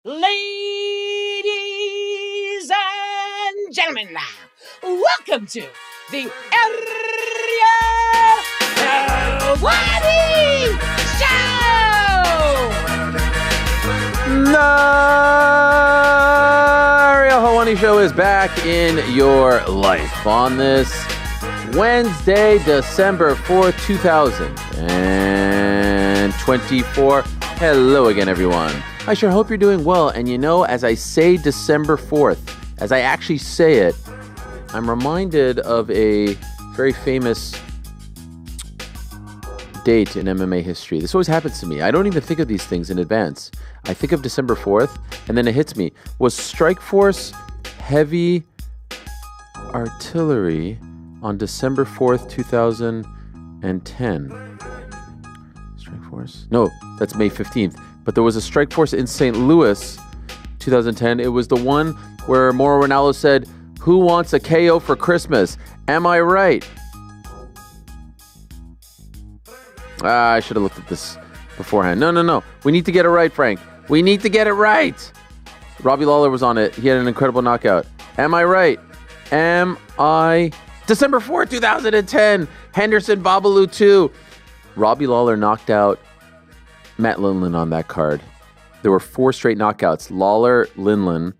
Ladies and gentlemen, welcome to the Ariel Helwani Show! The Ariel Helwani Show is back in your life on this Wednesday, December 4th, 2024. Hello again, everyone. I sure hope you're doing well. And you know, as I say December 4th, as I actually say it, I'm reminded of a very famous date in MMA history. This always happens to me. I don't even think of these things in advance. I think of December 4th, and then it hits me. Was Strikeforce Heavy Artillery on December 4th, 2010? Strikeforce? No, that's May 15th. But there was a Strikeforce in St. Louis, 2010. It was the one where Mauro Ranallo said, "Who wants a KO for Christmas? Am I right?" I should have looked at this beforehand. No. We need to get it right, Frank. We need to get it right. Robbie Lawler was on it. He had an incredible knockout. Am I right? Am I... December 4th, 2010. Henderson Babalu 2. Robbie Lawler knocked out Matt Lindland on that card. There were 4 straight knockouts. Lawler, Lindland,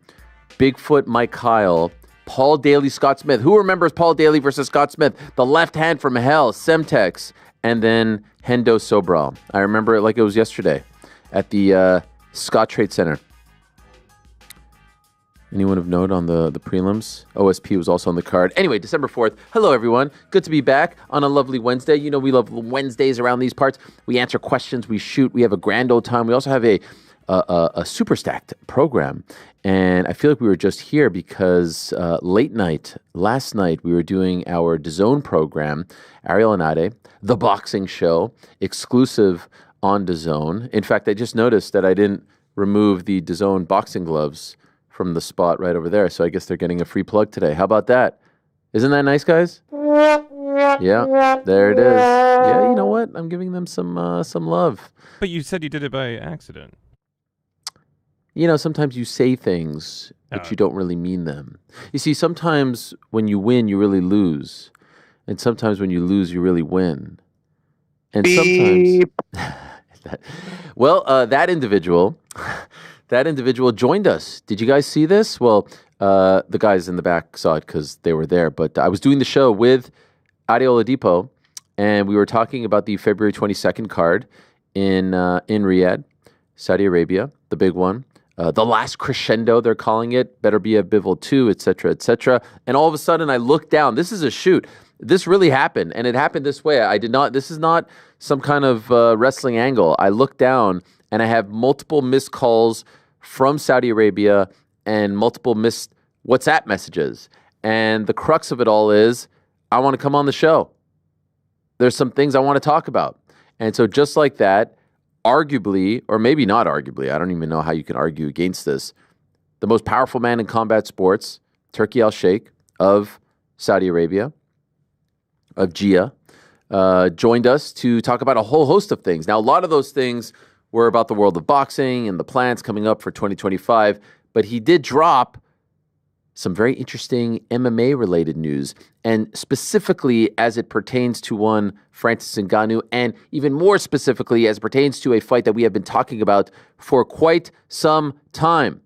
Bigfoot, Mike Kyle, Paul Daly, Scott Smith. Who remembers Paul Daly versus Scott Smith? The left hand from hell, Semtex, and then Hendo Sobral. I remember it like it was yesterday at the Scott Trade Center. Anyone of note on the prelims? OSP was also on the card. Anyway, December 4th. Hello, everyone. Good to be back on a lovely Wednesday. You know we love Wednesdays around these parts. We answer questions. We shoot. We have a grand old time. We also have a super stacked program. And I feel like we were just here because late night, last night, we were doing our DAZN program, Ariel and Ade, the boxing show, exclusive on DAZN. In fact, I just noticed that I didn't remove the DAZN boxing gloves from the spot right over there. So I guess they're getting a free plug today. How about that? Isn't that nice, guys? Yeah, there it is. Yeah, you know what? I'm giving them some love. But you said you did it by accident. You know, sometimes you say things, but you don't really mean them. You see, sometimes when you win, you really lose. And sometimes when you lose, you really win. And sometimes... that individual... That individual joined us. Did you guys see this? Well, the guys in the back saw it because they were there. But I was doing the show with Ade Oladipo, and we were talking about the February 22nd card in Riyadh, Saudi Arabia, the big one. The last crescendo, they're calling it. Better be a Bivol 2, et cetera, et cetera. And all of a sudden, I looked down. This is a shoot. This really happened, and it happened this way. This is not some kind of wrestling angle. I looked down, and I have multiple missed calls from Saudi Arabia and multiple missed WhatsApp messages. And the crux of it all is, I want to come on the show. There's some things I want to talk about. And so just like that, arguably, or maybe not arguably, I don't even know how you can argue against this, the most powerful man in combat sports, Turki Alalshikh of Saudi Arabia, of Jia, joined us to talk about a whole host of things. Now, a lot of those things were about the world of boxing and the plans coming up for 2025, but he did drop some very interesting MMA-related news, and specifically as it pertains to one Francis Ngannou, and even more specifically as it pertains to a fight that we have been talking about for quite some time.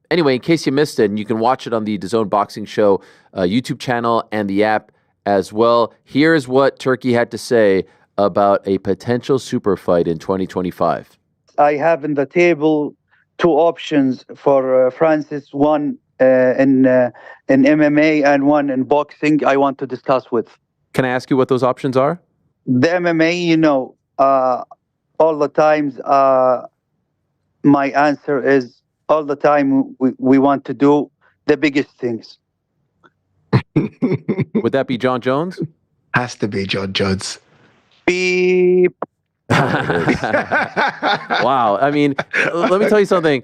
Anyway, in case you missed it, and you can watch it on the DAZN Boxing Show YouTube channel and the app as well, here's what Turki had to say about a potential super fight in 2025. I have in the table 2 options for Francis, one in MMA and one in boxing I want to discuss with. Can I ask you what those options are? The MMA, you know, all the times my answer is all the time we want to do the biggest things. Would that be Jon Jones? Has to be Jon Jones. Beep. Wow. I mean, let me tell you something.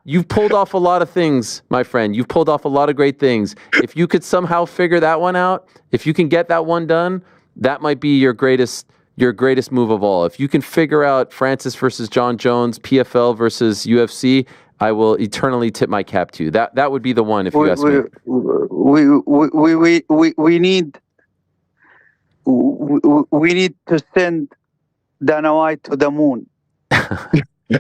You've pulled off a lot of things, my friend. You've pulled off a lot of great things. If you could somehow figure that one out, if you can get that one done, that might be your greatest move of all. If you can figure out Francis versus Jon Jones, PFL versus UFC, I will eternally tip my cap to. That would be the one if you ask me. We need to send Dana White to the moon.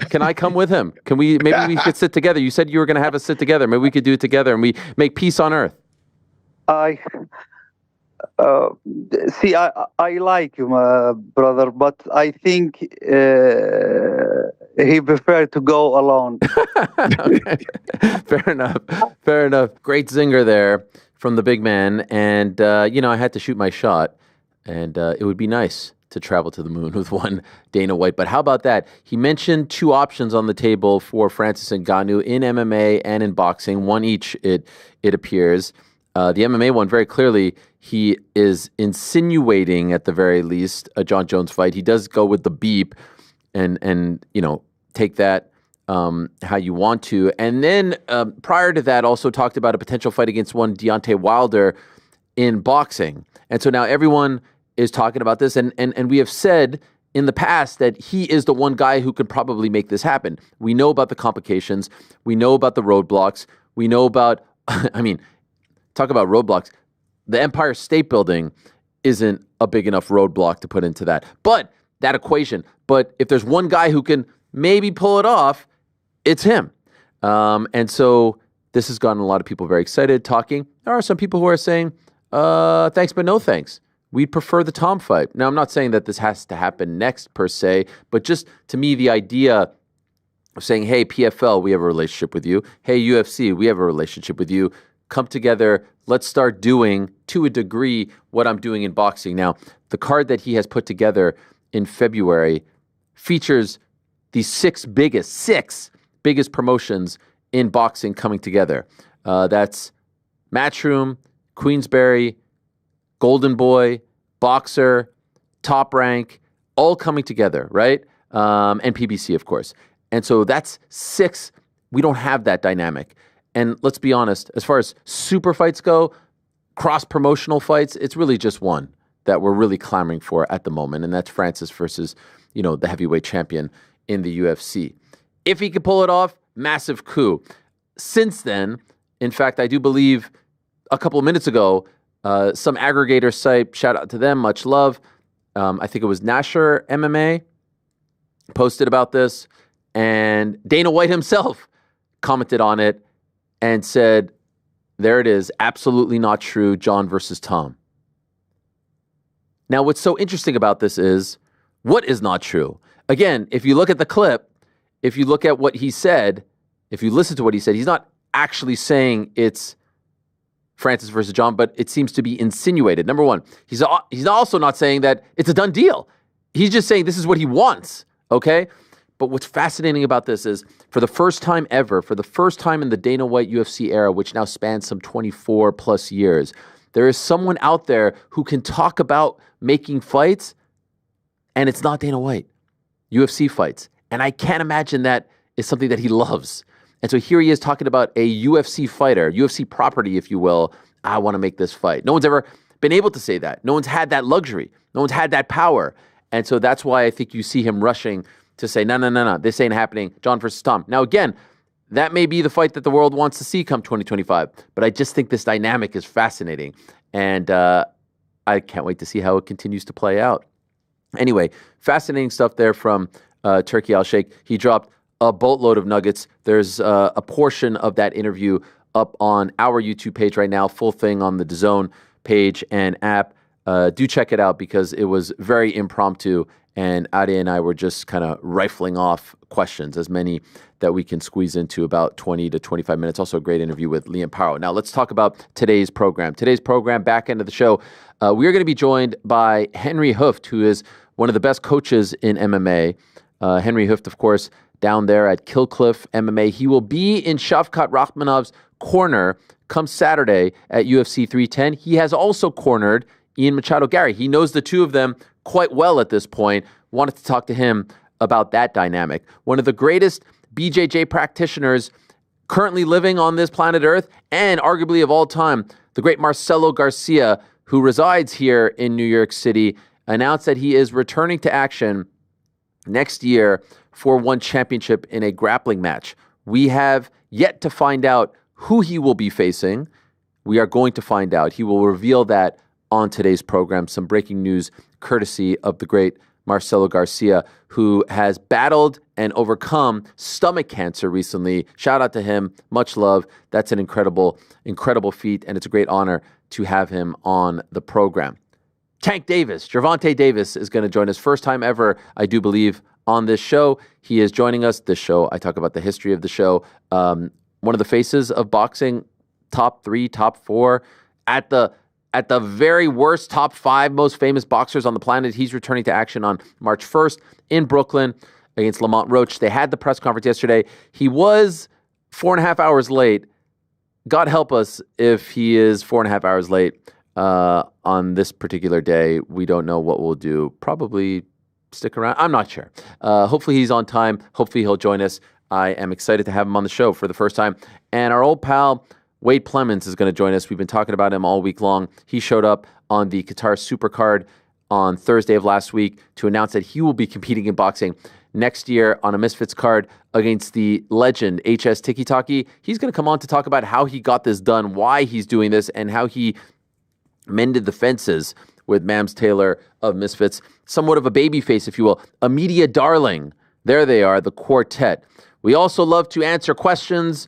Can I come with him? Maybe we could sit together. You said you were going to have us sit together. Maybe we could do it together and we make peace on earth. I like him, brother, but I think he preferred to go alone. Okay. Fair enough. Great zinger there from the big man. And, I had to shoot my shot. And it would be nice to travel to the moon with one Dana White. But how about that? He mentioned two options on the table for Francis Ngannou in MMA and in boxing, one each, it appears. The MMA one, very clearly, he is insinuating at the very least a Jon Jones fight. He does go with the beep and take that how you want to. And then prior to that, also talked about a potential fight against one Deontay Wilder in boxing. And so now everyone is talking about this. And we have said in the past that he is the one guy who could probably make this happen. We know about the complications. We know about the roadblocks. We know about, talk about roadblocks. The Empire State Building isn't a big enough roadblock to put into that. But that equation. But if there's one guy who can maybe pull it off, it's him. And so this has gotten a lot of people very excited talking. There are some people who are saying, thanks, but no thanks. We'd prefer the Tom fight. Now, I'm not saying that this has to happen next per se, but just to me, the idea of saying, hey, PFL, we have a relationship with you. Hey, UFC, we have a relationship with you. Come together. Let's start doing, to a degree, what I'm doing in boxing. Now, the card that he has put together in February features the six biggest promotions in boxing coming together. That's Matchroom, Queensberry, Golden Boy, Boxer, Top Rank, all coming together, right? And PBC, of course. And so that's six. We don't have that dynamic. And let's be honest, as far as super fights go, cross-promotional fights, it's really just one that we're really clamoring for at the moment, and that's Francis versus, the heavyweight champion in the UFC. If he could pull it off, massive coup. Since then, in fact, I do believe a couple of minutes ago, some aggregator site, shout out to them, much love. I think it was Nasher MMA, posted about this, and Dana White himself commented on it and said, there it is, absolutely not true, Jon versus Tom. Now, what's so interesting about this is, what is not true? Again, if you look at the clip, if you look at what he said, if you listen to what he said, he's not actually saying it's Francis versus Jon, but it seems to be insinuated. Number one, he's also not saying that it's a done deal. He's just saying this is what he wants, okay? But what's fascinating about this is, for the first time ever, for the first time in the Dana White UFC era, which now spans some 24 plus years, there is someone out there who can talk about making fights, and it's not Dana White. UFC fights. And I can't imagine that is something that he loves. And so here he is talking about a UFC fighter, UFC property, if you will. I want to make this fight. No one's ever been able to say that. No one's had that luxury. No one's had that power. And so that's why I think you see him rushing to say, no, this ain't happening. Jon versus Tom. Now, again, that may be the fight that the world wants to see come 2025. But I just think this dynamic is fascinating. And I can't wait to see how it continues to play out. Anyway, fascinating stuff there from Turki Alalshikh. He dropped a boatload of nuggets. There's a portion of that interview up on our YouTube page right now, full thing on the DAZN page and app. Do check it out because it was very impromptu, and Adi and I were just kind of rifling off questions, as many that we can squeeze into about 20 to 25 minutes. Also a great interview with Liam Paro. Now let's talk about today's program. Today's program, back end of the show, we are going to be joined by Henri Hooft, who is one of the best coaches in MMA. Henri Hooft, of course, down there at Killcliff MMA. He will be in Shavkat Rakhmonov's corner come Saturday at UFC 310. He has also cornered Ian Machado Garry. He knows the two of them quite well at this point. Wanted to talk to him about that dynamic. One of the greatest BJJ practitioners currently living on this planet Earth, and arguably of all time, the great Marcelo Garcia, who resides here in New York City, announced that he is returning to action next year for one championship in a grappling match. We have yet to find out who he will be facing. We are going to find out. He will reveal that on today's program. Some breaking news courtesy of the great Marcelo Garcia, who has battled and overcome stomach cancer recently. Shout out to him. Much love. That's an incredible, incredible feat, and it's a great honor to have him on the program. Tank Davis, Gervonta Davis, is going to join us. First time ever, I do believe, on this show. He is joining us. This show, I talk about the history of the show. One of the faces of boxing, top 3, top 4, at the very worst top 5 most famous boxers on the planet. He's returning to action on March 1st in Brooklyn against Lamont Roach. They had the press conference yesterday. He was 4.5 hours late. God help us if he is 4.5 hours late on this particular day. We don't know what we'll do. Probably stick around. I'm not sure. Hopefully he's on time. Hopefully he'll join us. I am excited to have him on the show for the first time. And our old pal, Wade Plemons, is going to join us. We've been talking about him all week long. He showed up on the Qatar Supercard on Thursday of last week to announce that he will be competing in boxing next year on a Misfits card against the legend HSTikkyTokky. He's going to come on to talk about how he got this done, why he's doing this, and how he mended the fences with Mams Taylor of Misfits. Somewhat of a baby face, if you will. A media darling. There they are, the quartet. We also love to answer questions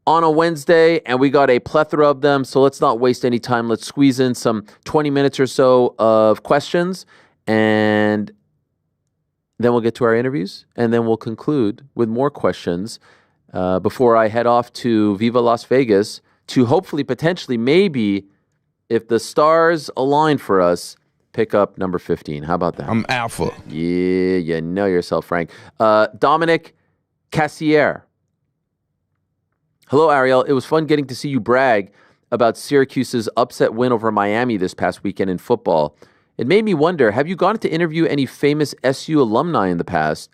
on a Wednesday, and we got a plethora of them, so let's not waste any time. Let's squeeze in some 20 minutes or so of questions, and then we'll get to our interviews, and then we'll conclude with more questions before I head off to Viva Las Vegas to hopefully, potentially, maybe, if the stars align for us, pick up number 15. How about that? I'm alpha. Yeah, you know yourself, Frank. Dominic Cassier. Hello, Ariel. It was fun getting to see you brag about Syracuse's upset win over Miami this past weekend in football. It made me wonder, have you gone to interview any famous SU alumni in the past?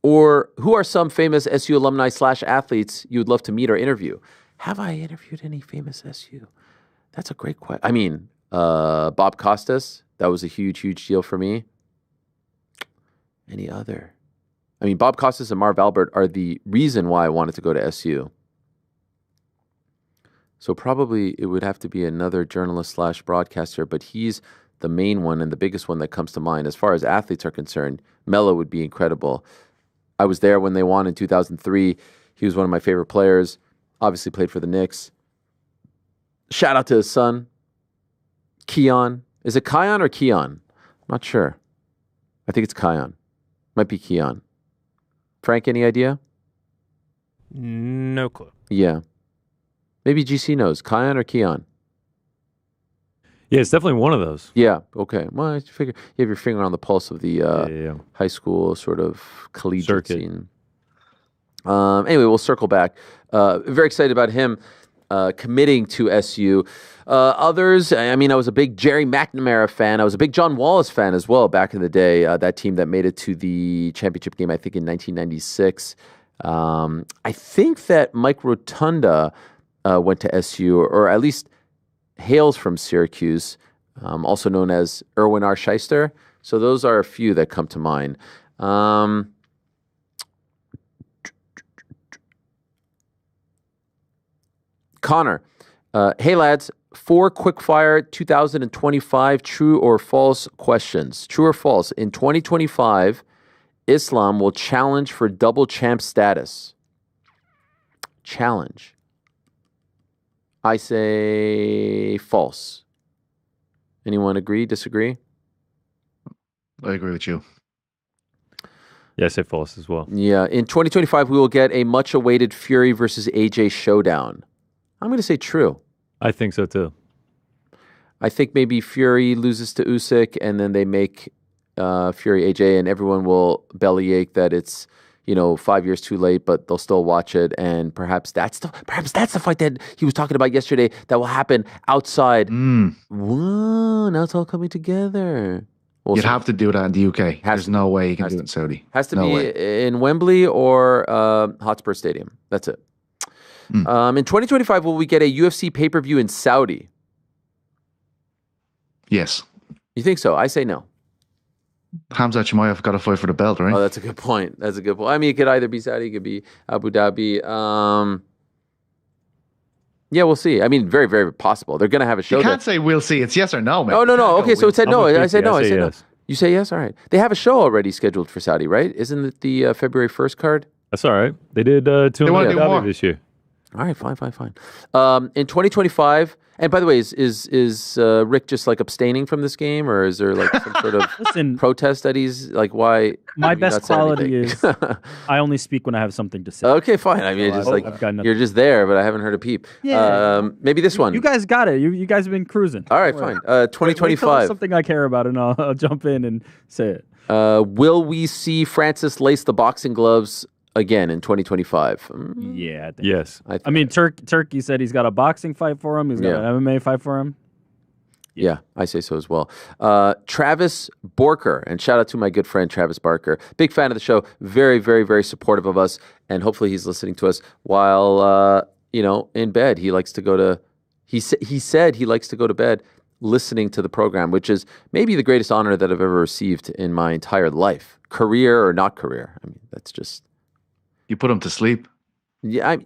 Or who are some famous SU alumni / athletes you would love to meet or interview? Have I interviewed any famous SU? That's a great question. I mean, Bob Costas, that was a huge, huge deal for me. Any other? I mean, Bob Costas and Marv Albert are the reason why I wanted to go to SU. So probably it would have to be another journalist / broadcaster, but he's the main one and the biggest one that comes to mind. As far as athletes are concerned, Melo would be incredible. I was there when they won in 2003. He was one of my favorite players. Obviously played for the Knicks. Shout out to his son, Keon. Is it Kion or Keon? I'm not sure. I think it's Kion. Might be Keon. Frank, any idea? No clue. Yeah. Maybe GC knows. Kion or Keon? Yeah, it's definitely one of those. Yeah. Okay. Well, I figure you have your finger on the pulse of the high school sort of collegiate circuit scene. Anyway, we'll circle back. Very excited about him committing to SU. Others, I mean, I was a big Jerry McNamara fan. I was a big John Wallace fan as well back in the day. That team that made it to the championship game, I think, in 1996. I think that Mike Rotunda went to SU, or at least hails from Syracuse, also known as Erwin R. Shyster. So those are a few that come to mind. Connor, hey lads, 4 quickfire 2025 true or false questions. True or false? In 2025, Islam will challenge for double champ status. Challenge. I say false. Anyone agree, disagree? I agree with you. Yeah, I say false as well. Yeah. In 2025, we will get a much-awaited Fury versus AJ showdown. I'm going to say true. I think so too. I think maybe Fury loses to Usyk, and then they make Fury AJ, and everyone will bellyache that it's 5 years too late, but they'll still watch it, and perhaps that's the fight that he was talking about yesterday that will happen outside. Whoa, now it's all coming together. You'd have to do that in the UK. There's no way you can do it in Saudi. Has to be in Wembley or Hotspur Stadium. That's it. In 2025, will we get a UFC pay-per-view in Saudi? Yes. You think so? I say no. Khamzat Chimaev got to fight for the belt, right? Oh, that's a good point. That's a good point. I mean, it could either be Saudi, it could be Abu Dhabi. Yeah, we'll see. I mean, very, very possible. They're going to have a show. You can't say we'll see. It's yes or no, man. Oh, no. Okay, so it said no. I said no. I said no. Yes. You say yes? All right. They have a show already scheduled for Saudi, right? Isn't it the February 1st card? That's all right. They did 2 in wanna do Abu more. Dhabi this year. All right, fine. In 2025, and by the way, is Rick just like abstaining from this game, or is there like some sort of Listen, protest that he's like, why? my have you best not said quality anything? is I only speak when I have something to say. Okay, fine. I mean, it's just like I've got nothing. you're just there, but I haven't heard a peep. Yeah. Maybe this one. You guys got it. You guys have been cruising. All right, Don't worry. fine. Wait till there's 2025. something I care about, and I'll jump in and say it. Will we see Francis lace the boxing gloves again in 2025? Yeah. I think. Yes. I mean, Turkey said he's got a boxing fight for him. He's got Yeah. an MMA fight for him. Yeah, I say so as well. Travis Borker, and shout out to my good friend Travis Barker. Big fan of the show. Very, very, very supportive of us, and hopefully he's listening to us while in bed. He likes to go to. He said he likes to go to bed listening to the program, which is maybe the greatest honor that I've ever received in my entire life, career or not career. I mean, that's just. You put him to sleep. Yeah,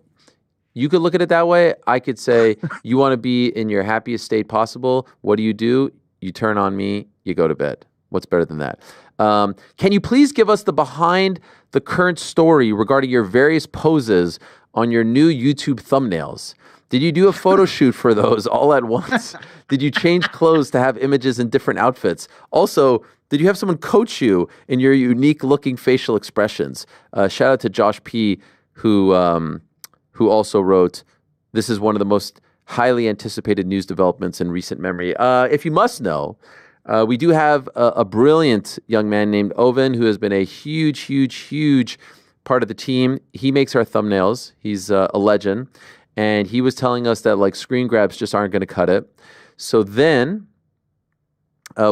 you could look at it that way. I could say, you want to be in your happiest state possible. What do? You turn on me, you go to bed. What's better than that? Can you please give us the behind the current story regarding your various poses on your new YouTube thumbnails? Did you do a photo shoot for those all at once? Did you change clothes to have images in different outfits? Also, did you have someone coach you in your unique looking facial expressions? Shout out to Josh P, who also wrote, "This is one of the most highly anticipated news developments in recent memory." If you must know, we do have a brilliant young man named Oven who has been a huge, huge, huge part of the team. He makes our thumbnails. He's a legend. And he was telling us that like screen grabs just aren't going to cut it. So then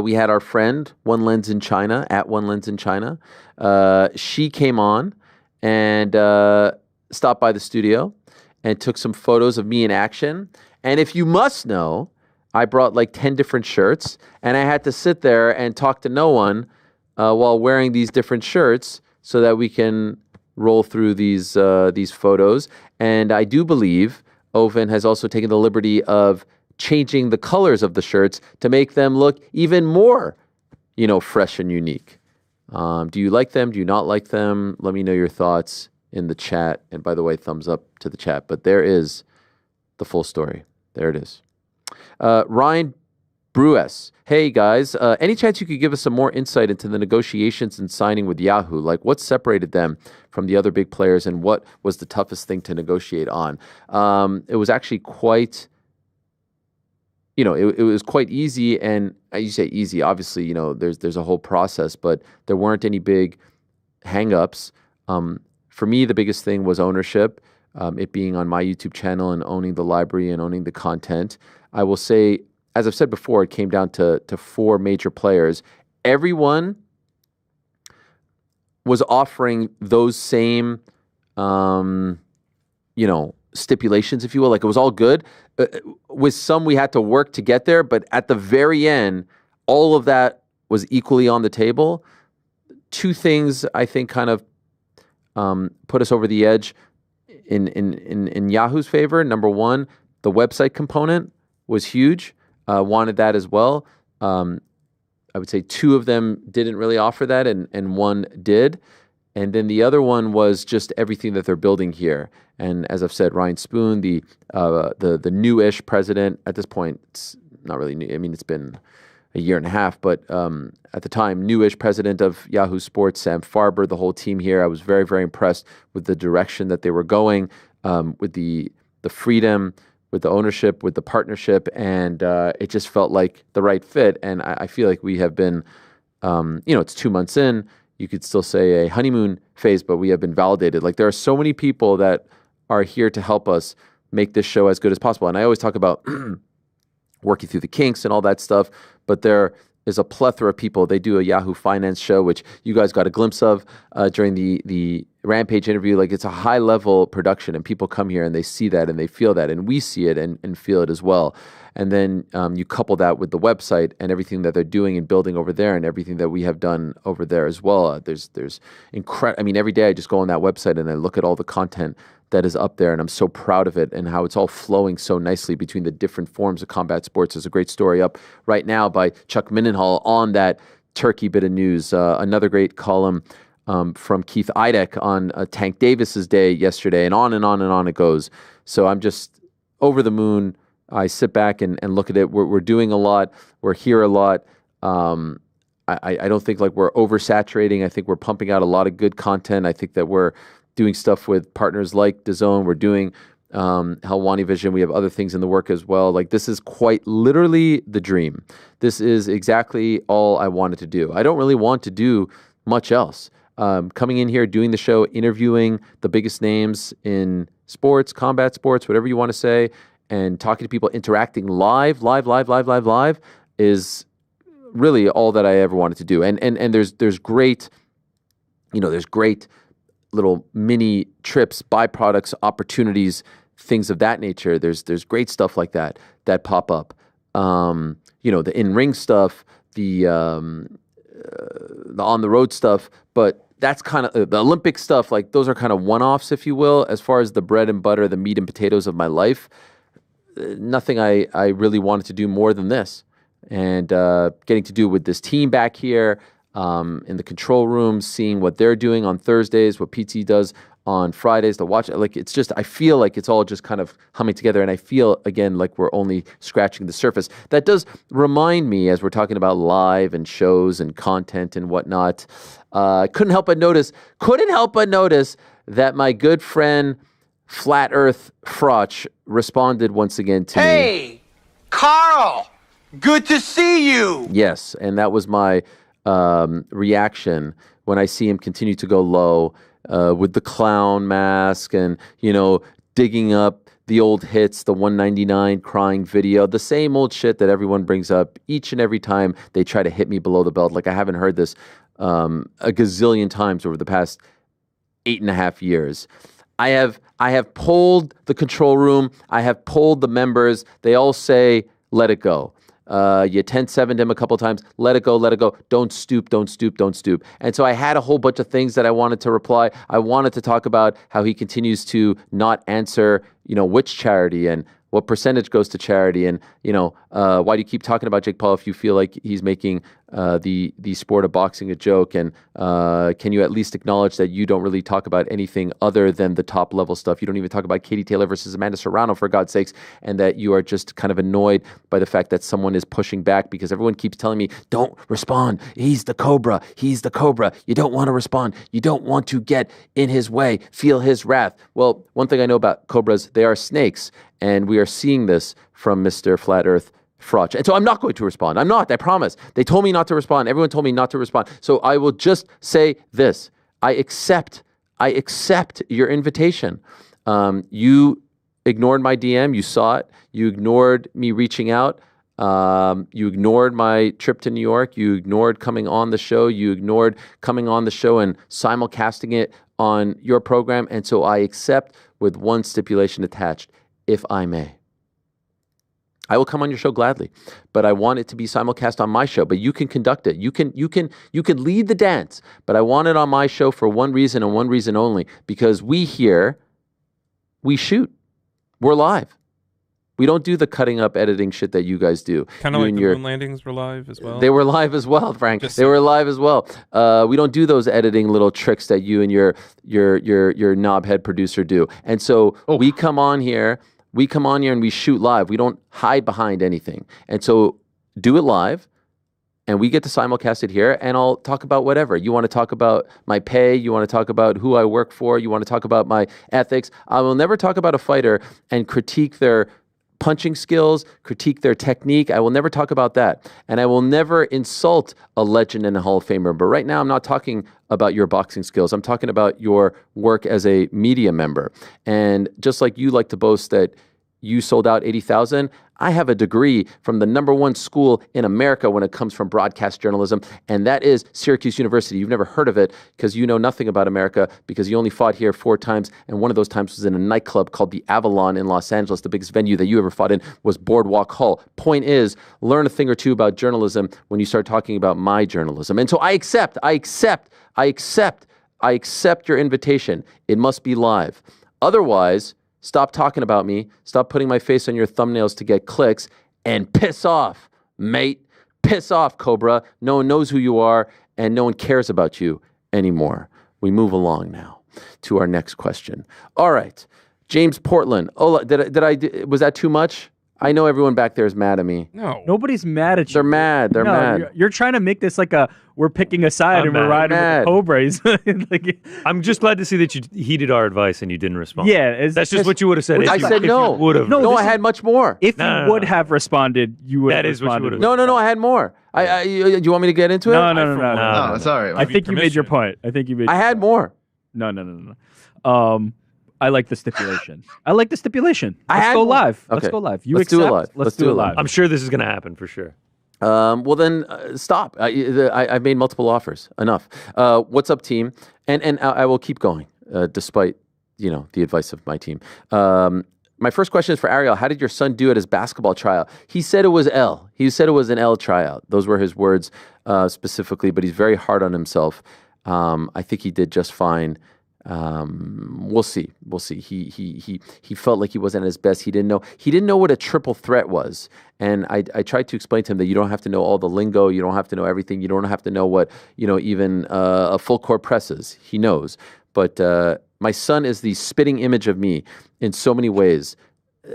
we had our friend, One Lens in China, at One Lens in China. She came on and stopped by the studio and took some photos of me in action. And if you must know, I brought like 10 different shirts, and I had to sit there and talk to no one while wearing these different shirts so that we can roll through these photos. And I do believe Oven has also taken the liberty of changing the colors of the shirts to make them look even more, fresh and unique. Do you like them? Do you not like them? Let me know your thoughts in the chat. And by the way, thumbs up to the chat. But there is the full story. There it is. Ryan Brues. Hey guys, any chance you could give us some more insight into the negotiations and signing with Yahoo? Like what separated them from the other big players, and what was the toughest thing to negotiate on? It was actually quite, it was quite easy. And you say easy, obviously, there's a whole process, but there weren't any big hang-ups. For me, the biggest thing was ownership, it being on my YouTube channel and owning the library and owning the content. I will say, as I've said before, it came down to 4 major players. Everyone was offering those same, stipulations, if you will. Like it was all good. With some, we had to work to get there, but at the very end, all of that was equally on the table. 2 things I think kind of put us over the edge in Yahoo's favor. Number 1, the website component was huge. Wanted that as well. I would say 2 of them didn't really offer that, and 1 did. And then the other one was just everything that they're building here. And as I've said, Ryan Spoon, the new-ish president at this point, it's not really new. I mean, it's been a year and a half, but at the time, new-ish president of Yahoo Sports, Sam Farber, the whole team here. I was very, very impressed with the direction that they were going, with the freedom, with the ownership, with the partnership, and it just felt like the right fit. And I feel like we have been, it's 2 months in. You could still say a honeymoon phase, but we have been validated. Like there are so many people that are here to help us make this show as good as possible. And I always talk about working through the kinks and all that stuff, but there is a plethora of people. They do a Yahoo Finance show, which you guys got a glimpse of during the Rampage interview, like it's a high level production, and people come here and they see that and they feel that, and we see it and feel it as well. And then you couple that with the website and everything that they're doing and building over there, and everything that we have done over there as well. There's incredible. I mean, every day I just go on that website and I look at all the content that is up there, and I'm so proud of it and how it's all flowing so nicely between the different forms of combat sports. There's a great story up right now by Chuck Mindenhall on that Turkey bit of news. Another great column from Keith Idek on Tank Davis's day yesterday, and on and on and on it goes. So I'm just over the moon. I sit back and look at it. We're doing a lot. We're here a lot. I don't think like we're oversaturating. I think we're pumping out a lot of good content. I think that we're doing stuff with partners like DAZN. We're doing Helwani Vision. We have other things in the work as well. Like this is quite literally the dream. This is exactly all I wanted to do. I don't really want to do much else. Coming in here, doing the show, interviewing the biggest names in sports, combat sports, whatever you want to say, and talking to people, interacting live is really all that I ever wanted to do. And there's great, there's great little mini trips, byproducts, opportunities, things of that nature. There's great stuff like that pop up. The in-ring stuff, the on-the-road stuff, but that's kind of the Olympic stuff. Like those are kind of one-offs, if you will, as far as the bread and butter, the meat and potatoes of my life. Nothing I really wanted to do more than this, and getting to do with this team back here in the control room, seeing what they're doing on Thursdays, what PT does on Fridays, to watch it. Like it's just, I feel like it's all just kind of humming together, and I feel again like we're only scratching the surface. That does remind me, as we're talking about live and shows and content and whatnot, couldn't help but notice that my good friend Flat Earth Frotch responded once again to me. Hey, Carl, good to see you. Yes, and that was my reaction when I see him continue to go low with the clown mask and, digging up the old hits, the 199 crying video, the same old shit that everyone brings up each and every time they try to hit me below the belt. Like I haven't heard this a gazillion times over the past 8.5 years. I have polled the control room. I have polled the members. They all say, let it go. You 10-7'd him a couple times. Let it go, let it go. Don't stoop, don't stoop, don't stoop. And so I had a whole bunch of things that I wanted to reply. I wanted to talk about how he continues to not answer, which charity and what percentage goes to charity, and why do you keep talking about Jake Paul if you feel like he's making the sport of boxing a joke? And can you at least acknowledge that you don't really talk about anything other than the top level stuff? You don't even talk about Katie Taylor versus Amanda Serrano, for God's sakes, and that you are just kind of annoyed by the fact that someone is pushing back because everyone keeps telling me, don't respond. He's the Cobra. He's the Cobra. You don't want to respond. You don't want to get in his way. Feel his wrath. Well, one thing I know about Cobras, they are snakes. And we are seeing this from Mr. Flat Earth Frotch. And so I'm not going to respond. I'm not, I promise. They told me not to respond. Everyone told me not to respond. So I will just say this. I accept your invitation. You ignored my DM. You saw it. You ignored me reaching out. You ignored my trip to New York. You ignored coming on the show. You ignored coming on the show and simulcasting it on your program. And so I accept with one stipulation attached. If I may, I will come on your show gladly, but I want it to be simulcast on my show. But you can conduct it. You can lead the dance. But I want it on my show for one reason and one reason only: because we shoot, we're live. We don't do the cutting up editing shit that you guys do. Kind of like the moon landings were live as well. They were live as well, Frank. They were live as well. We don't do those editing little tricks that you and your knobhead producer do. And so we come on here. We come on here and we shoot live. We don't hide behind anything. And so do it live, and we get to simulcast it here, and I'll talk about whatever. You want to talk about my pay. You want to talk about who I work for. You want to talk about my ethics. I will never talk about a fighter and critique their punching skills, critique their technique. I will never talk about that. And I will never insult a legend and a Hall of Famer. But right now, I'm not talking about your boxing skills. I'm talking about your work as a media member. And just like you like to boast that you sold out 80,000, I have a degree from the #1 school in America when it comes from broadcast journalism, and that is Syracuse University. You've never heard of it because you know nothing about America because you only fought here 4 times, and one of those times was in a nightclub called the Avalon in Los Angeles. The biggest venue that you ever fought in was Boardwalk Hall. Point is, learn a thing or two about journalism when you start talking about my journalism. And so I accept your invitation. It must be live. Otherwise, stop talking about me, stop putting my face on your thumbnails to get clicks, and piss off, mate. Piss off, Cobra. No one knows who you are, and no one cares about you anymore. We move along now to our next question. All right, James Portland. Oh, was that too much? I know everyone back there is mad at me. No. Nobody's mad at you. They're mad. They're mad. You're trying to make this like we're picking a side and we're riding with the Cobras. I'm just glad to see that you heeded our advice and you didn't respond. Yeah. That's just what you would have said. I said no. No, I had much more. If you would have responded, you would have responded. That is what you would have. No, I had more. You want me to get into it? No, sorry. I think you made your point. I had more. No. I like the stipulation. Let's go live. Okay. Let's go live. Let's do it live. Let's do it live. I'm sure this is going to happen for sure. Well, then stop. I've made multiple offers. Enough. What's up, team? And I will keep going despite the advice of my team. My first question is for Ariel. How did your son do at his basketball tryout? He said it was L. He said it was an L tryout. Those were his words specifically, but he's very hard on himself. I think he did just fine. We'll see. He felt like he wasn't at his best. He didn't know what a triple threat was. And I tried to explain to him that you don't have to know all the lingo. You don't have to know everything. You don't have to know what, even a full court press is. He knows. But my son is the spitting image of me in so many ways.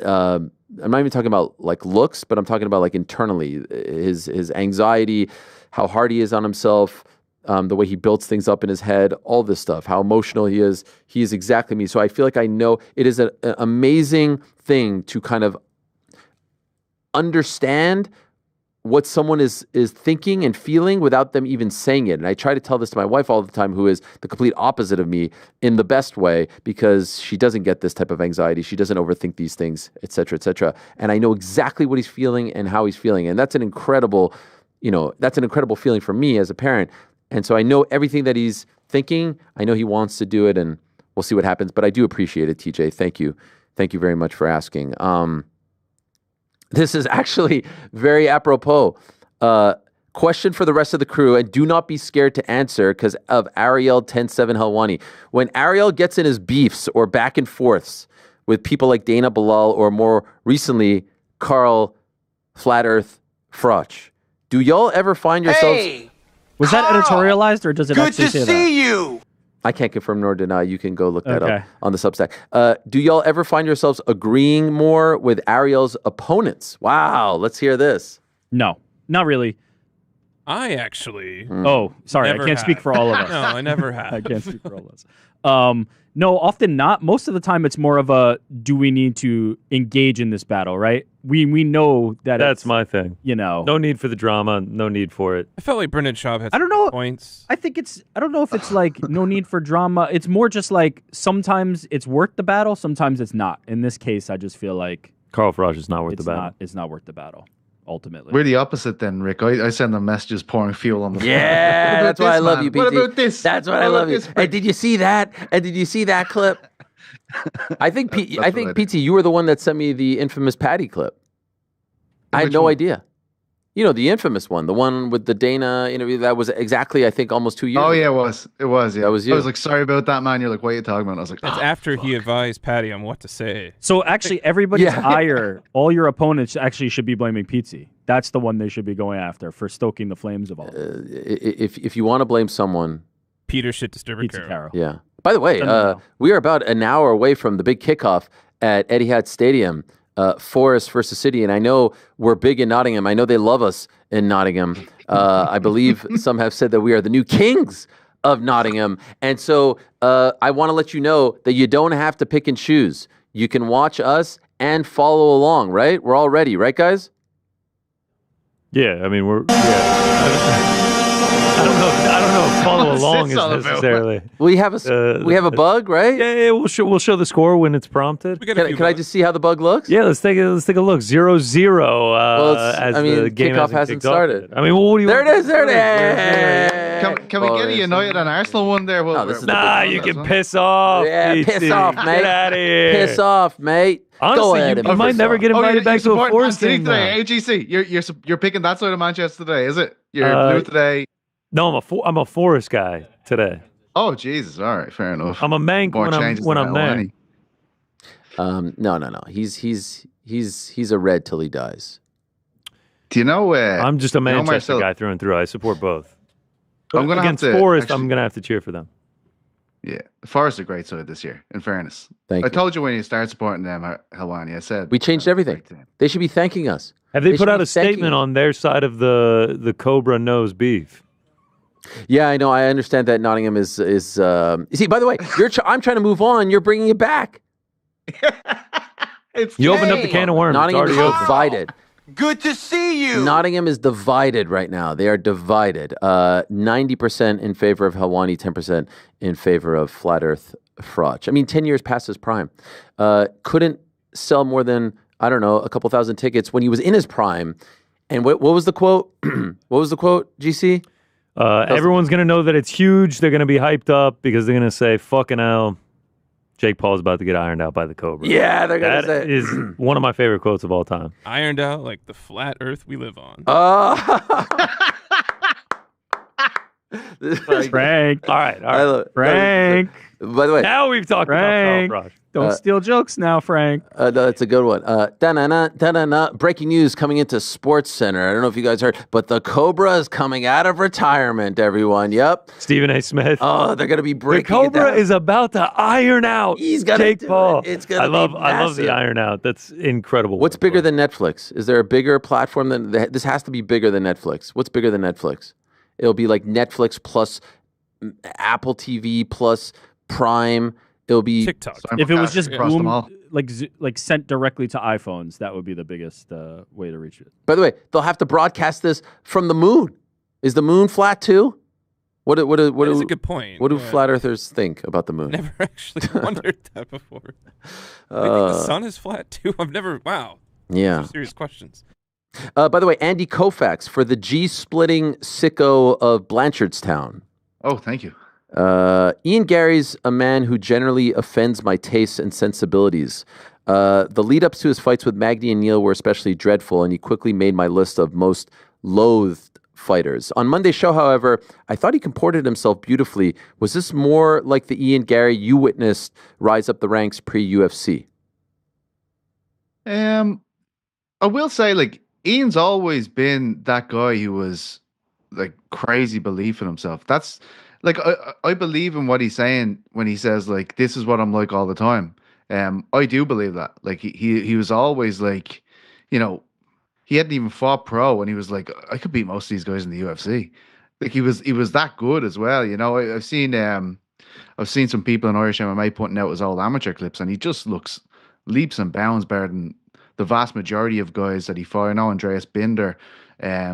I'm not even talking about like looks, but I'm talking about like internally, his anxiety, how hard he is on himself, the way he builds things up in his head, all this stuff, how emotional he is exactly me. So I feel like I know it is an amazing thing to kind of understand what someone is thinking and feeling without them even saying it. And I try to tell this to my wife all the time, who is the complete opposite of me in the best way, because she doesn't get this type of anxiety. She doesn't overthink these things, et cetera, et cetera. And I know exactly what he's feeling and how he's feeling. And that's an incredible feeling for me as a parent. And so I know everything that he's thinking. I know he wants to do it, and we'll see what happens. But I do appreciate it, TJ. Thank you. Thank you very much for asking. This is actually very apropos. Question for the rest of the crew, and do not be scared to answer because of Ariel 107 Helwani. When Ariel gets in his beefs or back and forths with people like Dana Bilal or more recently Carl Flat Earth Froch, do y'all ever find yourselves... Hey! Was Carl, that editorialized, or does it actually say that? Good to see you. I can't confirm nor deny. You can go look that up on the Substack. Do y'all ever find yourselves agreeing more with Ariel's opponents? Wow, let's hear this. No, not really. I actually... Oh, sorry, I can't speak for all of us. No, I never have. I can't speak for all of us. No, often not. Most of the time, it's more of a, do we need to engage in this battle, right? We know that that's my thing. No need for the drama, no need for it. I felt like Brendan Schaub had points. I don't know if it's like no need for drama. It's more just like sometimes it's worth the battle, sometimes it's not. In this case, I just feel like Carl Froch is not worth the battle. It's not worth the battle. Ultimately, we're the opposite then, Rick. I send them messages pouring fuel on the fire. Yeah, that's why I love you, PT. What about this? That's why I love you. And did you see that? And did you see that clip? I think PT, you were the one that sent me the infamous Patty clip. I had no idea. The infamous one, the one with the Dana interview. That was exactly, I think, almost 2 years ago. Oh, yeah, it was. Yeah. That was you. I was like, sorry about that, man. You're like, what are you talking about? I was like, that's after he advised Patty on what to say. So actually, everybody's ire, all your opponents actually should be blaming Pizzi. That's the one they should be going after for stoking the flames of all. If you want to blame someone, Peter shit disturber Carroll. Yeah. By the way, we are about an hour away from the big kickoff at Etihad Stadium. Forest versus City, and I know we're big in Nottingham. I know they love us in Nottingham. I believe some have said that we are the new kings of Nottingham, and so I want to let you know that you don't have to pick and choose. You can watch us and follow along, right? We're all ready, right, guys? Yeah, I mean, we're... Yeah. I don't know if follow along is necessarily. We have a bug, right? Yeah. We'll show the score when it's prompted. Can I just see how the bug looks? Yeah, let's take a look. 0-0. The game kickoff hasn't started. I mean, what do you? There it is. There it is. Can we get a United and Arsenal one there? You can piss off. Yeah, piss off, mate. Get out of here. Piss off, mate. Honestly, you might never get invited back to a Forest game today. AGC, you're picking that side of Manchester today, is it? You're blue today. No, I'm a Forest guy today. Oh Jesus! All right, fair enough. I'm a Manc when I'm there. No. He's a red till he dies. Do you know? I'm just a Manchester guy through and through. I support both. Against Forest, I'm gonna have to cheer for them. Yeah, Forest are a great side this year. In fairness, I told you when you start supporting them, Helwani. I said we changed everything. They should be thanking us. Have they put out a statement on their side of the Cobra nose beef? Yeah, I know. I understand that Nottingham is. You see, by the way, I'm trying to move on. You're bringing it back. You opened up the can of worms. Nottingham is divided. Good to see you. Nottingham is divided right now. They are divided. 90% in favor of Helwani, 10% in favor of Flat Earth Frotch. I mean, 10 years past his prime. Couldn't sell more than, I don't know, a couple thousand tickets when he was in his prime. And what was the quote? What was the quote, GC? Everyone's going to know that it's huge. They're going to be hyped up because they're going to say, fucking hell, Jake Paul's about to get ironed out by the Cobra. Yeah, they're going to say that is one of my favorite quotes of all time. Ironed out like the flat earth we live on. Frank. All right. Frank. By the way, now we've talked about Rush. Don't steal jokes now, Frank. No, that's a good one. Breaking news coming into Sports Center. I don't know if you guys heard, but the Cobra is coming out of retirement, everyone. Yep. Stephen A. Smith. Oh, they're going to be breaking The Cobra is about to iron out Jake Paul. It's going to I love the iron out. That's incredible. What's bigger than Netflix? Is there a bigger platform than this? Has to be bigger than Netflix. What's bigger than Netflix? It'll be like Netflix plus Apple TV plus Prime. It'll be TikTok. If it was just like sent directly to iPhones, that would be the biggest way to reach it. By the way, they'll have to broadcast this from the moon. Is the moon flat too? What is a good point. What do flat earthers think about the moon? Never actually wondered that before. I think the sun is flat too. I've never. Wow. Yeah. Serious questions. By the way, Andy Koufax for the G-splitting sicko of Blanchardstown. Oh, thank you. Ian Garry's a man who generally offends my tastes and sensibilities. The lead-ups to his fights with Magny and Neal were especially dreadful, and he quickly made my list of most loathed fighters. On Monday's show, however, I thought he comported himself beautifully. Was this more like the Ian Garry you witnessed rise up the ranks pre-UFC? I will say, like, Ian's always been that guy who was like crazy belief in himself. That's like I believe in what he's saying when he says like this is what I'm like all the time. I do believe that. Like he was always like, you know, he hadn't even fought pro and he was like, I could beat most of these guys in the UFC. Like he was that good as well. You know, I've seen some people in Irish MMA putting out his old amateur clips and he just looks leaps and bounds better than the vast majority of guys that he fought. I know Andreas Binder, I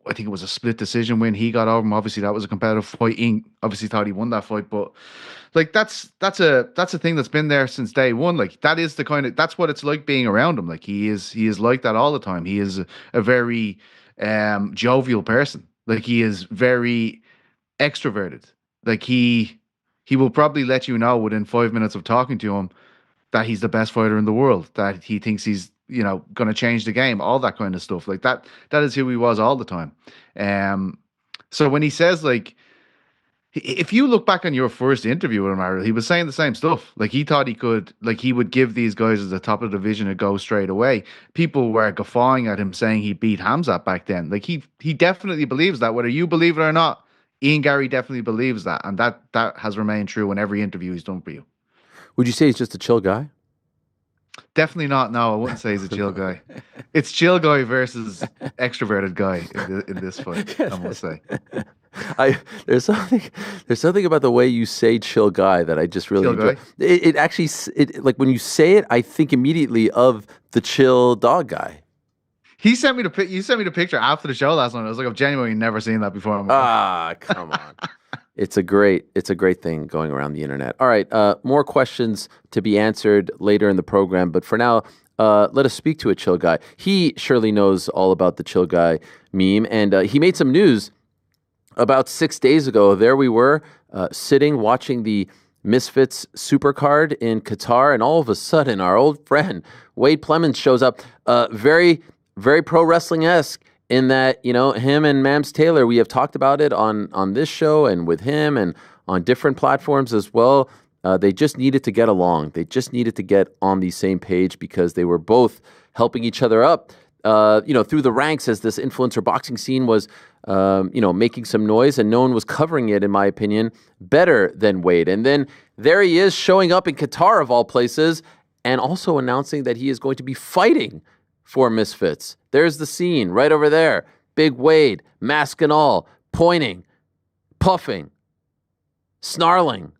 think it was a split decision win. He got over him. Obviously, that was a competitive fight. Ian obviously thought he won that fight, but like that's a thing that's been there since day one. Like that is the kind of that's what it's like being around him. Like he is like that all the time. He is a very jovial person. Like he is very extroverted. Like he will probably let you know within 5 minutes of talking to him that he's the best fighter in the world. That he thinks he's going to change the game, all that kind of stuff. Like that is who he was all the time. So when he says like, if you look back on your first interview with him, Ariel, he was saying the same stuff. Like he thought he would give these guys at the top of the division a go straight away. People were guffawing at him saying he beat Hamzat back then. Like he definitely believes that, whether you believe it or not. Ian Garry definitely believes that. And that has remained true in every interview he's done for you. Would you say he's just a chill guy? Definitely not. No, I wouldn't say he's a chill guy. It's chill guy versus extroverted guy in this fight, I must say. There's something about the way you say chill guy that I just really enjoy. It actually like when you say it, I think immediately of the chill dog guy. He sent me the you sent me the picture after the show last night. I was like, I've genuinely never seen that before. Come on. It's a great thing going around the internet. All right, more questions to be answered later in the program, but for now, let us speak to a chill guy. He surely knows all about the chill guy meme, and he made some news about 6 days ago. There we were, sitting watching the Misfits Supercard in Qatar, and all of a sudden, our old friend Wade Plemons shows up. Very, very pro wrestling-esque. In that, him and Mams Taylor, we have talked about it on this show and with him and on different platforms as well. They just needed to get along. They just needed to get on the same page because they were both helping each other up, through the ranks as this influencer boxing scene was, making some noise, and no one was covering it, in my opinion, better than Wade. And then there he is showing up in Qatar, of all places, and also announcing that he is going to be fighting for Misfits. There's the scene right over there. Big Wade, mask and all, pointing, puffing, snarling.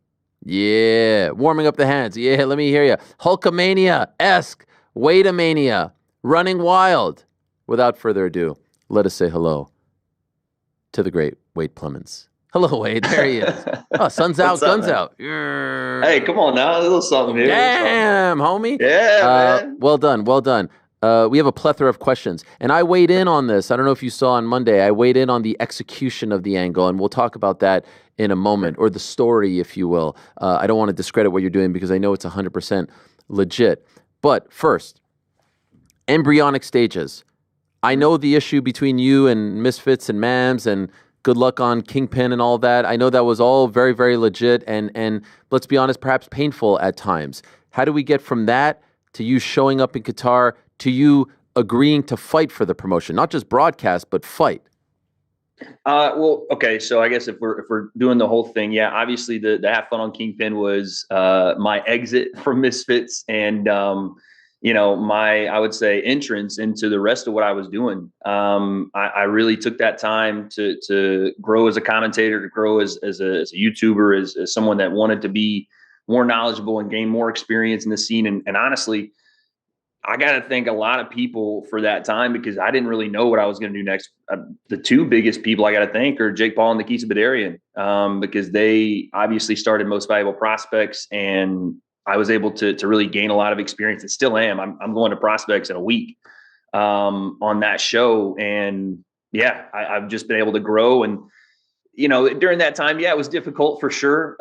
Yeah, warming up the hands. Yeah, let me hear you. Hulkamania-esque, Wade-a-mania, running wild. Without further ado, let us say hello to the great Wade Plemons. Hello, Wade. There he is. Oh, sun's out, guns out. Hey, come on now. A little something here. Damn, homie. Yeah, man. Well done. We have a plethora of questions, and I weighed in on this. I don't know if you saw on Monday. I weighed in on the execution of the angle, and we'll talk about that in a moment, or the story, if you will. I don't want to discredit what you're doing because I know it's 100% legit. But first, embryonic stages. I know the issue between you and Misfits and Mams, and good luck on Kingpin and all that. I know that was all very, very legit, and let's be honest, perhaps painful at times. How do we get from that to you showing up in Qatar to you agreeing to fight for the promotion, not just broadcast, but fight? Well, okay. So I guess if we're doing the whole thing, yeah, obviously the Have Fun on Kingpin was my exit from Misfits, and I would say entrance into the rest of what I was doing. I really took that time to grow as a commentator, to grow as a YouTuber, as someone that wanted to be more knowledgeable and gain more experience in the scene. And honestly, I got to thank a lot of people for that time, because I didn't really know what I was going to do next. The two biggest people I got to thank are Jake Paul and Nikita Badarian, because they obviously started Most Valuable Prospects, and I was able to really gain a lot of experience, and still am. I'm going to Prospects in a week on that show. And yeah, I've just been able to grow. And, during that time, yeah, it was difficult for sure.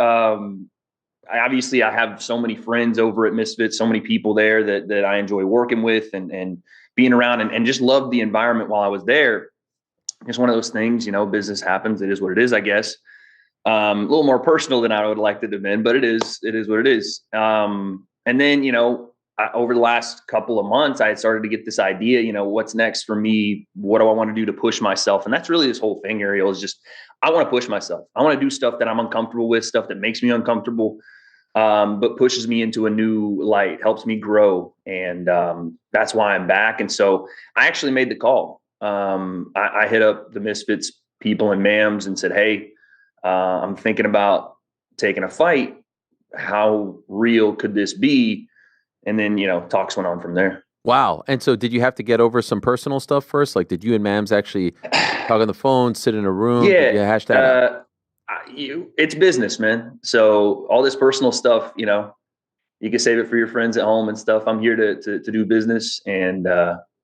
I have so many friends over at Misfits, so many people there that I enjoy working with and being around, and just loved the environment while I was there. It's one of those things, business happens. It is what it is, I guess. A little more personal than I would like to have been, but it is what it is. And then, over the last couple of months, I had started to get this idea, what's next for me? What do I want to do to push myself? And that's really this whole thing, Ariel, is just, I want to push myself. I want to do stuff that I'm uncomfortable with, stuff that makes me uncomfortable, but pushes me into a new light, helps me grow. And that's why I'm back. And so I actually made the call. I hit up the Misfits people and Mams and said, hey, I'm thinking about taking a fight. How real could this be? And then, talks went on from there. Wow. And so did you have to get over some personal stuff first? Like, did you and Mams actually talk on the phone, sit in a room? Yeah. Did you hash that out? It's business, man. So all this personal stuff, you can save it for your friends at home and stuff. I'm here to do business, and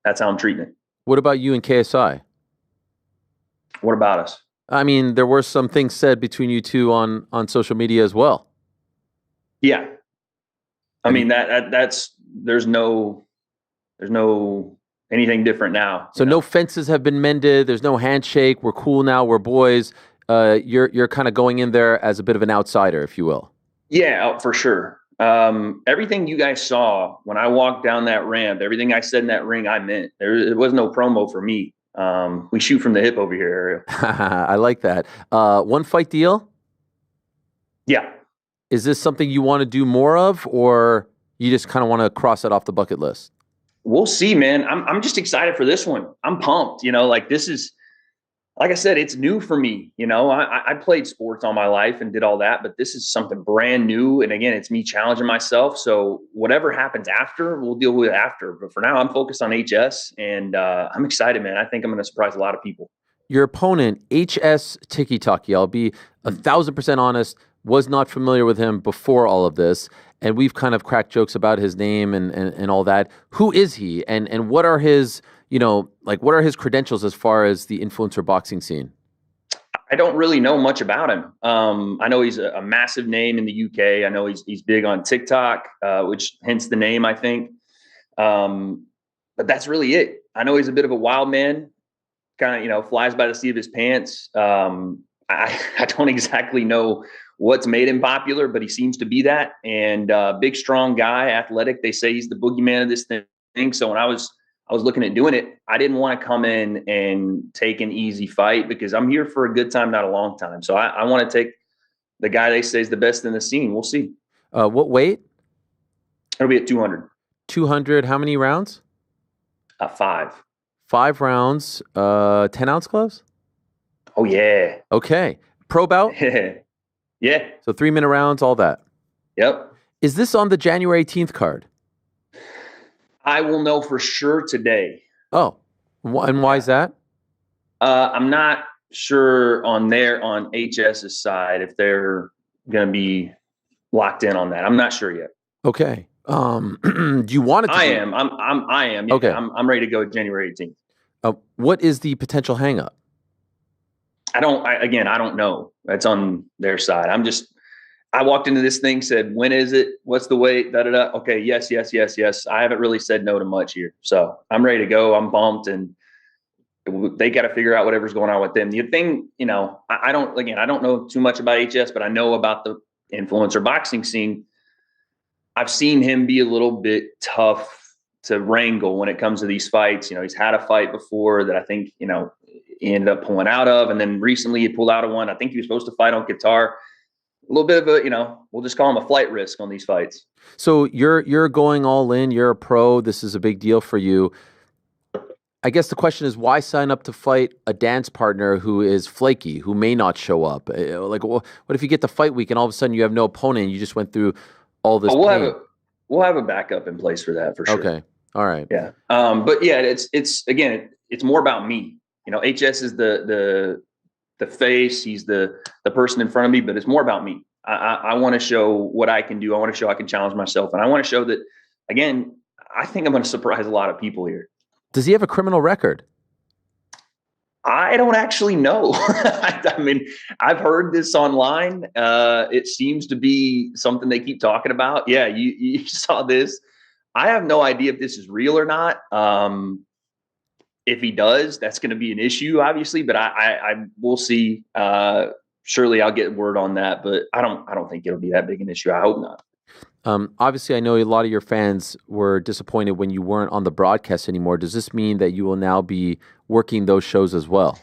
that's how I'm treating it. What about you and KSI? What about us? I mean, there were some things said between you two on social media as well. Yeah. I mean, there's no anything different now. So no fences have been mended. There's no handshake. We're cool now. We're boys. You're kind of going in there as a bit of an outsider, if you will. Yeah, for sure. Everything you guys saw when I walked down that ramp, everything I said in that ring, I meant. There was no promo for me. We shoot from the hip over here, Ariel. I like that. One fight deal? Yeah. Is this something you want to do more of, or you just kind of want to cross it off the bucket list? We'll see, man. I'm just excited for this one. I'm pumped. This is like I said, it's new for me. You know, I played sports all my life and did all that, but this is something brand new. And again, it's me challenging myself. So whatever happens after, we'll deal with it after. But for now, I'm focused on HS, and I'm excited, man. I think I'm going to surprise a lot of people. Your opponent, HSTikkyTokky, I'll be 1,000% honest, was not familiar with him before all of this. And we've kind of cracked jokes about his name and all that. Who is he? And what are his, what are his credentials as far as the influencer boxing scene? I don't really know much about him. I know he's a massive name in the UK. I know he's big on TikTok, which hence the name, I think. But that's really it. I know he's a bit of a wild man, kind of, flies by the seat of his pants. I don't exactly know what's made him popular, but he seems to be that. And big, strong guy, athletic. They say he's the boogeyman of this thing. So when I was looking at doing it, I didn't want to come in and take an easy fight because I'm here for a good time, not a long time. So I want to take the guy they say is the best in the scene. We'll see. What weight? It'll be at 200. 200. How many rounds? 5. 5 rounds. 10-ounce gloves? Oh, yeah. Okay. Pro bout? Yeah. So 3-minute rounds, all that. Yep. Is this on the January 18th card? I will know for sure today. Oh, and why is that? I'm not sure on HS's side if they're going to be locked in on that. I'm not sure yet. Okay. Do you want it to I am. Yeah, okay. I'm ready to go January 18th. What is the potential hangup? I don't know. That's on their side. I walked into this thing, said, when is it? What's the weight? Da-da-da. Okay. Yes. I haven't really said no to much here. So I'm ready to go. I'm pumped, and they got to figure out whatever's going on with them. The thing, I don't know too much about HS, but I know about the influencer boxing scene. I've seen him be a little bit tough to wrangle when it comes to these fights. He's had a fight before that I think, he ended up pulling out of. And then recently he pulled out of one. I think he was supposed to fight on Qatar. A little bit of a, we'll just call him a flight risk on these fights. So you're going all in. You're a pro. This is a big deal for you. I guess the question is, why sign up to fight a dance partner who is flaky, who may not show up? Like, what if you get to fight week and all of a sudden you have no opponent and you just went through all this? We'll have a backup in place for that for sure. Okay. All right. Yeah. But yeah, it's more about me. HS is the face. He's the person in front of me, but it's more about me. I want to show what I can do. I want to show I can challenge myself. And I want to show that, again, I think I'm going to surprise a lot of people here. Does he have a criminal record? I don't actually know. I mean, I've heard this online. It seems to be something they keep talking about. Yeah, you saw this. I have no idea if this is real or not. If he does, that's going to be an issue, obviously. But I will see. Surely I'll get word on that. But I don't think it'll be that big an issue. I hope not. Obviously, I know a lot of your fans were disappointed when you weren't on the broadcast anymore. Does this mean that you will now be working those shows as well?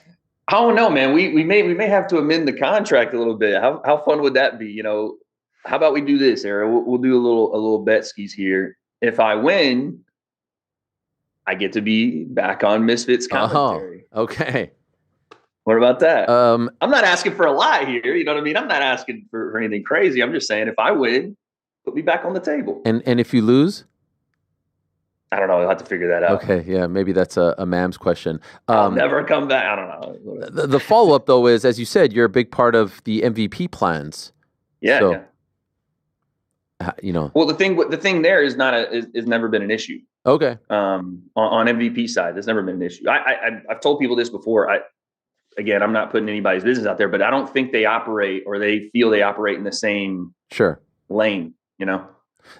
I don't know, man. We may have to amend the contract a little bit. How fun would that be? How about we do this, Ariel? We'll do a little bet skis here. If I win, I get to be back on Misfits commentary. Oh, okay. What about that? I'm not asking for a lot here. You know what I mean? I'm not asking for anything crazy. I'm just saying if I win, put me back on the table. And if you lose? I don't know. I'll have to figure that out. Okay, yeah, maybe that's a Mams question. I'll never come back. I don't know. The follow-up, though, is, as you said, you're a big part of the MVP plans. Yeah, so, yeah. Well, the thing there is is never been an issue. Okay. On MVP side, there's never been an issue. I've told people this before. Again, I'm not putting anybody's business out there, but I don't think they operate or they feel they operate in the same lane.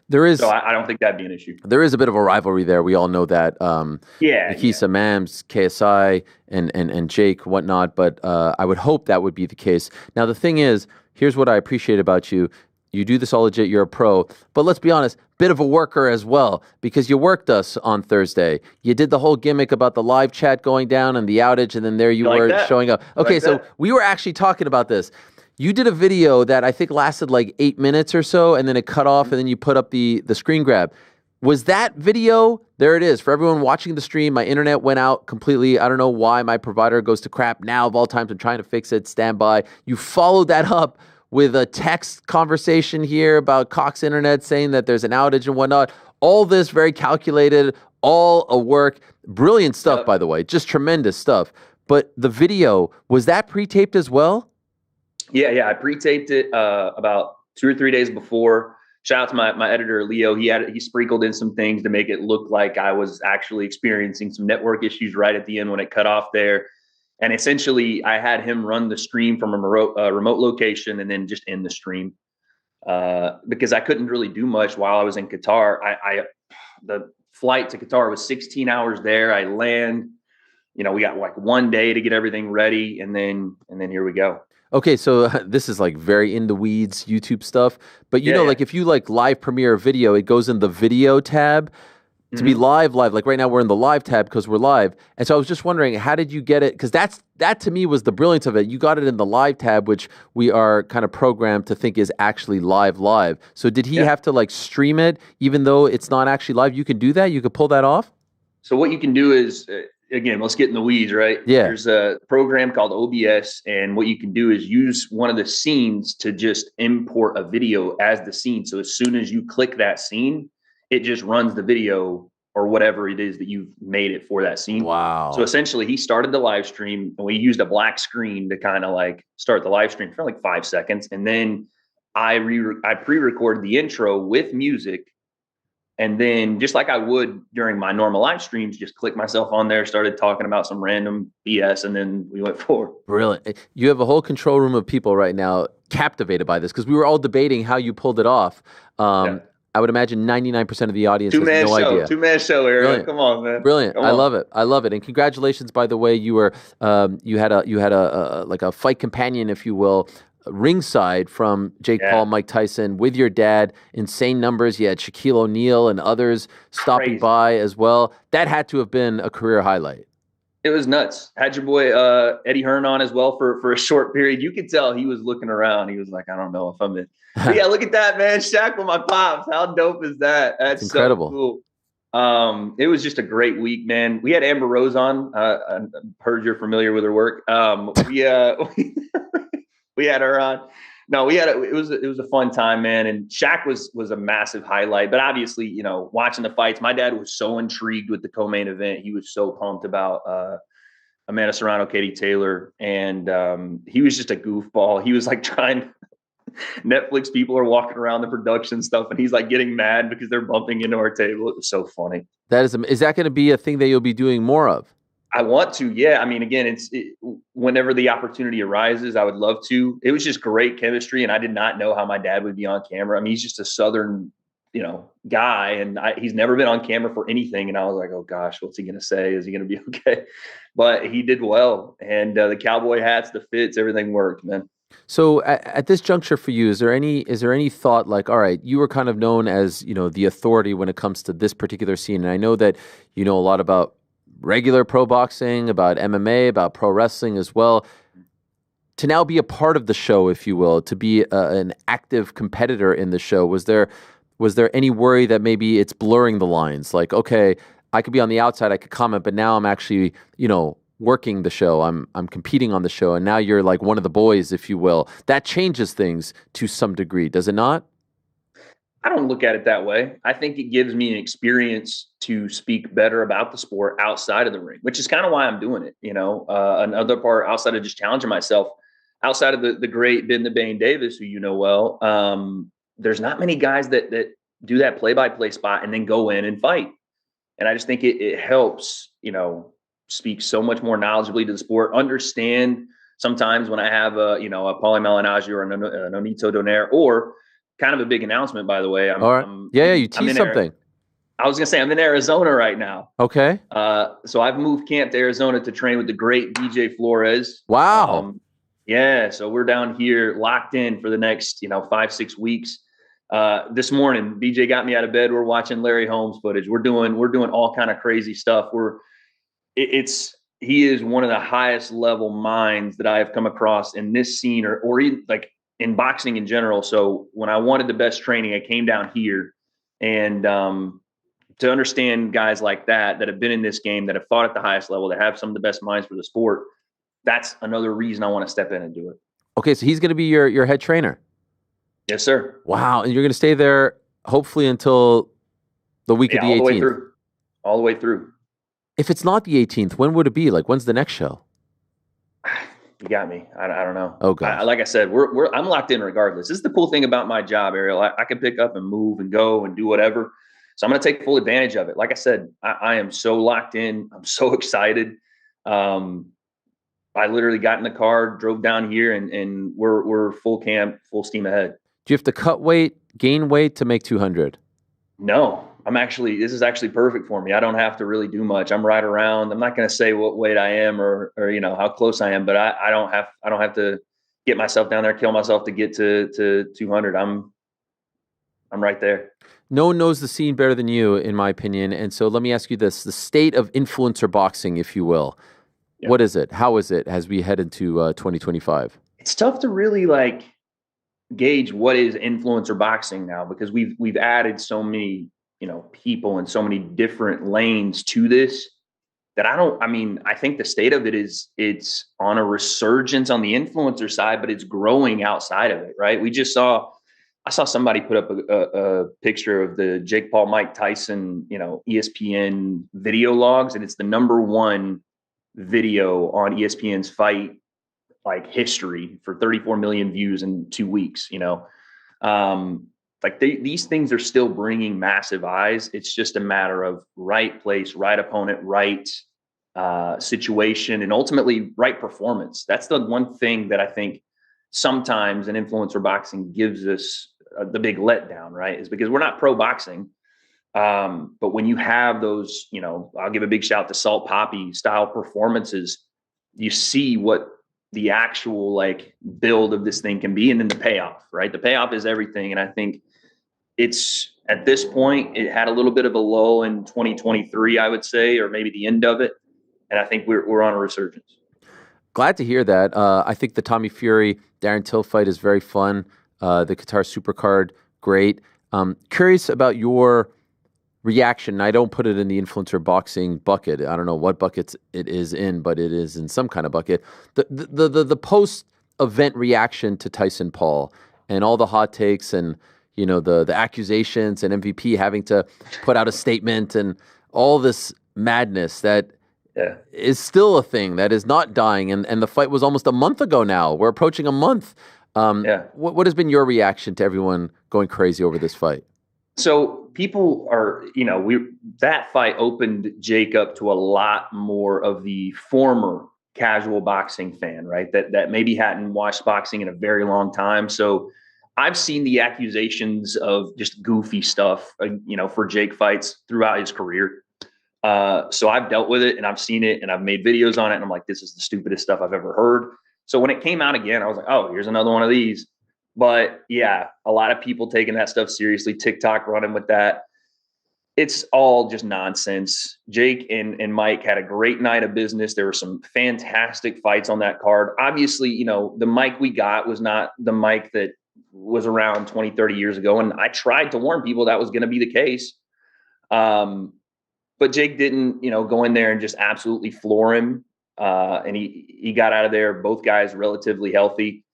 There is. So I don't think that'd be an issue. There is a bit of a rivalry there. We all know that. Nikisa, Mams, KSI, and Jake, whatnot. But I would hope that would be the case. Now, the thing is, here's what I appreciate about you. You do this all legit. You're a pro. But let's be honest, bit of a worker as well, because you worked us on Thursday. You did the whole gimmick about the live chat going down and the outage, and then there you were showing up. Okay, so we were actually talking about this. You did a video that I think lasted like 8 minutes or so, and then it cut off, and then you put up the screen grab. Was that video? There it is. For everyone watching the stream, my internet went out completely. I don't know why my provider goes to crap now of all times. I'm trying to fix it. Stand by. You followed that up with a text conversation here about Cox Internet saying that there's an outage and whatnot. All this very calculated, all a work. Brilliant stuff, by the way. Just tremendous stuff. But the video, was that pre-taped as well? Yeah. I pre-taped it about 2 or 3 days before. Shout out to my editor, Leo. He sprinkled in some things to make it look like I was actually experiencing some network issues right at the end when it cut off there. And essentially, I had him run the stream from a remote location and then just end the stream because I couldn't really do much while I was in Qatar. The flight to Qatar was 16 hours there. I land, we got like 1 day to get everything ready, and then here we go. Okay, so this is like very in the weeds YouTube stuff, but like if you like live premiere a video, it goes in the video tab. To be live, like right now we're in the live tab because we're live. And so I was just wondering, how did you get it? Because that to me was the brilliance of it. You got it in the live tab, which we are kind of programmed to think is actually live. So did he have to like stream it even though it's not actually live? You can do that? You could pull that off? So what you can do is, again, let's get in the weeds, right? Yeah. There's a program called OBS, and what you can do is use one of the scenes to just import a video as the scene. So as soon as you click that scene, it just runs the video or whatever it is that you've made it for that scene. Wow. So essentially he started the live stream and we used a black screen to kind of like start the live stream for like 5 seconds. And then I pre-recorded the intro with music. And then just like I would during my normal live streams, just click myself on there, started talking about some random BS, and then we went forward. Brilliant. You have a whole control room of people right now captivated by this because we were all debating how you pulled it off. I would imagine 99% of the audience has no idea. Two-man show, Ariel. Brilliant. Come on, man. Brilliant. I love it. And congratulations, by the way. You were you had a like a fight companion, if you will, ringside from Jake Paul, Mike Tyson with your dad. Insane numbers. You had Shaquille O'Neal and others stopping by as well. That had to have been a career highlight. It was nuts. Had your boy Eddie Hearn on as well for a short period. You could tell he was looking around. He was like, I don't know if I'm in. But yeah, look at that, man. Shaq with my pops. How dope is that? That's incredible. So cool. It was just a great week, man. We had Amber Rose on. I heard you're familiar with her work. We had her on. No, it was a fun time, man. And Shaq was a massive highlight. But obviously, watching the fights, my dad was so intrigued with the co-main event. He was so pumped about Amanda Serrano, Katie Taylor, and he was just a goofball. He was like trying. Netflix people are walking around the production stuff, and he's like getting mad because they're bumping into our table. It was so funny. Is that going to be a thing that you'll be doing more of? I want to, yeah. I mean, again, whenever the opportunity arises, I would love to. It was just great chemistry, and I did not know how my dad would be on camera. I mean, he's just a Southern, guy, and he's never been on camera for anything. And I was like, oh gosh, what's he going to say? Is he going to be okay? But he did well, and the cowboy hats, the fits, everything worked, man. So at this juncture for you, is there any thought like, all right, you were kind of known as, the authority when it comes to this particular scene. And I know that you know a lot about regular pro boxing, about MMA, about pro wrestling as well. To now be a part of the show, if you will, to be an active competitor in the show, was there any worry that maybe it's blurring the lines? Like, okay, I could be on the outside, I could comment, but now I'm actually, working the show. I'm competing on the show, and now you're like one of the boys, if you will. That changes things to some degree, does it not? I don't look at it that way. I think it gives me an experience to speak better about the sport outside of the ring, which is kind of why I'm doing it. Another part outside of just challenging myself, outside of the great Ben the Bane Davis, who you know well, there's not many guys that do that play-by-play spot and then go in and fight. And I just think it helps, speak so much more knowledgeably to the sport, understand sometimes when I have a Paulie Malignaggi or a Nonito Donaire, or kind of a big announcement, by the way. You teased something. I was going to say, I'm in Arizona right now. Okay. So I've moved camp to Arizona to train with the great BJ Flores. Wow. So we're down here locked in for the next, 5-6 weeks. This morning, BJ got me out of bed. We're watching Larry Holmes footage. We're doing all kind of crazy stuff. He is one of the highest level minds that I have come across in this scene or even like in boxing in general. So when I wanted the best training, I came down here, and to understand guys like that have been in this game, that have fought at the highest level, that have some of the best minds for the sport, that's another reason I want to step in and do it. Okay, so he's going to be your head trainer. Yes, sir. Wow, and you're going to stay there hopefully until the week of the 18th. All the way through. All the way through. If it's not the 18th, when would it be? Like, when's the next show? You got me. I don't know. Oh, God. Like I said, I'm locked in regardless. This is the cool thing about my job, Ariel. I can pick up and move and go and do whatever. So I'm going to take full advantage of it. Like I said, I am so locked in. I'm so excited. I literally got in the car, drove down here, and we're full camp, full steam ahead. Do you have to cut weight, gain weight to make 200? No, this is actually perfect for me. I don't have to really do much. I'm right around. I'm not going to say what weight I am or how close I am, but I don't have to get myself down there, kill myself to get to 200. I'm right there. No one knows the scene better than you, in my opinion. And so let me ask you this, the state of influencer boxing, if you will. Yep. What is it? How is it as we head into 2025? It's tough to really gauge what is influencer boxing now, because we've added so many, people and so many different lanes to this that I think the state of it is it's on a resurgence on the influencer side, but it's growing outside of it, right? I saw somebody put up a picture of the Jake Paul, Mike Tyson, ESPN video logs, and it's the #1 video on ESPN's fight history for 34 million views in 2 weeks. These things are still bringing massive eyes. It's just a matter of right place, right opponent, right situation, and ultimately right performance. That's the one thing that I think sometimes in influencer boxing gives us the big letdown, right? Is because we're not pro boxing. But when you have those, I'll give a big shout to Salt Poppy style performances, you see what the actual build of this thing can be. And then the payoff, right? The payoff is everything. And I think it's at this point, it had a little bit of a lull in 2023, I would say, or maybe the end of it. And I think we're on a resurgence. Glad to hear that. I think the Tommy Fury, Darren Till fight is very fun. The Qatar Supercard, great. Curious about your reaction. I don't put it in the influencer boxing bucket. I don't know what buckets it is in, but it is in some kind of bucket. The post-event reaction to Tyson Paul and all the hot takes and the accusations and MVP having to put out a statement and all this madness that is still a thing that is not dying. And the fight was almost a month ago now. We're approaching a month. What has been your reaction to everyone going crazy over this fight? So people are, that fight opened Jake up to a lot more of the former casual boxing fan, right? That maybe hadn't watched boxing in a very long time. So I've seen the accusations of just goofy stuff, for Jake fights throughout his career. So I've dealt with it and I've seen it and I've made videos on it. And I'm like, this is the stupidest stuff I've ever heard. So when it came out again, I was like, oh, here's another one of these. But yeah, a lot of people taking that stuff seriously, TikTok running with that. It's all just nonsense. Jake and Mike had a great night of business. There were some fantastic fights on that card. Obviously, the Mike we got was not the Mike that was around 20, 30 years ago. And I tried to warn people that was going to be the case. But Jake didn't, go in there and just absolutely floor him. And he got out of there, both guys relatively healthy.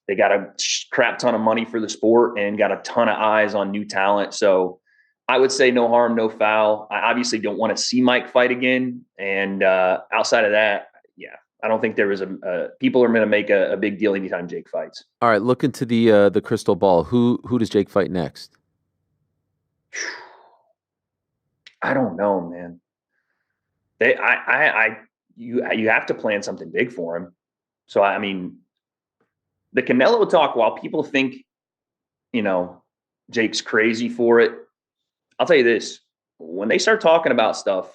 They got a crap ton of money for the sport and got a ton of eyes on new talent. So I would say no harm, no foul. I obviously don't want to see Mike fight again. And outside of that, I don't think there was people are going to make a big deal anytime Jake fights. All right, look into the crystal ball. Who does Jake fight next? I don't know, man. You have to plan something big for him. So the Canelo talk, while people think, Jake's crazy for it, I'll tell you this, when they start talking about stuff,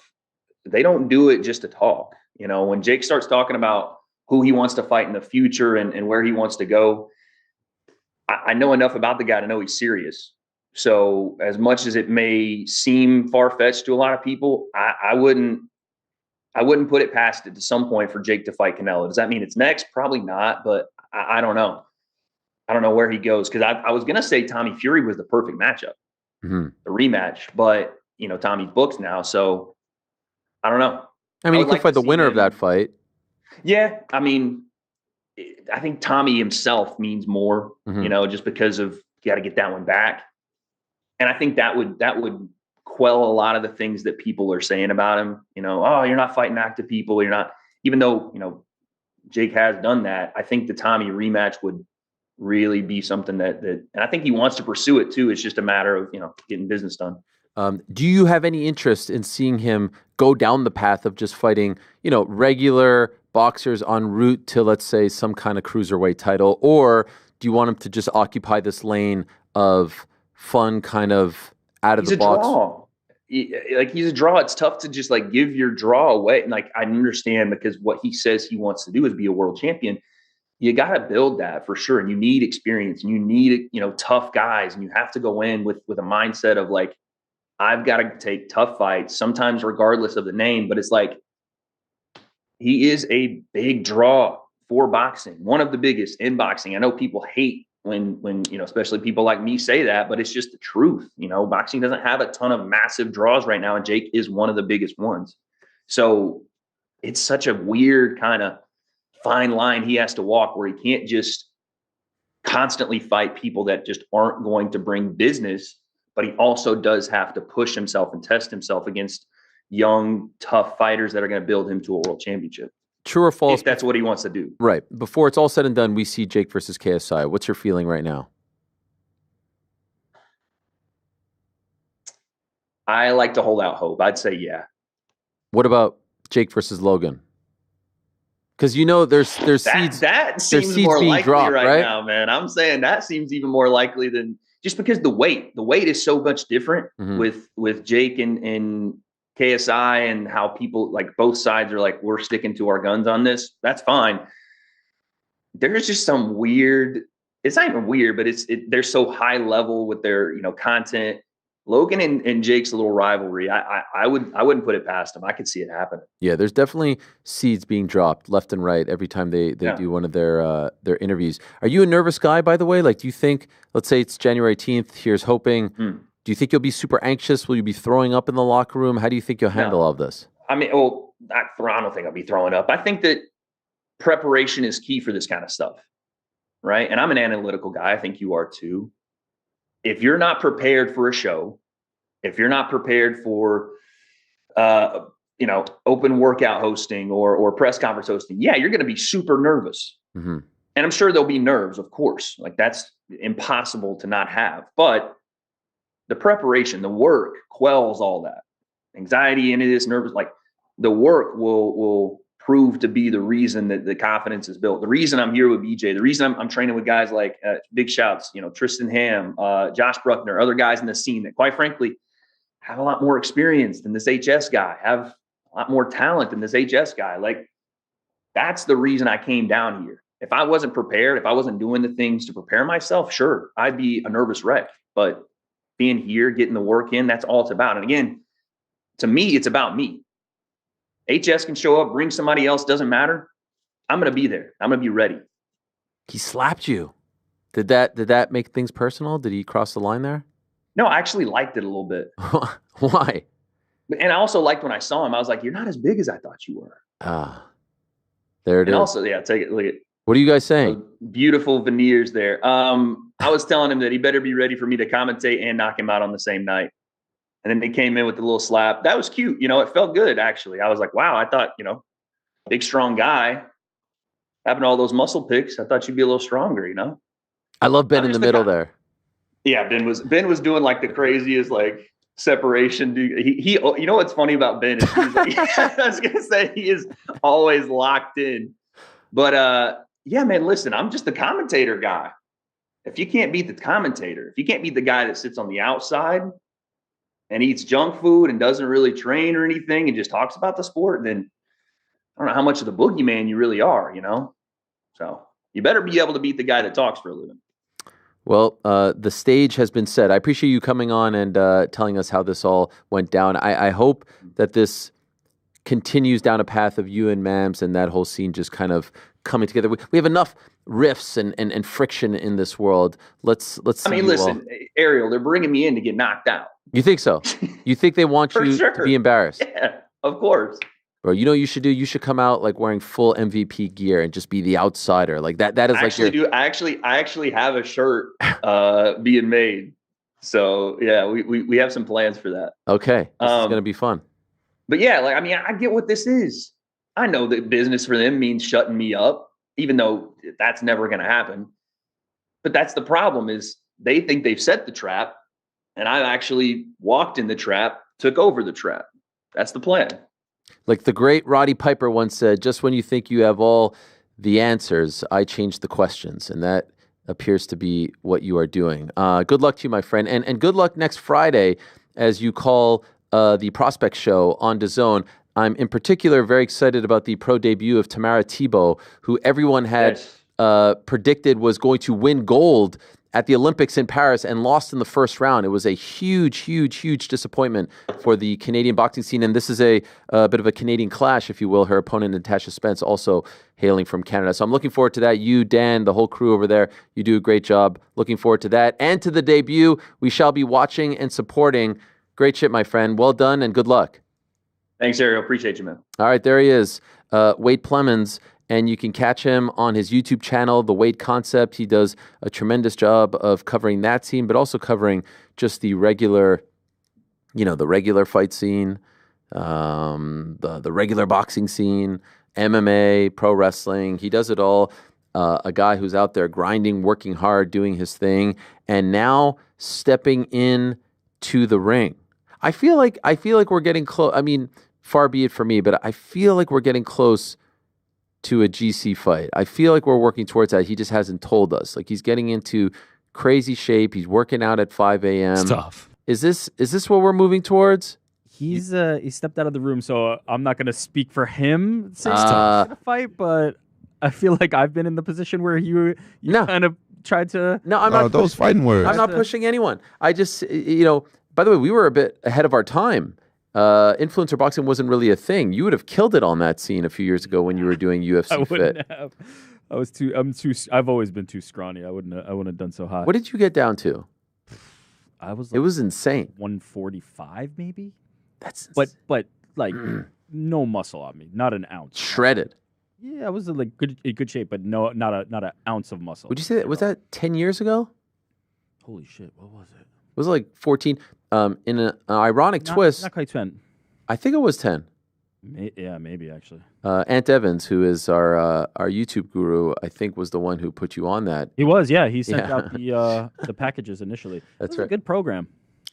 they don't do it just to talk. When Jake starts talking about who he wants to fight in the future and where he wants to go, I know enough about the guy to know he's serious. So as much as it may seem far-fetched to a lot of people, I wouldn't put it past it to some point for Jake to fight Canelo. Does that mean it's next? Probably not, but I don't know. I don't know where he goes, because I was going to say Tommy Fury was the perfect matchup, the rematch. But Tommy's books now. So I don't know. I mean, he could fight the winner of that fight. Yeah, I mean, I think Tommy himself means more, just because of you got to get that one back. And I think that would quell a lot of the things that people are saying about him. Oh, you're not fighting active people. You're not, even though, Jake has done that. I think the Tommy rematch would really be something that, and I think he wants to pursue it too. It's just a matter of, getting business done. Do you have any interest in seeing him go down the path of just fighting, regular boxers en route to, let's say, some kind of cruiserweight title? Or do you want him to just occupy this lane of fun, kind of out of the box? He's a draw. It's tough to just give your draw away. And I understand, because what he says he wants to do is be a world champion. You got to build that for sure. And you need experience, and you need, tough guys, and you have to go in with a mindset of I've got to take tough fights, sometimes regardless of the name. But it's he is a big draw for boxing, one of the biggest in boxing. I know people hate when especially people like me say that, but it's just the truth. Boxing doesn't have a ton of massive draws right now, and Jake is one of the biggest ones. So it's such a weird kind of fine line he has to walk, where he can't just constantly fight people that just aren't going to bring business, but he also does have to push himself and test himself against young, tough fighters that are going to build him to a world championship. True or false? If that's what he wants to do. Right. Before it's all said and done, we see Jake versus KSI. What's your feeling right now? I like to hold out hope. I'd say yeah. What about Jake versus Logan? Because there's seeds. That seems more likely right now, man. I'm saying that seems even more likely than, just because the weight is so much different with Jake and KSI, and how people both sides are we're sticking to our guns on this. That's fine. There's just some weird, it's not even weird, but they're so high level with their, content. Logan and Jake's little rivalry, I wouldn't put it past them. I could see it happening. Yeah, there's definitely seeds being dropped left and right every time they do one of their interviews. Are you a nervous guy, by the way? Do you think, let's say it's January 18th, here's hoping. Do you think you'll be super anxious? Will you be throwing up in the locker room? How do you think you'll handle all of this? I mean, I don't think I'll be throwing up. I think that preparation is key for this kind of stuff, right? And I'm an analytical guy. I think you are too. If you're not prepared for a show, if you're not prepared for, open workout hosting or press conference hosting, you're going to be super nervous. And I'm sure there'll be nerves, of course. That's impossible to not have. But the preparation, the work quells all that anxiety, and it is nervous. The work will prove to be the reason that the confidence is built. The reason I'm here with BJ, the reason I'm training with guys like big shouts, Tristan Ham, Josh Bruckner, other guys in the scene that, quite frankly, have a lot more experience than this HS guy, have a lot more talent than this HS guy. That's the reason I came down here. If I wasn't prepared, if I wasn't doing the things to prepare myself, sure, I'd be a nervous wreck. But being here, getting the work in, that's all it's about. And again, to me, it's about me. HS can show up, bring somebody else, doesn't matter. I'm going to be there. I'm going to be ready. He slapped you. Did that make things personal? Did he cross the line there? No, I actually liked it a little bit. Why? And I also liked when I saw him, I was like, you're not as big as I thought you were. There it is. And also, take it, look at. What are you guys saying? Beautiful veneers there. I was telling him that he better be ready for me to commentate and knock him out on the same night. And then they came in with the little slap. That was cute. It felt good, actually. I was like, wow, I thought, big, strong guy, having all those muscle picks, I thought you'd be a little stronger, I love Ben in the middle there. Yeah, Ben was doing the craziest, separation. He what's funny about Ben is I was going to say he is always locked in. But, man, listen, I'm just the commentator guy. If you can't beat the commentator, if you can't beat the guy that sits on the outside and eats junk food and doesn't really train or anything and just talks about the sport, then I don't know how much of the boogeyman you really are, So you better be able to beat the guy that talks for a living. Well, the stage has been set. I appreciate you coming on and telling us how this all went down. I hope that this continues down a path of you and Mams and that whole scene just kind of coming together. We have enough rifts and friction in this world. Let's see. I mean, listen, Ariel, they're bringing me in to get knocked out. You think so? You think they want you to be embarrassed? Yeah, of course. Bro, you know what you should do? You should come out like wearing full MVP gear and just be the outsider. Like that is I actually have a shirt being made. So yeah, we have some plans for that. Okay. This is gonna be fun. But yeah, like I mean, I get what this is. I know that business for them means shutting me up, even though that's never gonna happen. But that's the problem, is they think they've set the trap, and I actually walked in the trap, took over the trap. That's the plan. Like the great Roddy Piper once said, just when you think you have all the answers, I change the questions. And that appears to be what you are doing. Good luck to you, my friend. And good luck next Friday as you call the Prospect Show on DAZN. I'm in particular very excited about the pro debut of Tamara Thibault, who everyone had predicted was going to win gold at the Olympics in Paris and lost in the first round. It was a huge disappointment for the Canadian boxing scene. And this is a bit of a Canadian clash, if you will. Her opponent, Natasha Spence, also hailing from Canada. So I'm looking forward to that. You, Dan, the whole crew over there, you do a great job. Looking forward to that. And to the debut, we shall be watching and supporting. Great shit, my friend. Well done and good luck. Thanks, Ariel. Appreciate you, man. All right, there he is, Wade Plemons. And you can catch him on his YouTube channel, The Wade Concept. He does a tremendous job of covering that scene, but also covering just the regular, the regular fight scene, the regular boxing scene, MMA, pro wrestling. He does it all. A guy who's out there grinding, working hard, doing his thing, and now stepping in to the ring. I feel like we're getting close. I mean, far be it for me, but I feel like we're getting close to a GC fight. I feel like we're working towards that. He just hasn't told us. Like, he's getting into crazy shape. He's working out at 5 a.m. It's tough. Is this what we're moving towards? He stepped out of the room, so I'm not going to speak for him saying he's gonna fight, but I feel like I've been in the position where you kind of tried to. No, I'm not. Those fighting words. I'm not pushing anyone. I just, by the way, we were a bit ahead of our time. Influencer boxing wasn't really a thing. You would have killed it on that scene a few years ago when you were doing UFC I wouldn't Fit. have. I've always been too scrawny. I wouldn't have done so high. What did you get down to? It was insane. 145 maybe. That's but like no muscle on me, not an ounce. Shredded. Yeah, I was in good shape, but not an ounce of muscle. Would you say that was that 10 years ago? Holy shit! What was it? It was like 14. In an ironic twist, not quite 10. I think it was 10. Yeah, maybe actually. Ant Evans, who is our YouTube guru, I think was the one who put you on that. He was, yeah. He sent out the packages initially. That's right. A good program.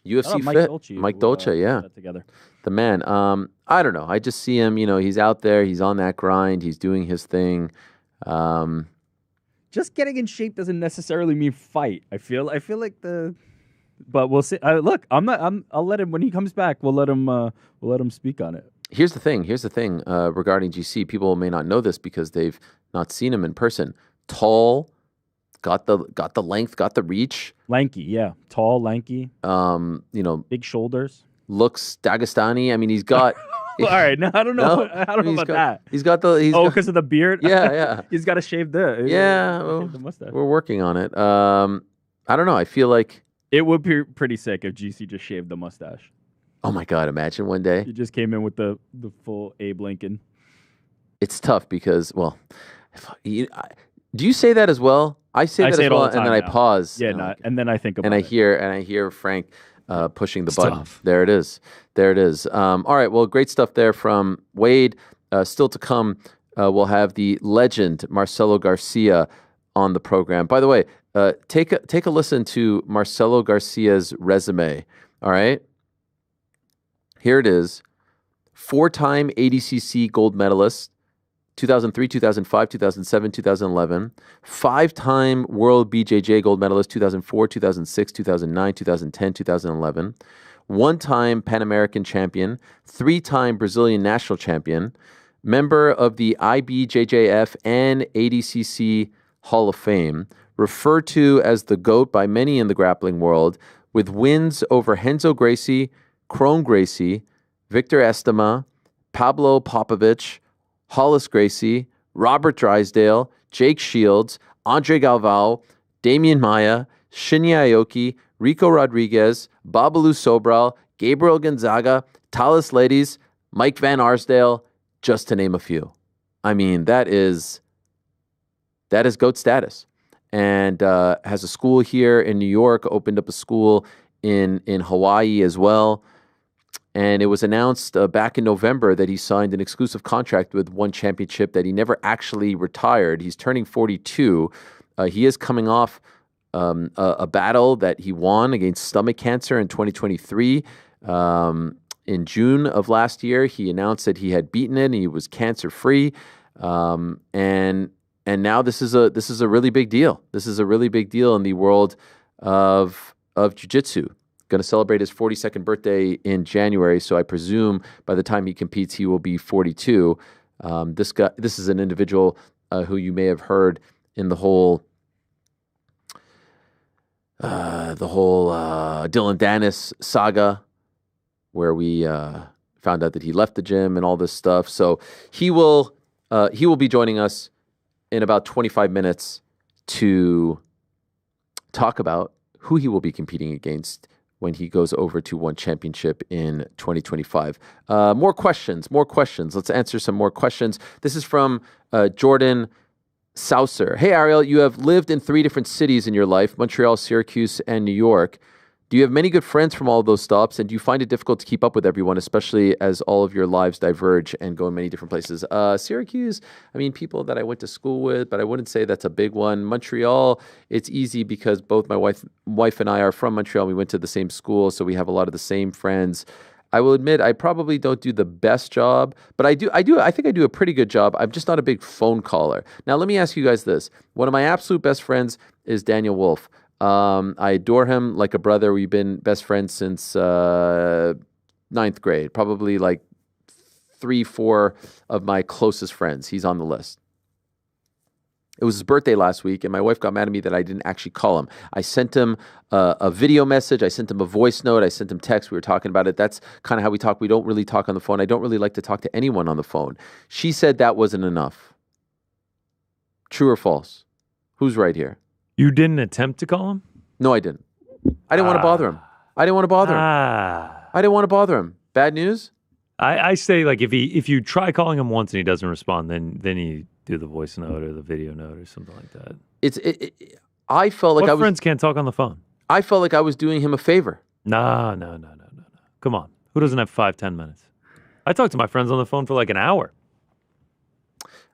UFC Mike Fit. Dolce, Mike Dolce, yeah. Together. The man. I don't know. I just see him. He's out there. He's on that grind. He's doing his thing. Just getting in shape doesn't necessarily mean fight. I feel like but we'll see. Look, I'll let him when he comes back. We'll let him speak on it. Here's the thing. Regarding GC, people may not know this because they've not seen him in person. Tall, got the length, got the reach. Lanky, yeah, tall, lanky. Big shoulders. Looks Dagestani. I mean, he's got. All right, no, I don't know. I don't know about that. He's got the. Because of the beard. Yeah. He's got to shave the. Yeah, the mustache. We're working on it. I don't know. I feel like. It would be pretty sick if GC just shaved the mustache. Oh my God! Imagine one day he just came in with the full Abe Lincoln. It's tough because, well, do you say that as well? I say that as well, and then I pause. Yeah, and then I think about it. I hear Frank pushing the button. Tough. There it is. All right. Well, great stuff there from Wade. Still to come, we'll have the legend Marcelo Garcia on the program. By the way, take a listen to Marcelo Garcia's resume. All right. Here it is. 4-time ADCC gold medalist, 2003, 2005, 2007, 2011. 5-time World BJJ gold medalist, 2004, 2006, 2009, 2010, 2011. 1-time Pan American champion. 3-time Brazilian national champion. Member of the IBJJF and ADCC Hall of Fame. Referred to as the GOAT by many in the grappling world, with wins over Renzo Gracie, Kron Gracie, Victor Estema, Pablo Popovich, Hollis Gracie, Robert Drysdale, Jake Shields, Andre Galvao, Damian Maia, Shinya Aoki, Rico Rodriguez, Babalu Sobral, Gabriel Gonzaga, Talis Ladies, Mike Van Arsdale, just to name a few. I mean, that is GOAT status. And has a school here in New York, opened up a school in Hawaii as well. And it was announced back in November that he signed an exclusive contract with One Championship, that he never actually retired. He's turning 42. He is coming off a battle that he won against stomach cancer in 2023. In June of last year, he announced that he had beaten it and he was cancer-free. And now this is a really big deal. This is a really big deal in the world of jiu-jitsu. Going to celebrate his 42nd birthday in January, so I presume by the time he competes, he will be 42. This is an individual who you may have heard in the whole Dylan Dennis saga, where we found out that he left the gym and all this stuff. So he will be joining us in about 25 minutes to talk about who he will be competing against when he goes over to One Championship in 2025. More questions. Let's answer some more questions. This is from Jordan Saucer. Hey, Ariel, you have lived in 3 different cities in your life, Montreal, Syracuse, and New York. Do you have many good friends from all of those stops, and do you find it difficult to keep up with everyone, especially as all of your lives diverge and go in many different places? Syracuse, I mean, people that I went to school with, but I wouldn't say that's a big one. Montreal, it's easy because both my wife and I are from Montreal. We went to the same school, so we have a lot of the same friends. I will admit, I probably don't do the best job, but I think I do a pretty good job. I'm just not a big phone caller. Now, let me ask you guys this. One of my absolute best friends is Daniel Wolf. I adore him like a brother. We've been best friends since 9th grade, probably like 3-4 of my closest friends. He's on the list. It was his birthday last week, and my wife got mad at me that I didn't actually call him. I sent him a video message. I sent him a voice note. I sent him text. We were talking about it. That's kind of how we talk. We don't really talk on the phone. I don't really like to talk to anyone on the phone. She said that wasn't enough. True or false? Who's right here? You didn't attempt to call him? No, I didn't. I didn't want to bother him. I didn't want to bother him. Bad news? I say, like, if you try calling him once and he doesn't respond, then you do the voice note or the video note or something like that. I felt like friends can't talk on the phone? I felt like I was doing him a favor. No. Come on. Who doesn't have 5-10 minutes? I talk to my friends on the phone for like an hour.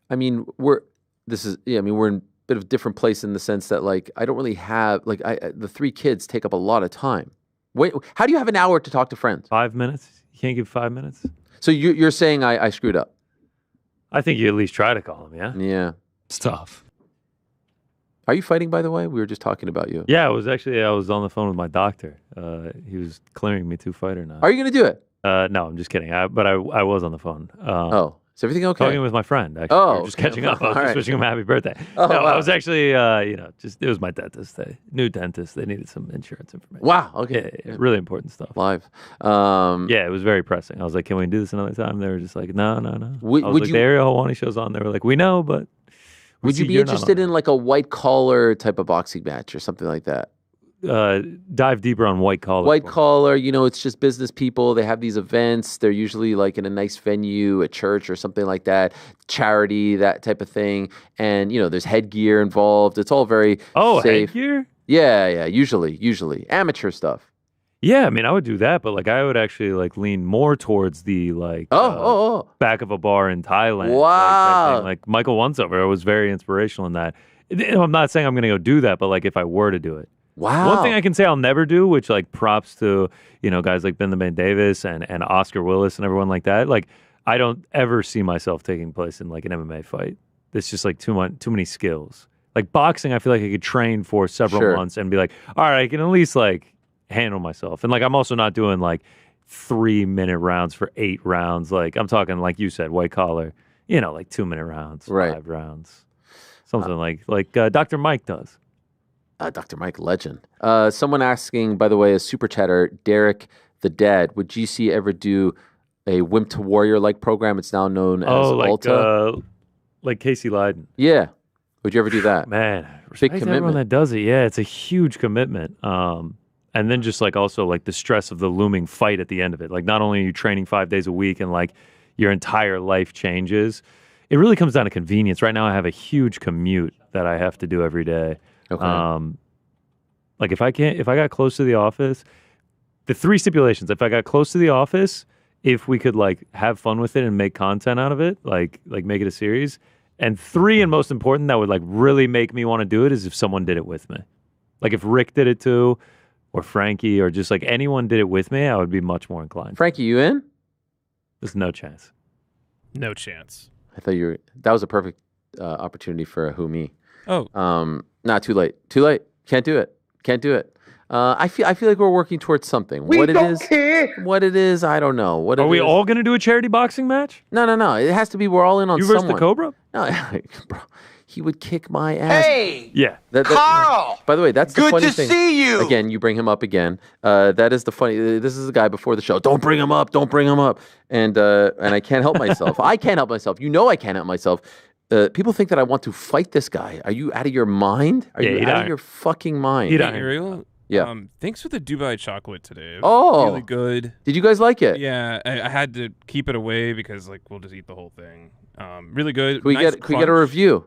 I mean, we're in bit of a different place in the sense that, like, I don't really have, like, the 3 kids take up a lot of time. Wait, how do you have an hour to talk to friends? 5 minutes? You can't give 5 minutes? So you're saying I screwed up? I think you at least try to call him, yeah? Yeah. It's tough. Are you fighting, by the way? We were just talking about you. Yeah, I was on the phone with my doctor. He was clearing me 2-fighter now. Are you going to do it? No, I'm just kidding. But I was on the phone. Is everything okay? Talking with my friend, actually. We were just catching up. I was just wishing him a happy birthday. Wow. I was actually, it was my dentist. New dentist. They needed some insurance information. Wow, okay. Yeah, really important stuff. Live. It was very pressing. I was like, can we do this another time? They were just like, no. The Ariel Helwani show's on. They were like, we know, but... Would you be interested in like a white collar type of boxing match or something like that? Dive deeper on white collar. White collar, it's just business people. They have these events. They're usually like in a nice venue, a church or something like that, charity, that type of thing. And, there's headgear involved. It's all very safe. Headgear? Yeah, usually. Amateur stuff. Yeah, I mean, I would do that, but like I would actually like lean more towards the like back of a bar in Thailand. Wow. Like Michael Onceover was very inspirational in that. I'm not saying I'm going to go do that, but like if I were to do it. Wow. One thing I can say I'll never do, which like props to, guys like Ben the Man Davis and Oscar Willis and everyone like that. Like I don't ever see myself taking place in like an MMA fight. It's just like too many skills. Like boxing, I feel like I could train for several months and be like, all right, I can at least like handle myself. And like I'm also not doing like 3-minute rounds for 8 rounds. Like I'm talking, like you said, white collar, like 2-minute rounds, 5 rounds. Something like Dr. Mike does. Dr. Mike, legend. Someone asking, by the way, a super chatter, Derek the Dad, would GC ever do a Wimp to Warrior like program. It's now known as Alta. Like Casey Leiden. Yeah. Would you ever do that? Man, big everyone commitment. that does it. Yeah, it's a huge commitment. And then just like also like the stress of the looming fight at the end of it. Like not only are you training 5 days a week and like your entire life changes, it really comes down to convenience. Right now I have a huge commute that I have to do every day. Okay. Like if I got close to the office, the 3 stipulations, if I got close to the office, if we could like have fun with it and make content out of it, like make it a series. And 3, and most important, that would like really make me want to do it is if someone did it with me. Like if Rick did it too, or Frankie, or just like anyone did it with me, I would be much more inclined. Frankie, you in? There's no chance. No chance. I thought you were. That was a perfect opportunity for a who me. Oh. Not too late. Too late. Can't do it. Can't do it. I feel like we're working towards something. What it is, I don't know. What are we all going to do a charity boxing match? No. It has to be we're all in on you someone. versus the Cobra? No, bro, he would kick my ass. Hey, yeah. Carl. By the way, that's the Good funny to thing. see you. Again, you bring him up again. That is the funny. This is the guy before the show. Don't bring him up. Don't bring him up. And I can't help myself. I can't help myself. You know I can't help myself. People think that I want to fight this guy. Are you out of your mind? Are you out of your fucking mind? Hey, Ariel. Yeah. Thanks for the Dubai chocolate today. Oh, really good. Did you guys like it? Yeah, I had to keep it away because like we'll just eat the whole thing. Really good. Can we get a review?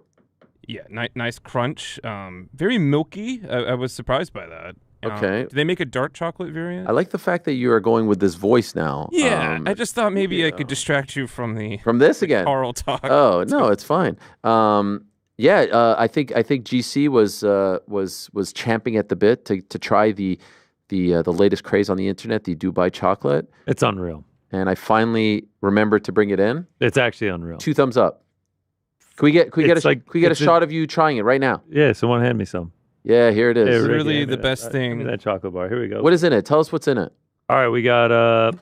Yeah, nice crunch. Very milky. I was surprised by that. Okay. Do they make a dark chocolate variant? I like the fact that you are going with this voice now. Yeah, I just thought maybe I could distract you from this again. Carl talk. Oh no, it's fine. I think GC was champing at the bit to try the latest craze on the internet, the Dubai chocolate. It's unreal. And I finally remembered to bring it in. It's actually unreal. 2 thumbs up. Can we get a shot of you trying it right now? Yeah, someone hand me some. Yeah, here it is. It's really the best thing. Give me that chocolate bar. Here we go. What is in it? Tell us what's in it. All right, we got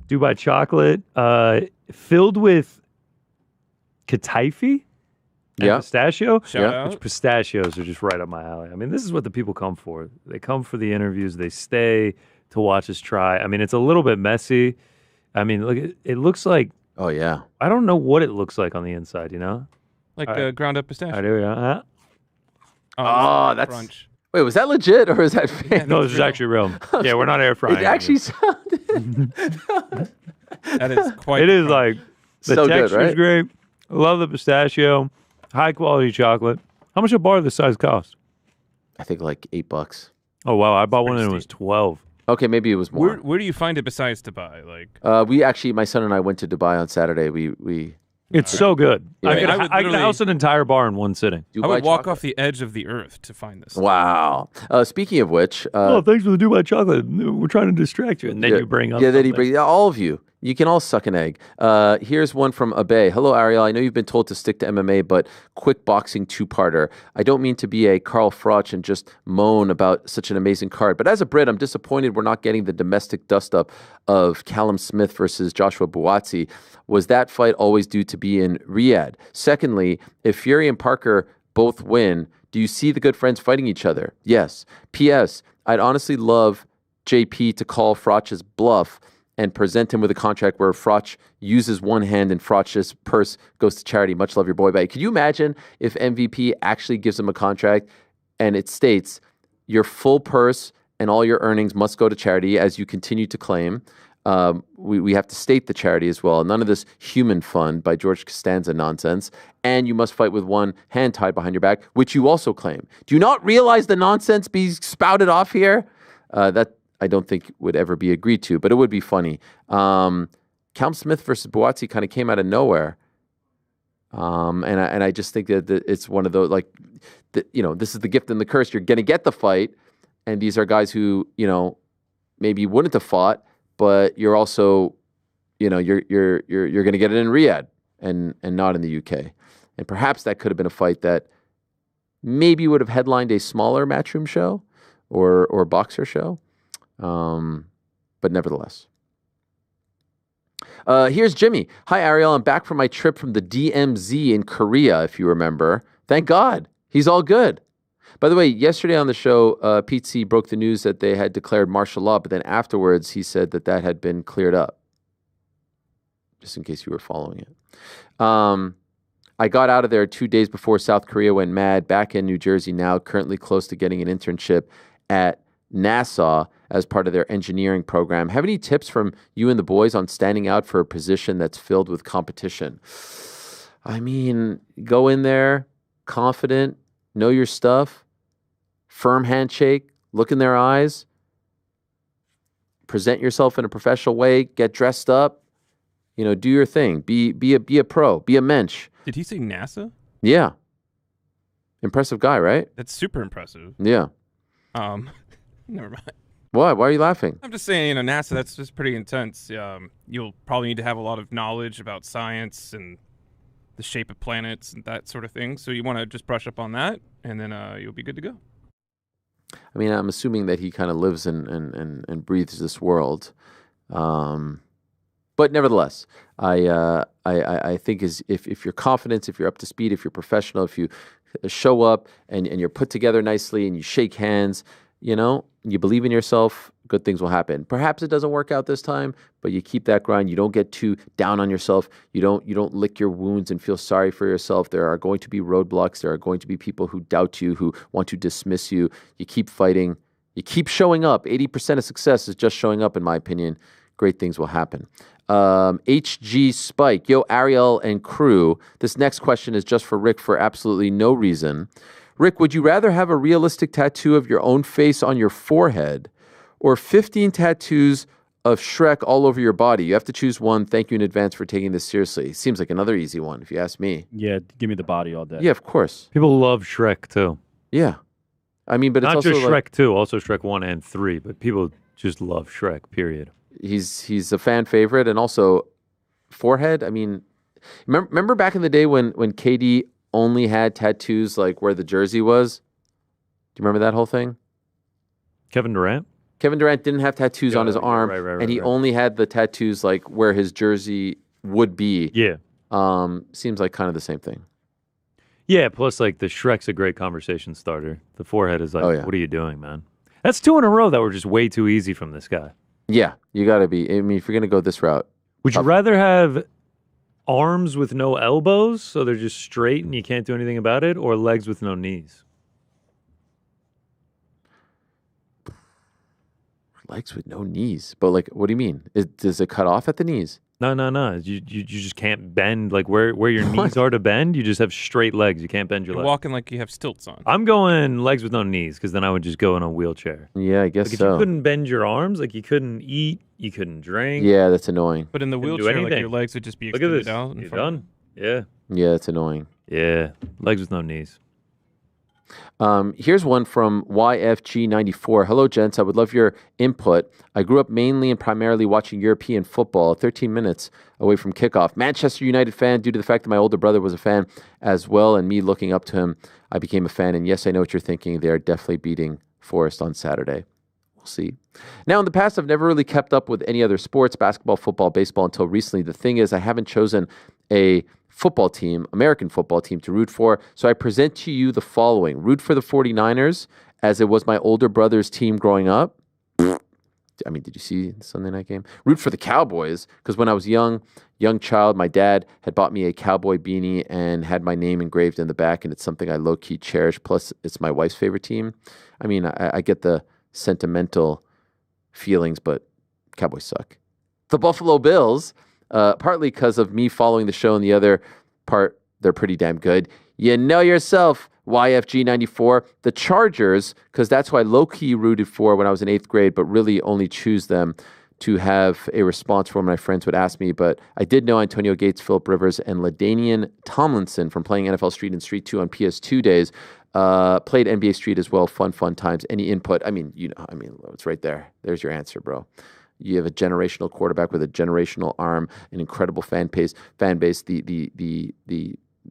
Dubai chocolate filled with kataifi and pistachio. Shout out. Which pistachios are just right up my alley. I mean, this is what the people come for. They come for the interviews. They stay to watch us try. I mean, it's a little bit messy. I mean, look, it looks like. Oh yeah. I don't know what it looks like on the inside. You know, like ground up pistachio. All right, here we go. Oh, that's crunch. Wait, was that legit or is that fake? No, this is actually real. Yeah, we're not air frying. It actually sounded. That is quite. It is like the so texture's good, right? great. Love the pistachio. High quality chocolate. How much a bar this size cost? I think like $8. Oh wow, I bought one and it was 12. Okay, maybe it was more. Where do you find it besides Dubai? Like we actually, my son and I went to Dubai on Saturday. We It's so good. Yeah. I could house an entire bar in one sitting. I would walk off the edge of the earth to find this. Wow. Speaking of which, oh, thanks for the Dubai chocolate. We're trying to distract you, and then you bring up. Yeah, then he brings all of you. You can all suck an egg. Here's one from Abe. Hello, Ariel. I know you've been told to stick to MMA, but quick boxing 2-parter. I don't mean to be a Carl Froch and just moan about such an amazing card, but as a Brit, I'm disappointed we're not getting the domestic dust-up of Callum Smith versus Joshua Buatsi. Was that fight always due to be in Riyadh? Secondly, if Fury and Parker both win, do you see the good friends fighting each other? Yes. P.S. I'd honestly love JP to call Froch's bluff and present him with a contract where Froch uses one hand and Froch's purse goes to charity. Much love, your boy. Could you imagine if MVP actually gives him a contract and it states your full purse and all your earnings must go to charity as you continue to claim? We have to state the charity as well. None of this human fund by George Costanza nonsense. And you must fight with one hand tied behind your back, which you also claim. Do you not realize the nonsense being spouted off here? That I don't think would ever be agreed to, but it would be funny. Callum Smith versus Buatsi kind of came out of nowhere. And I just think that it's one of those, this is the gift and the curse. You're going to get the fight. And these are guys who, maybe you wouldn't have fought, but you're also, you're going to get it in Riyadh and not in the UK. And perhaps that could have been a fight that maybe would have headlined a smaller Matchroom show or boxer show. But nevertheless. Here's Jimmy. Hi, Ariel. I'm back from my trip from the DMZ in Korea, if you remember. Thank God. He's all good. By the way, yesterday on the show, Pete C broke the news that they had declared martial law, but then afterwards he said that had been cleared up. just in case you were following it. I got out of there 2 days before South Korea went mad, back in New Jersey now, currently close to getting an internship at NASA as part of their engineering program. Have any tips from you and the boys on standing out for a position that's filled with competition? I mean, go in there, confident, know your stuff, firm handshake, look in their eyes, present yourself in a professional way, get dressed up, do your thing. Be a pro, be a mensch. Did he say NASA? Yeah. Impressive guy, right? That's super impressive. Yeah. Never mind. What? Why are you laughing? I'm just saying, NASA, that's just pretty intense. You'll probably need to have a lot of knowledge about science and the shape of planets and that sort of thing. So you want to just brush up on that, and then you'll be good to go. I mean, I'm assuming that he kind of lives and breathes this world. But nevertheless, I think if you're confident, if you're up to speed, if you're professional, if you show up and you're put together nicely and you shake hands, you believe in yourself, good things will happen. Perhaps it doesn't work out this time, but you keep that grind. You don't get too down on yourself. You don't lick your wounds and feel sorry for yourself. There are going to be roadblocks. There are going to be people who doubt you, who want to dismiss you. You keep fighting. You keep showing up. 80% of success is just showing up, in my opinion. Great things will happen. HG Spike, yo, Ariel and crew. This next question is just for Rick for absolutely no reason. Rick, would you rather have a realistic tattoo of your own face on your forehead or 15 tattoos of Shrek all over your body? You have to choose one. Thank you in advance for taking this seriously. Seems like another easy one, if you ask me. Yeah, give me the body all day. Yeah, of course. People love Shrek too. Yeah. I mean, but it's not also just Shrek like, 2, also Shrek 1 and 3, but people just love Shrek, period. He's a fan favorite, and also forehead. I mean, remember back in the day when KD only had tattoos like where the jersey was? Do you remember that whole thing? Kevin Durant? Kevin Durant didn't have tattoos on his arm, and he only had the tattoos like where his jersey would be. Yeah. Seems like kind of the same thing. Yeah, plus like the Shrek's a great conversation starter. The forehead is like, what are you doing, man? That's 2 in a row that were just way too easy from this guy. Yeah, you got to be. I mean, if you're going to go this route. Would you rather have arms with no elbows, so they're just straight and you can't do anything about it, or legs with no knees? Legs with no knees? But like, what do you mean? Does it cut off at the knees? No. You just can't bend like where your knees are to bend. You just have straight legs. You can't bend your legs. Walking like you have stilts on. I'm going legs with no knees because then I would just go in a wheelchair. Yeah, I guess like so. If you couldn't bend your arms, like you couldn't eat, you couldn't drink. Yeah, that's annoying. But in the wheelchair, like your legs would just be extended out. You're done. Yeah. Yeah, that's annoying. Yeah, legs with no knees. Here's one from YFG94. Hello, gents. I would love your input. I grew up mainly and primarily watching European football, 13 minutes away from kickoff. Manchester United fan due to the fact that my older brother was a fan as well, and me looking up to him, I became a fan. And yes, I know what you're thinking. They are definitely beating Forest on Saturday. We'll see. Now, in the past, I've never really kept up with any other sports, basketball, football, baseball, until recently. The thing is, I haven't chosen a football team, American football team, to root for. So I present to you the following. Root for the 49ers, as it was my older brother's team growing up. I mean, did you see the Sunday night game? Root for the Cowboys, because when I was young child, my dad had bought me a cowboy beanie and had my name engraved in the back, and it's something I low-key cherish. Plus, it's my wife's favorite team. I mean, I get the sentimental feelings, but Cowboys suck. The Buffalo Bills, partly because of me following the show, and the other part, they're pretty damn good. You know yourself, YFG94. The Chargers, because that's who I low-key rooted for when I was in 8th grade, but really only choose them to have a response for when my friends would ask me. But I did know Antonio Gates, Phillip Rivers, and LaDainian Tomlinson from playing NFL Street and Street 2 on PS2 days. Played NBA Street as well. Fun times. Any input? I mean, it's right there. There's your answer, bro. You have a generational quarterback with a generational arm, an incredible fan base.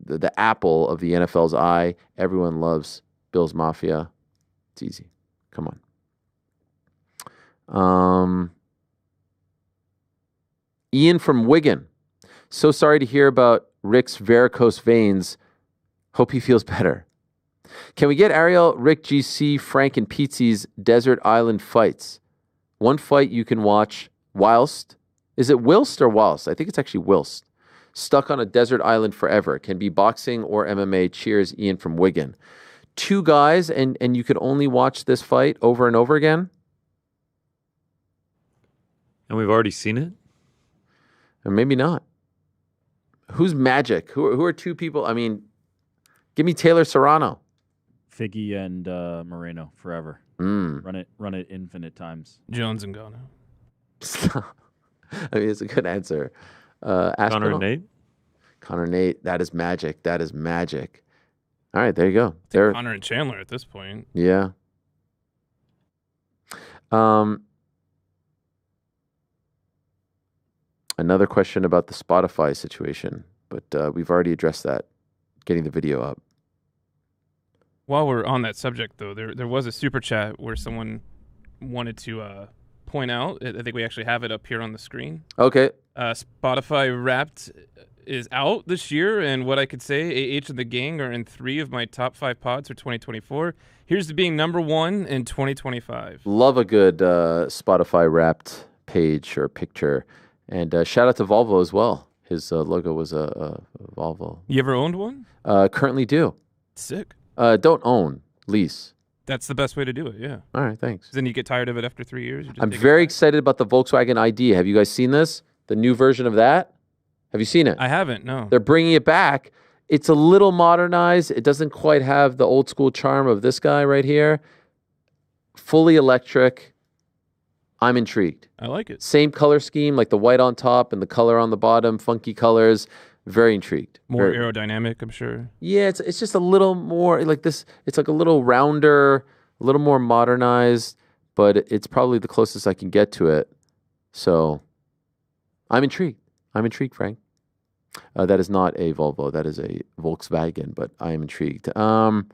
The apple of the NFL's eye. Everyone loves Bills Mafia. It's easy. Come on. Ian from Wigan. So sorry to hear about Rick's varicose veins. Hope he feels better. Can we get Ariel, Rick, GC, Frank, and Pizzi's Desert Island fights? One fight you can watch whilst Is it whilst or whilst? I think it's actually whilst. Stuck on a desert island forever. Can be boxing or MMA. Cheers, Ian from Wigan. 2 guys, and you could only watch this fight over and over again? And we've already seen it? Or maybe not. Who's magic? Who are 2 people? I mean, give me Taylor Serrano. Figgy and Moreno forever. Run it infinite times. Jones and Ngannou. I mean, it's a good answer. Connor and Nate? Connor and Nate. That is magic. That is magic. All right, there you go. There. Connor and Chandler at this point. Yeah. Another question about the Spotify situation, but we've already addressed that, getting the video up. While we're on that subject, though, there was a super chat where someone wanted to point out, I think we actually have it up here on the screen. Okay. Spotify Wrapped is out this year, and what I could say, AH and the gang are in 3 of my top 5 pods for 2024. Here's to being number 1 in 2025. Love a good Spotify Wrapped page or picture. And shout out to Volvo as well. His logo was a Volvo. You ever owned one? Currently do. Sick. Don't own, lease. That's the best way to do it, yeah. All right, thanks. Then you get tired of it after 3 years. I'm very excited about the Volkswagen ID. Have you guys seen this? The new version of that? Have you seen it? I haven't, no. They're bringing it back. It's a little modernized. It doesn't quite have the old school charm of this guy right here. Fully electric. I'm intrigued. I like it. Same color scheme, like the white on top and the color on the bottom, funky colors. Very intrigued. More aerodynamic, I'm sure. Yeah, it's just a little more like this. It's like a little rounder, a little more modernized, but it's probably the closest I can get to it. So I'm intrigued. I'm intrigued, Frank. That is not a Volvo. That is a Volkswagen, but I am intrigued. Alana,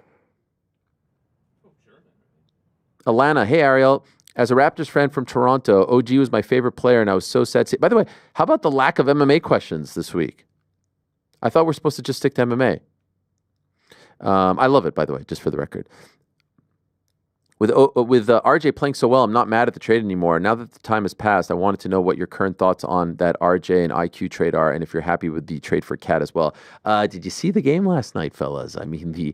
hey, Ariel. As a Raptors fan from Toronto, OG was my favorite player, and I was so sad to see. By the way, how about the lack of MMA questions this week? I thought we're supposed to just stick to MMA. I love it, by the way, just for the record. With RJ playing so well, I'm not mad at the trade anymore. Now that the time has passed, I wanted to know what your current thoughts on that RJ and IQ trade are, and if you're happy with the trade for Cat as well. Did you see the game last night, fellas? I mean, the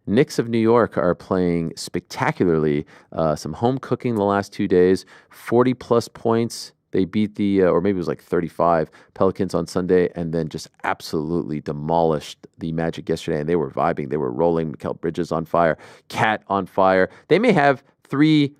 Knicks of New York are playing spectacularly. Some home cooking the last 2 days. 40-plus points. They beat the, or maybe it was like 35, Pelicans on Sunday, and then just absolutely demolished the Magic yesterday. And they were vibing. They were rolling. Mikal Bridges on fire. Cat on fire. They may have three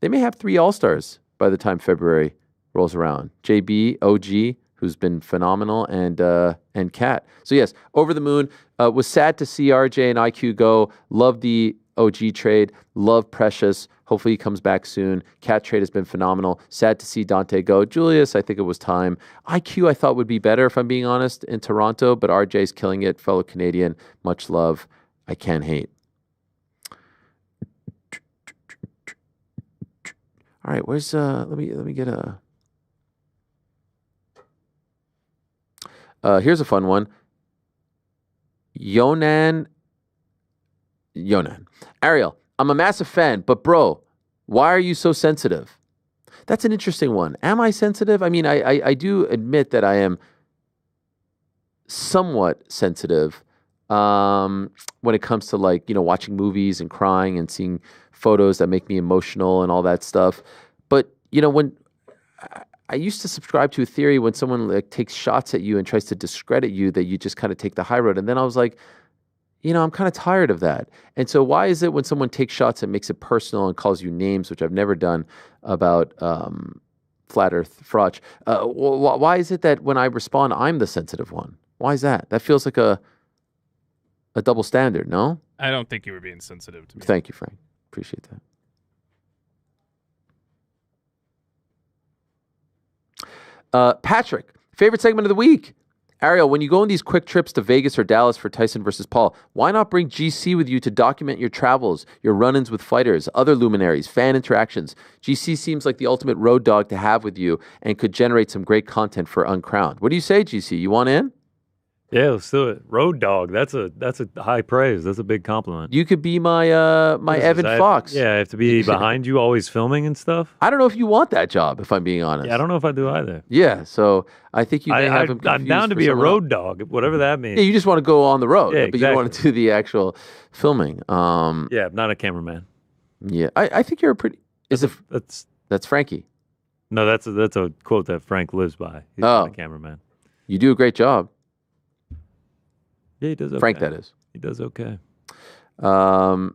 All-Stars by the time February rolls around. JB, OG, who's been phenomenal, and Cat. So yes, over the moon. Was sad to see RJ and IQ go. Love the OG trade. Love Precious. Hopefully he comes back soon. Cat trade has been phenomenal. Sad to see Dante go. Julius, I think it was time. IQ I thought would be better, if I'm being honest, in Toronto, but RJ's killing it. Fellow Canadian. Much love. I can't hate. All right, where's let me get a here's a fun one. Yonan. Ariel, I'm a massive fan, but bro, why are you so sensitive? That's an interesting one. Am I sensitive? I mean, I do admit that I am somewhat sensitive when it comes to, like, watching movies and crying and seeing photos that make me emotional and all that stuff. But, when I used to subscribe to a theory when someone takes shots at you and tries to discredit you that you just kind of take the high road. And then I was like, I'm kind of tired of that. And so why is it when someone takes shots and makes it personal and calls you names, which I've never done, about Flat Earth Frotch, why is it that when I respond, I'm the sensitive one? Why is that? That feels like a double standard, no? I don't think you were being sensitive to me. Thank you, Frank. Appreciate that. Patrick, favorite segment of the week. Ariel, when you go on these quick trips to Vegas or Dallas for Tyson versus Paul, why not bring GC with you to document your travels, your run-ins with fighters, other luminaries, fan interactions? GC seems like the ultimate road dog to have with you and could generate some great content for Uncrowned. What do you say, GC? You want in? Yeah, let's do it. Road dog. That's a high praise. That's a big compliment. You could be my my Evan Fox. Yeah, I have to be behind you, always filming and stuff. I don't know if you want that job, if I'm being honest. Yeah, I don't know if I do either. Yeah, so I think you may have him confused. I'm down to be a road dog, whatever that means. Yeah, you just want to go on the road, Yeah, but you don't want to do the actual filming. Yeah, I'm not a cameraman. Yeah, I think you're a pretty. That's Frankie. No, that's a quote that Frank lives by. He's not a cameraman. You do a great job. Yeah, he does okay. Frank, that is. He does okay. You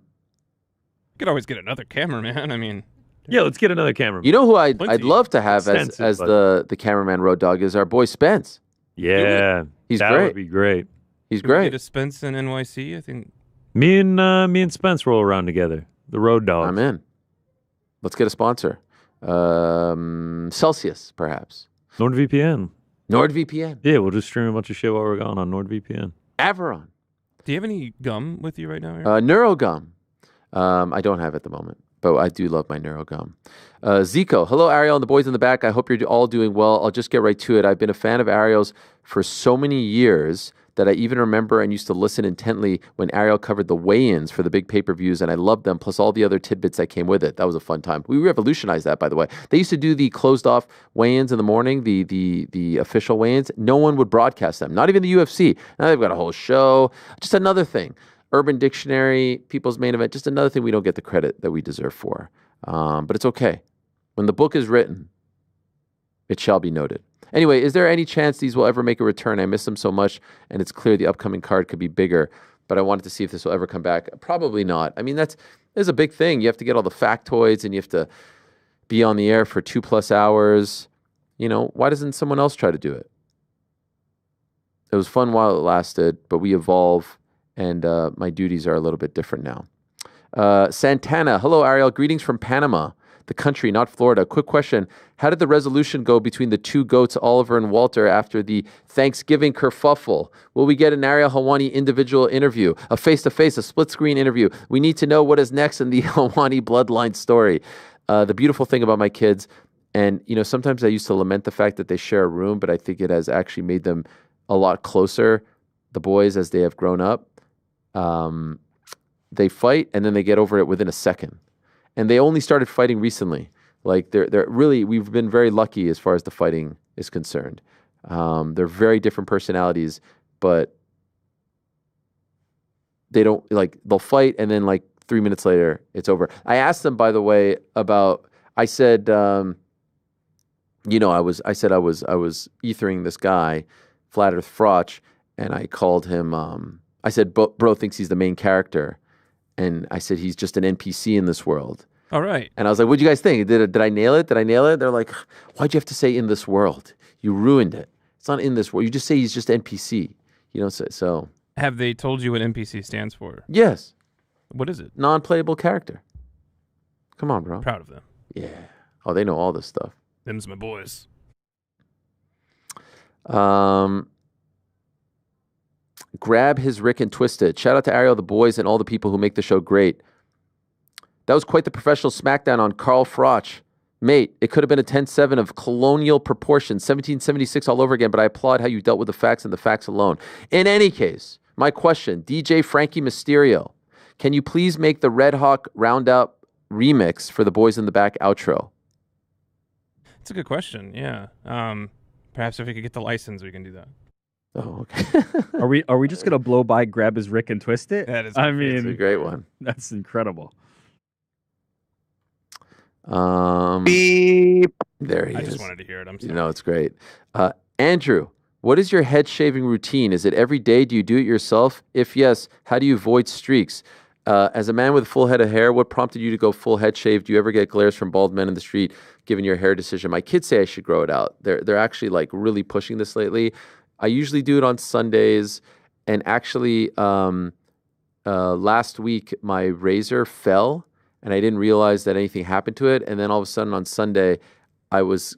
could always get another cameraman. I mean, yeah, let's get another cameraman. You know who I'd love to have as the cameraman road dog is our boy Spence. Yeah, he's that great. That would be great. He's great. Get a Spence in NYC, I think. Me and Spence roll around together. The road dogs. I'm in. Let's get a sponsor. Celsius, perhaps. NordVPN. NordVPN. Yeah, we'll just stream a bunch of shit while we're gone on NordVPN. Averon. Do you have any gum with you right now, Eric? Neurogum. I don't have it at the moment, but I do love my Neurogum. Zico. Hello, Ariel and the boys in the back. I hope you're all doing well. I'll just get right to it. I've been a fan of Ariel's for so many years that I even remember and used to listen intently when Ariel covered the weigh-ins for the big pay-per-views, and I loved them, plus all the other tidbits that came with it. That was a fun time. We revolutionized that, by the way. They used to do the closed-off weigh-ins in the morning, the official weigh-ins. No one would broadcast them, not even the UFC. Now they've got a whole show. Just another thing. Urban Dictionary, People's Main Event, just another thing we don't get the credit that we deserve for. But it's okay. When the book is written, it shall be noted. Anyway, is there any chance these will ever make a return? I miss them so much, and it's clear the upcoming card could be bigger, but I wanted to see if this will ever come back. Probably not. I mean, that's a big thing. You have to get all the factoids, and you have to be on the air for 2+ hours. You know, why doesn't someone else try to do it? It was fun while it lasted, but we evolve, and my duties are a little bit different now. Santana, hello, Ariel. Greetings from Panama. The country, not Florida. Quick question. How did the resolution go between the two GOATs, Oliver and Walter, after the Thanksgiving kerfuffle? Will we get an Ariel Helwani individual interview, a face-to-face, a split-screen interview? We need to know what is next in the Helwani bloodline story. The beautiful thing about my kids, and you know, sometimes I used to lament the fact that they share a room, but I think it has actually made them a lot closer, the boys, as they have grown up. They fight, and then they get over it within a second. And they only started fighting recently. Like they're really, we've been very lucky as far as the fighting is concerned. They're very different personalities, but they don't they'll fight and then 3 minutes later it's over. I asked them, by the way, about. I said, I was ethering this guy, Flat Earth Frotch, and I called him. I said, bro thinks he's the main character. And I said, he's just an NPC in this world. All right. And I was like, what'd you guys think? Did I nail it? Did I nail it? They're like, why'd you have to say in this world? You ruined it. It's not in this world. You just say he's just NPC. You don't say so. Have they told you what NPC stands for? Yes. What is it? Non-playable character. Come on, bro. Proud of them. Yeah. Oh, they know all this stuff. Them's my boys. Grab his Rick and twist it. Shout out to Ariel, the boys, and all the people who make the show great. That was quite the professional smackdown on Carl Froch. Mate, it could have been a 10-7 of colonial proportions, 1776 all over again, but I applaud how you dealt with the facts and the facts alone. In any case, my question, DJ Frankie Mysterio, can you please make the Red Hawk Roundup remix for the Boys in the Back outro? It's a good question, yeah. Perhaps if we could get the license, we can do that. Oh, okay. Are we just gonna blow by, grab his Rick and twist it? That is. I mean, it's a great one. That's incredible. Beep. There he is. I just wanted to hear it. I'm sorry. You know, it's great. Andrew, what is your head shaving routine? Is it every day? Do you do it yourself? If yes, how do you avoid streaks? As a man with a full head of hair, what prompted you to go full head shave? Do you ever get glares from bald men in the street given your hair decision? My kids say I should grow it out. They're actually really pushing this lately. I usually do it on Sundays, and actually last week my razor fell, and I didn't realize that anything happened to it, and then all of a sudden on Sunday I was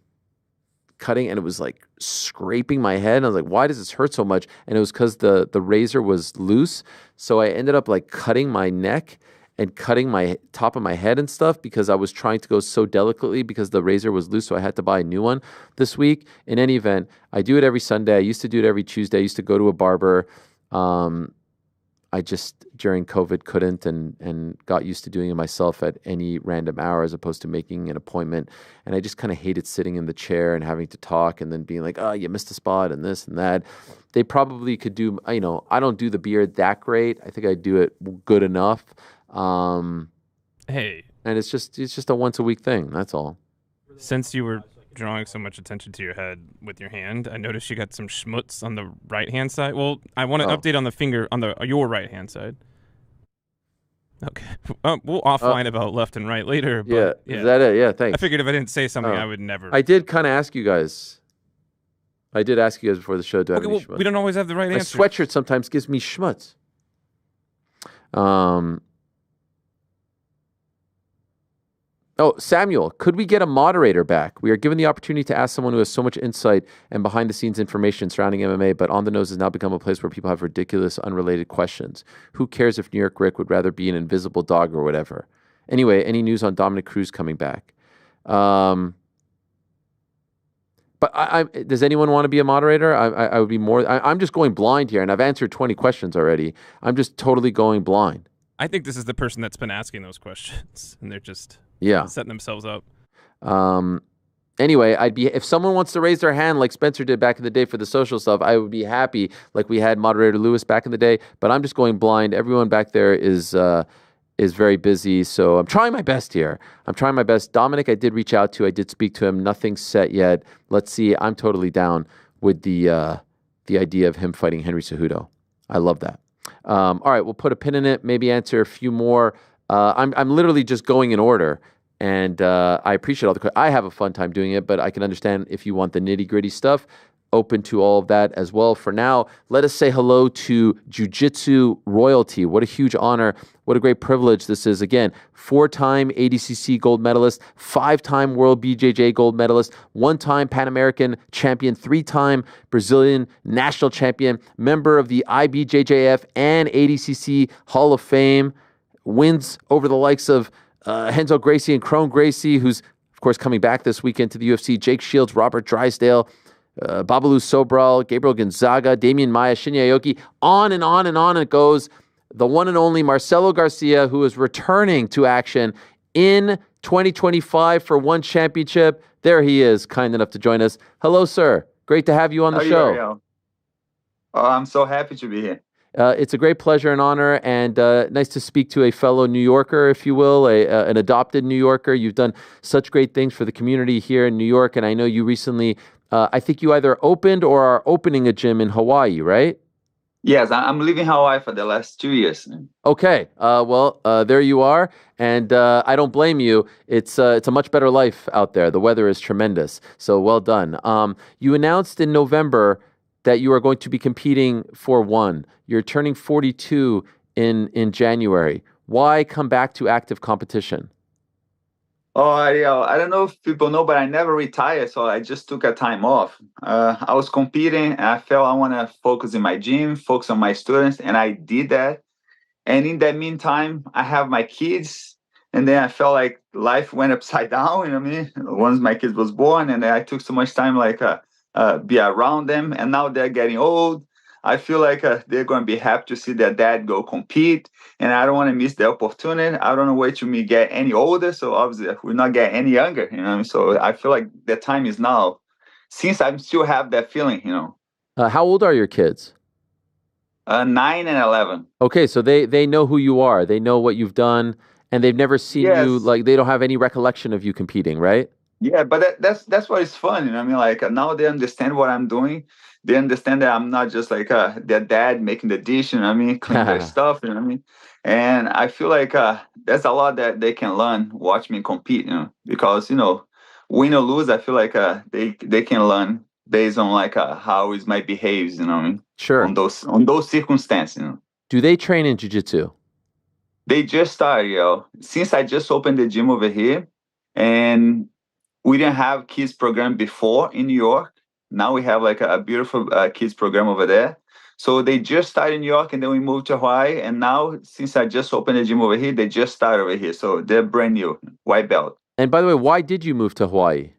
cutting, and it was scraping my head, and I was like, why does this hurt so much? And it was because the razor was loose, so I ended up cutting my neck, and cutting my top of my head and stuff because I was trying to go so delicately because the razor was loose, so I had to buy a new one this week. In any event, I do it every Sunday. I used to do it every Tuesday. I used to go to a barber. I just, during COVID, couldn't and got used to doing it myself at any random hour as opposed to making an appointment. And I just kind of hated sitting in the chair and having to talk and then being like, oh, you missed a spot and this and that. They probably could do, I don't do the beard that great. I think I do it good enough. Hey. And it's just a once a week thing. That's all. Since you were drawing so much attention to your head with your hand, I noticed you got some schmutz on the right hand side. Well, I want to update on the finger on your right hand side. Okay, we'll offline about left and right later. But yeah, is that it? Yeah, thanks. I figured if I didn't say something, I would never. I did kind of ask you guys. I did ask you guys before the show. Do I have any schmutz? We don't always have the right answer. My sweatshirt sometimes gives me schmutz. Oh, Samuel, could we get a moderator back? We are given the opportunity to ask someone who has so much insight and behind-the-scenes information surrounding MMA, but On the Nose has now become a place where people have ridiculous, unrelated questions. Who cares if New York Rick would rather be an invisible dog or whatever? Anyway, any news on Dominic Cruz coming back? But does anyone want to be a moderator? I would be more. I'm just going blind here, and I've answered 20 questions already. I'm just totally going blind. I think this is the person that's been asking those questions, and they're just setting themselves up. Anyway, if someone wants to raise their hand like Spencer did back in the day for the social stuff, I would be happy. Like we had moderator Lewis back in the day, but I'm just going blind. Everyone back there is very busy, so I'm trying my best here. I'm trying my best. Dominic, I did reach out to. I did speak to him. Nothing's set yet. Let's see. I'm totally down with the idea of him fighting Henry Cejudo. I love that. All right, we'll put a pin in it. Maybe answer a few more. I'm literally just going in order, and I appreciate all the questions. I have a fun time doing it, but I can understand if you want the nitty gritty stuff. Open to all of that as well. For now, let us say hello to Jiu-Jitsu royalty. What a huge honor. What a great privilege this is. Again, 4-time ADCC gold medalist, 5-time World BJJ gold medalist, 1-time Pan American champion, 3-time Brazilian national champion, member of the IBJJF and ADCC Hall of Fame, wins over the likes of Renzo Gracie and Kron Gracie, who's, of course, coming back this weekend to the UFC, Jake Shields, Robert Drysdale, Babalu Sobral, Gabriel Gonzaga, Damian Maia, Shinya Aoki, on and on and on it goes. The one and only Marcelo Garcia, who is returning to action in 2025 for one championship. There he is, kind enough to join us. Hello, sir. Great to have you on the show. Ariel? Oh, I'm so happy to be here. It's a great pleasure and honor, and nice to speak to a fellow New Yorker, if you will, an adopted New Yorker. You've done such great things for the community here in New York, and I know you recently, I think you either opened or are opening a gym in Hawaii, right? Yes, I'm living Hawaii for the last 2 years. Okay, well, there you are, and I don't blame you. It's a much better life out there. The weather is tremendous, so well done. You announced in November that you are going to be competing for one. You're turning 42 in January. Why come back to active competition? Oh, I don't know if people know, but I never retired, so I just took a time off. I was competing, and I felt I want to focus in my gym, focus on my students, and I did that. And in that meantime, I have my kids, and then I felt like life went upside down, you know what I mean? Once my kids was born, and then I took so much time be around them, and now they're getting old. I feel like they're going to be happy to see their dad go compete, and I don't want to miss the opportunity. I don't wait to me get any older, so obviously we're not getting any younger, you know. So I feel like the time is now, since I still have that feeling, you know. How old are your kids? 9 and 11. Okay, so they know who you are. They know what you've done, and they've never seen you. Like they don't have any recollection of you competing, right? Yeah, but that's what is fun, you know. I mean, like now they understand what I'm doing. They understand that I'm not just like their dad making the dish, you know what I mean, clean their stuff, you know what I mean. And I feel like there's a lot that they can learn, watch me compete, you know, because, you know, win or lose, I feel like they can learn based on like how it might behave, you know what I mean? Sure. On those circumstances, you know. Do they train in jiu-jitsu? They just started, yo. Since I just opened the gym over here, and we didn't have kids program before in New York. Now we have like a beautiful kids program over there. So they just started in New York, and then we moved to Hawaii. And now, since I just opened the gym over here, they just started over here. So they're brand new, white belt. And by the way, why did you move to Hawaii?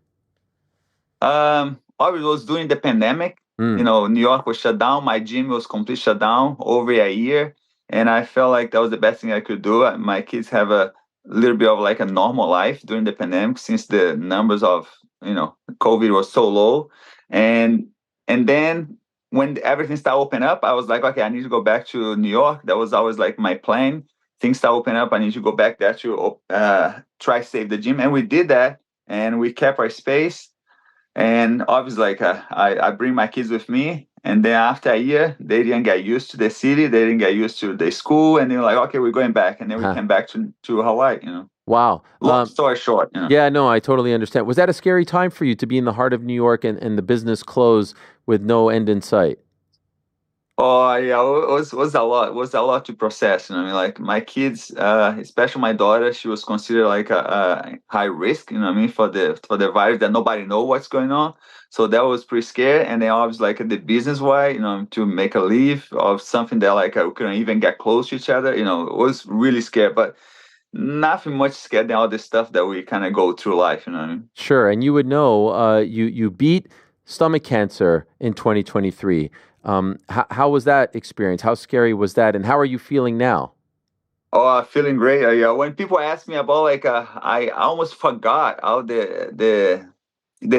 I was during the pandemic. New York was shut down. My gym was completely shut down over a year. And I felt like that was the best thing I could do. My kids have a little bit of like a normal life during the pandemic, since the numbers of, COVID was so low. And then when everything started opening up, I was like, okay, I need to go back to New York. That was always like my plan. Things start opening up. I need to go back there to try save the gym. And we did that, and we kept our space. And obviously, like I bring my kids with me, and then after a year, they didn't get used to the city, they didn't get used to the school, and they were like, okay, we're going back, and then we came back to Hawaii. Wow. Long story short. Yeah, no, I totally understand. Was that a scary time for you to be in the heart of New York and the business close with no end in sight? Oh yeah, it was a lot. It was a lot to process. Like my kids, especially my daughter, she was considered like a high risk. For the virus that nobody know what's going on. So that was pretty scary. And then obviously like the business way, to make a leave of something that like we couldn't even get close to each other. It was really scary, but nothing much scared than all the stuff that we kind of go through life. Sure, and you would know, you beat stomach cancer in 2023. How was that experience? How scary was that? And how are you feeling now? Oh, feeling great. When people ask me about I almost forgot all the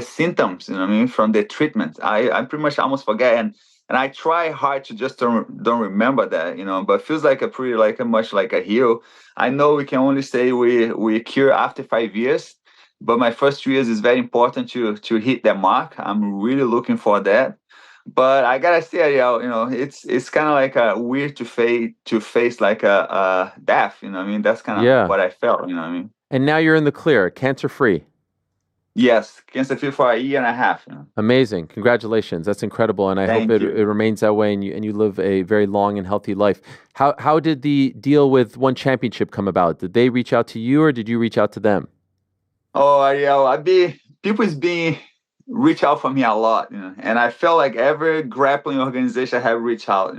symptoms, from the treatment. I pretty much almost forget, and I try hard to just don't remember that, but it feels like a pretty much like a heal. I know we can only say we cure after 5 years, but my first 2 years is very important to hit that mark. I'm really looking for that. But I gotta say, it's kind of like a weird to face like a death. That's kind of what I felt. And now you're in the clear, cancer free. Yes, cancer free for a year and a half. Amazing, congratulations, that's incredible, and I hope it remains that way, and you live a very long and healthy life. How did the deal with One Championship come about? Did they reach out to you, or did you reach out to them? Oh yeah, people's being reach out for me a lot, and I felt like every grappling organization have reached out,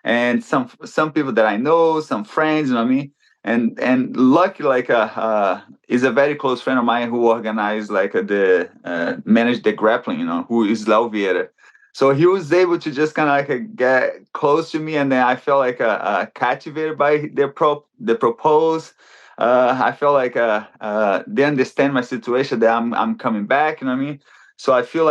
and some people that I know, some friends, and lucky is a very close friend of mine who organized managed the grappling, who is Léo Vieira. So he was able to just kind of get close to me, and then I felt captivated by the propose. I felt like they understand my situation, that I'm coming back, So I feel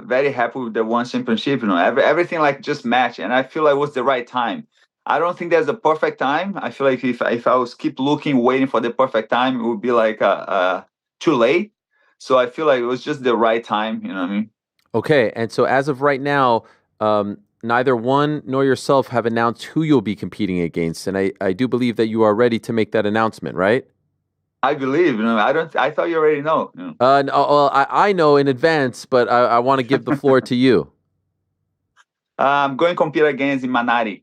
very happy with the One Championship. Everything just matched, and I feel like it was the right time. I don't think there's a perfect time. I feel like if I was keep looking, waiting for the perfect time, it would be too late. So I feel like it was just the right time. You know what I mean? Okay, and so as of right now, neither one nor yourself have announced who you'll be competing against, and I do believe that you are ready to make that announcement, right? I believe. I thought you already know. No, well, I know in advance, but I want to give the floor to you. I'm going to compete against Imanari.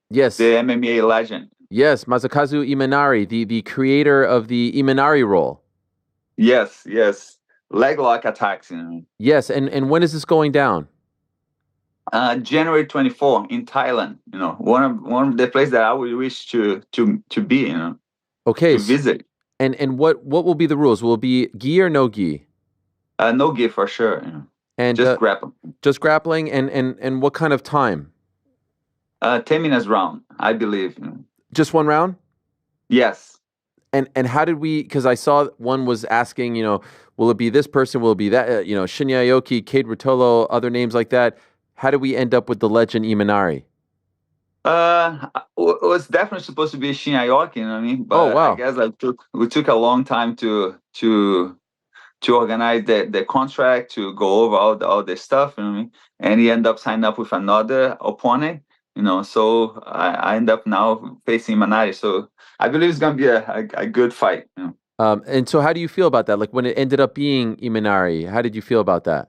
Yes, the MMA legend. Yes, Masakazu Imanari, the creator of the Imanari roll. Yes. Leg lock attacks. Yes, and when is this going down? January 24 in Thailand. One of the places that I would wish to be. Okay. To visit. And what will be the rules? Will it be gi or no gi? No gi for sure. And just grappling. Just grappling, and what kind of time? 10 minutes round, I believe. Just one round? Yes. And how did we? Because I saw one was asking, will it be this person? Will it be that? Shinya Aoki, Cade Rotolo, other names like that. How did we end up with the legend Imanari? It was definitely supposed to be Shinya Aoki, But wow. I guess we took a long time to organize the contract, to go over all the stuff, And he ended up signing up with another opponent, So I end up now facing Imanari. So I believe it's going to be a good fight. And so how do you feel about that? Like when it ended up being Imanari, how did you feel about that?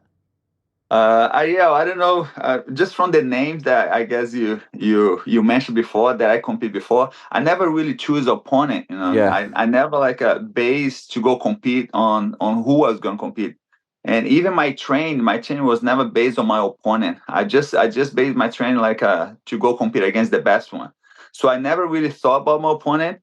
I don't know. Just from the names that I guess you mentioned before, that I compete before, I never really choose opponent. Yeah. I never a base to go compete on who I was going to compete. And even my training was never based on my opponent. I just based my training like to go compete against the best one. So I never really thought about my opponent.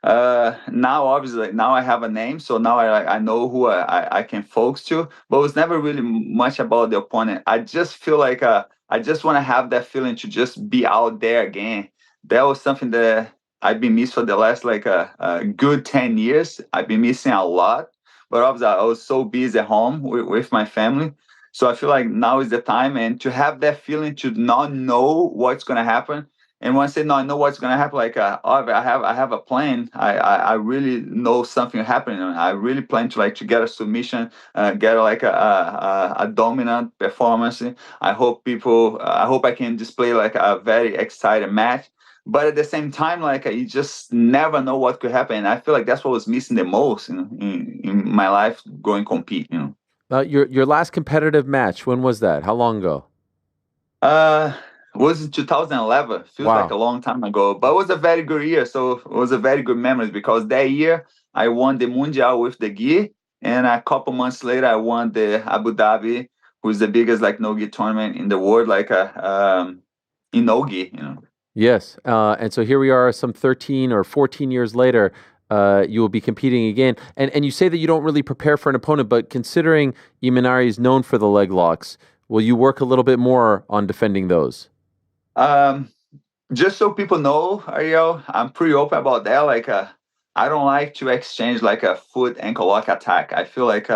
Now obviously like, now I have a name, so now I know who I can focus to, but it was never really much about the opponent. I just feel like I just want to have that feeling to just be out there again. That was something that I've been missing for the last like a good 10 years. I've been missing a lot, but obviously I was so busy at home with my family. So I feel like now is the time, and to have that feeling to not know what's going to happen. And when I say no, I know what's gonna happen. Like I have a plan. I really know something happening. I really plan to like to get a submission, get like a dominant performance. I hope I can display like a very exciting match. But at the same time, like you just never know what could happen. And I feel like that's what was missing the most in my life going compete. Your last competitive match, when was that? How long ago? Was in 2011. Feels Wow. like a long time ago, but it was a very good year. So it was a very good memory because that year I won the Mundial with the gi, and a couple months later I won the Abu Dhabi, who's the biggest like no-gi tournament in the world, like in no-gi. Yes, and so here we are, some 13 or 14 years later. You will be competing again, and you say that you don't really prepare for an opponent, but considering Imanari is known for the leg locks, will you work a little bit more on defending those? Just so people know, Ariel, I'm pretty open about that. Like, I don't like to exchange like a foot ankle lock attack. I feel like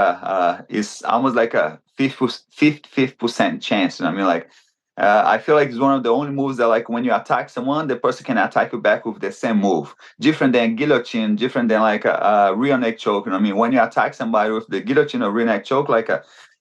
it's almost like a 50% chance. I mean, like, I feel like it's one of the only moves that, like, when you attack someone, the person can attack you back with the same move. Different than guillotine, different than like a rear neck choke. I mean, when you attack somebody with the guillotine or rear neck choke, like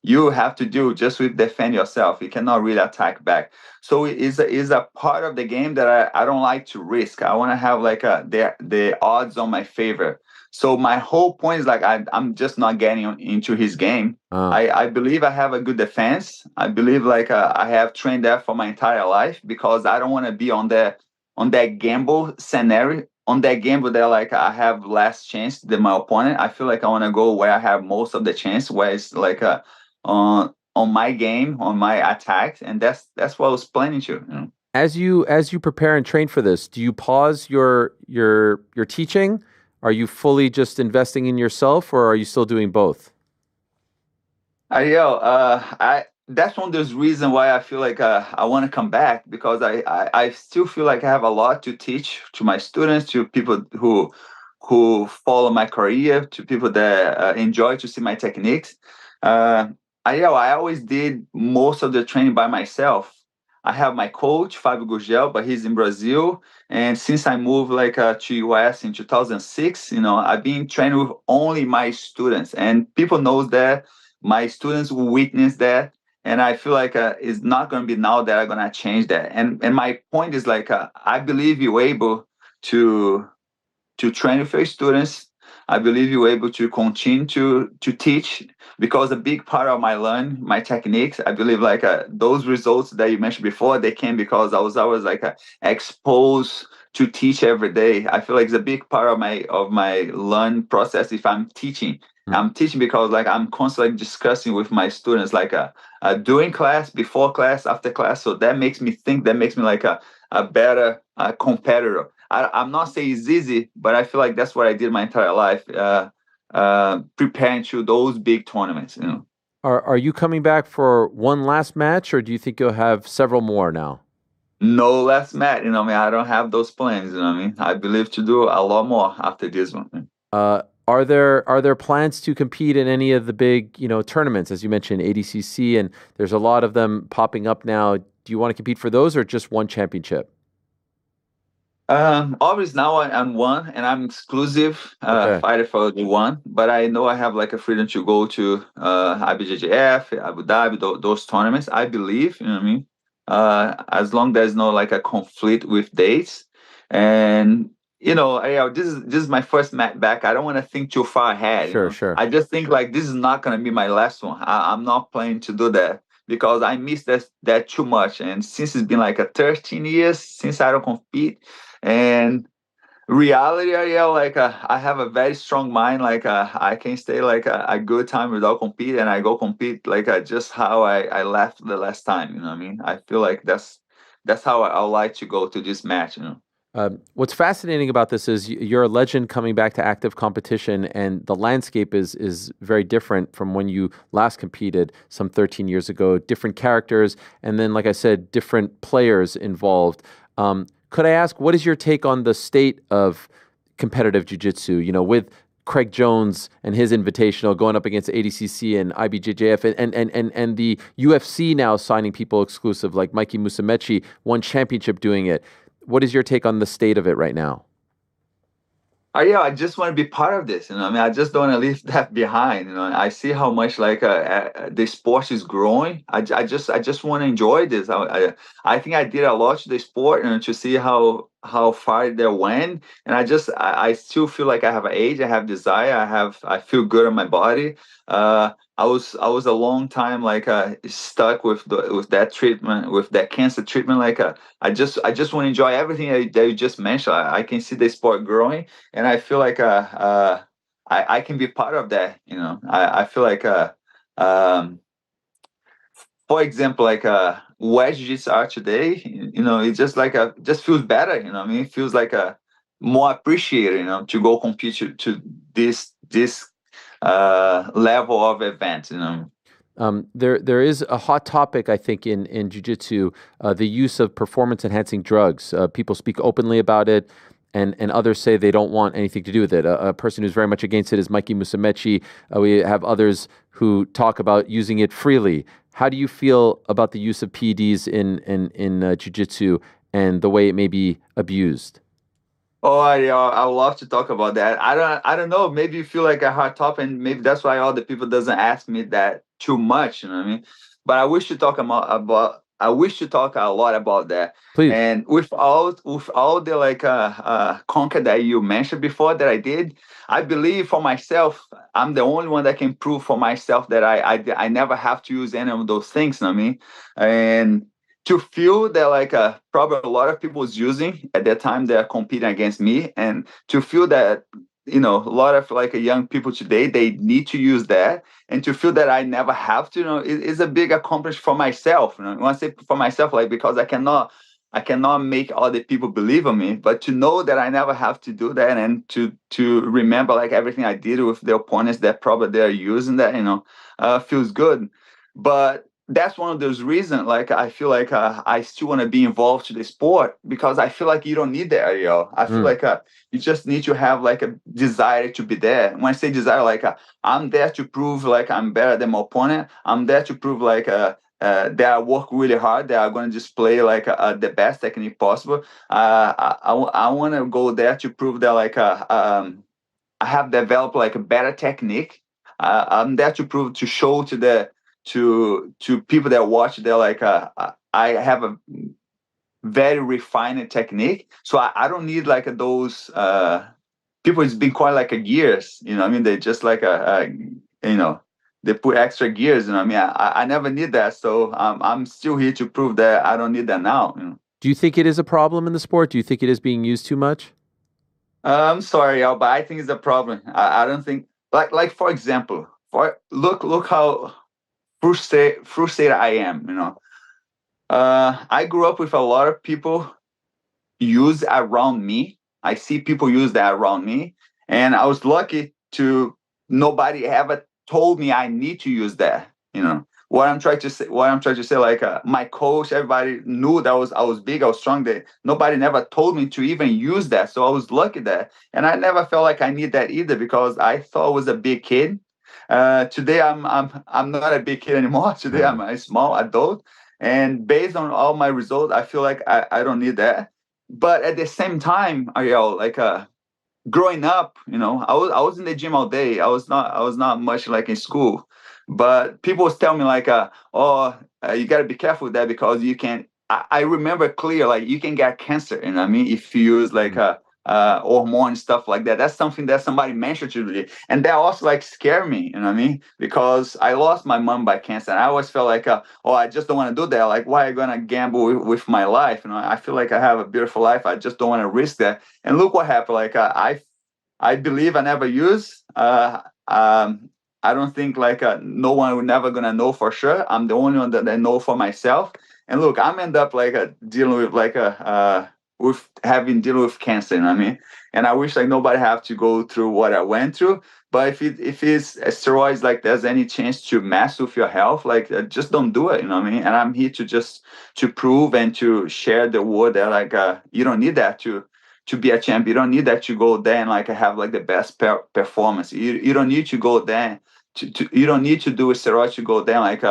you have to do just with defend yourself. You cannot really attack back. So it's a part of the game that I don't like to risk. I want to have like the odds on my favor. So my whole point is like I'm just not getting into his game. I believe I have a good defense. I believe like I have trained that for my entire life because I don't want to be on that gamble scenario. On that gamble that like I have less chance than my opponent. I feel like I want to go where I have most of the chance, where it's like on my game, on my attacks, and that's what I was planning to. As you prepare and train for this, do you pause your teaching? Are you fully just investing in yourself, or are you still doing both? Ariel, that's one of those reasons why I feel like I want to come back, because I still feel like I have a lot to teach to my students, to people who follow my career, to people that enjoy to see my techniques. I always did most of the training by myself. I have my coach, Fabio Gugel, but he's in Brazil. And since I moved like to US in 2006, I've been training with only my students, and people knows that. My students will witness that. And I feel like it's not going to be now that I'm going to change that. And my point is like, I believe you're able to train with your students. I believe you're able to continue to teach, because a big part of my techniques, I believe like those results that you mentioned before, they came because I was always like exposed to teach every day. I feel like it's a big part of my learn process. If I'm teaching, I'm teaching because like I'm constantly discussing with my students, like during class, before class, after class. So that makes me think, that makes me like a better competitor. I'm not saying it's easy, but I feel like that's what I did my entire life, preparing to those big tournaments. Are you coming back for one last match, or do you think you'll have several more now? No last match. I don't have those plans. I believe to do a lot more after this one. Are there plans to compete in any of the big tournaments, as you mentioned, ADCC, and there's a lot of them popping up now? Do you want to compete for those, or just one championship? Obviously now I'm one, and I'm exclusive fighter for the one, but I know I have like a freedom to go to IBJJF, Abu Dhabi, those tournaments. I believe, as long as there's no like a conflict with dates. And this is my first match back. I don't want to think too far ahead. Sure. I just think like this is not gonna be my last one. I'm not planning to do that, because I miss that too much. And since it's been like 13 years since I don't compete, and reality, Ariel, like I have a very strong mind. Like I can stay like a good time without compete, and I go compete like just how I left the last time. You know what I mean? I feel like that's how I would like to go to this match. You know. What's fascinating about this is you're a legend coming back to active competition, and the landscape is very different from when you last competed some 13 years ago. Different characters, and then, like I said, different players involved. Could I ask, what is your take on the state of competitive jiu-jitsu? You know, with Craig Jones and his invitational going up against ADCC and IBJJF and the UFC now signing people exclusive like Mikey Musumeci, won championship doing it. What is your take on the state of it right now? Yeah, I just want to be part of this. You know, I mean, I just don't want to leave that behind. You know, I see how much like the sport is growing. I just want to enjoy this. I think I did a lot to the sport, and to see how far they went. And I still feel like I have an age, I have desire, I feel good on my body. I was a long time like stuck with that treatment, with that cancer treatment. Like I just want to enjoy everything that you just mentioned. I can see the sport growing, and I feel like I can be part of that. You know, I feel like for example, like where jiu-jitsu are today, you know, it just like just feels better. You know what I mean? It feels like more appreciated. You know, to go compete to this level of events. You know. There is a hot topic, I think, in jiu-jitsu, the use of performance-enhancing drugs. People speak openly about it, and others say they don't want anything to do with it. A person who's very much against it is Mikey Musumeci. We have others who talk about using it freely. How do you feel about the use of PEDs in jiu-jitsu and the way it may be abused? Oh, I would love to talk about that. I don't know. Maybe you feel like a hard topic, and maybe that's why other people doesn't ask me that too much. You know what I mean? But I wish to talk about. I wish to talk a lot about that. Please. And with all the like conquer that you mentioned before that I did, I believe for myself, I'm the only one that can prove for myself that I never have to use any of those things. You know what I mean? And to feel that like probably a lot of people was using at that time, they're competing against me, and to feel that, you know, a lot of like young people today, they need to use that, and to feel that I never have to, you know, is a big accomplishment for myself. You know, when I say for myself, like, because I cannot make other people believe in me, but to know that I never have to do that, and to remember like everything I did with the opponents that probably they're using that, you know, feels good. But that's one of those reasons, like, I feel like I still want to be involved to the sport, because I feel like you don't need that, Ariel. I feel like you just need to have like a desire to be there. When I say desire, like I'm there to prove like I'm better than my opponent. I'm there to prove like that I work really hard, that I'm going to display like the best technique possible. I want to go there to prove that like I have developed like a better technique. I'm there to prove, to show to people that watch, they're like I have a very refined technique, so I don't need like those people. It's been quite like a gears, you know what I mean? They just like you know, they put extra gears, you know what I mean? I never need that, so I'm still here to prove that I don't need that now, you know? Do you think it is a problem in the sport? Do you think it is being used too much? I'm sorry, Al, but I think it's a problem. I don't think, like for example, look how frustrated I am, you know. I grew up with a lot of people use around me. I see people use that around me, and I was lucky to nobody ever told me I need to use that. You know what I'm trying to say. Like my coach, everybody knew that I was big, I was strong. That nobody never told me to even use that. So I was lucky that, and I never felt like I need that either, because I thought I was a big kid. Today I'm not a big kid anymore. Today I'm a small adult, and based on all my results, I feel like I don't need that. But at the same time, Ariel, like growing up, you know, I was in the gym all day. I was not much like in school, but people was telling me like, you got to be careful with that, because you can. I remember clear, like, you can get cancer. You know what I mean? If you use like hormone stuff like that. That's something that somebody mentioned to me, and that also like scared me. You know what I mean? Because I lost my mom by cancer, and I always felt like, oh, I just don't want to do that. Like, why are you gonna gamble with my life? You know, I feel like I have a beautiful life. I just don't want to risk that. And look what happened. Like, I believe I never use. I don't think like no one will never gonna know for sure. I'm the only one that I know for myself. And look, I'm end up like dealing with like dealing with cancer. You know what I mean? And I wish like nobody have to go through what I went through. But if it's steroids, like there's any chance to mess with your health, like just don't do it. You know what I mean? And I'm here to prove and to share the word that like you don't need that to be a champ. You don't need that to go there and like have like the best performance. You don't need to go there you don't need to do a steroid to go there like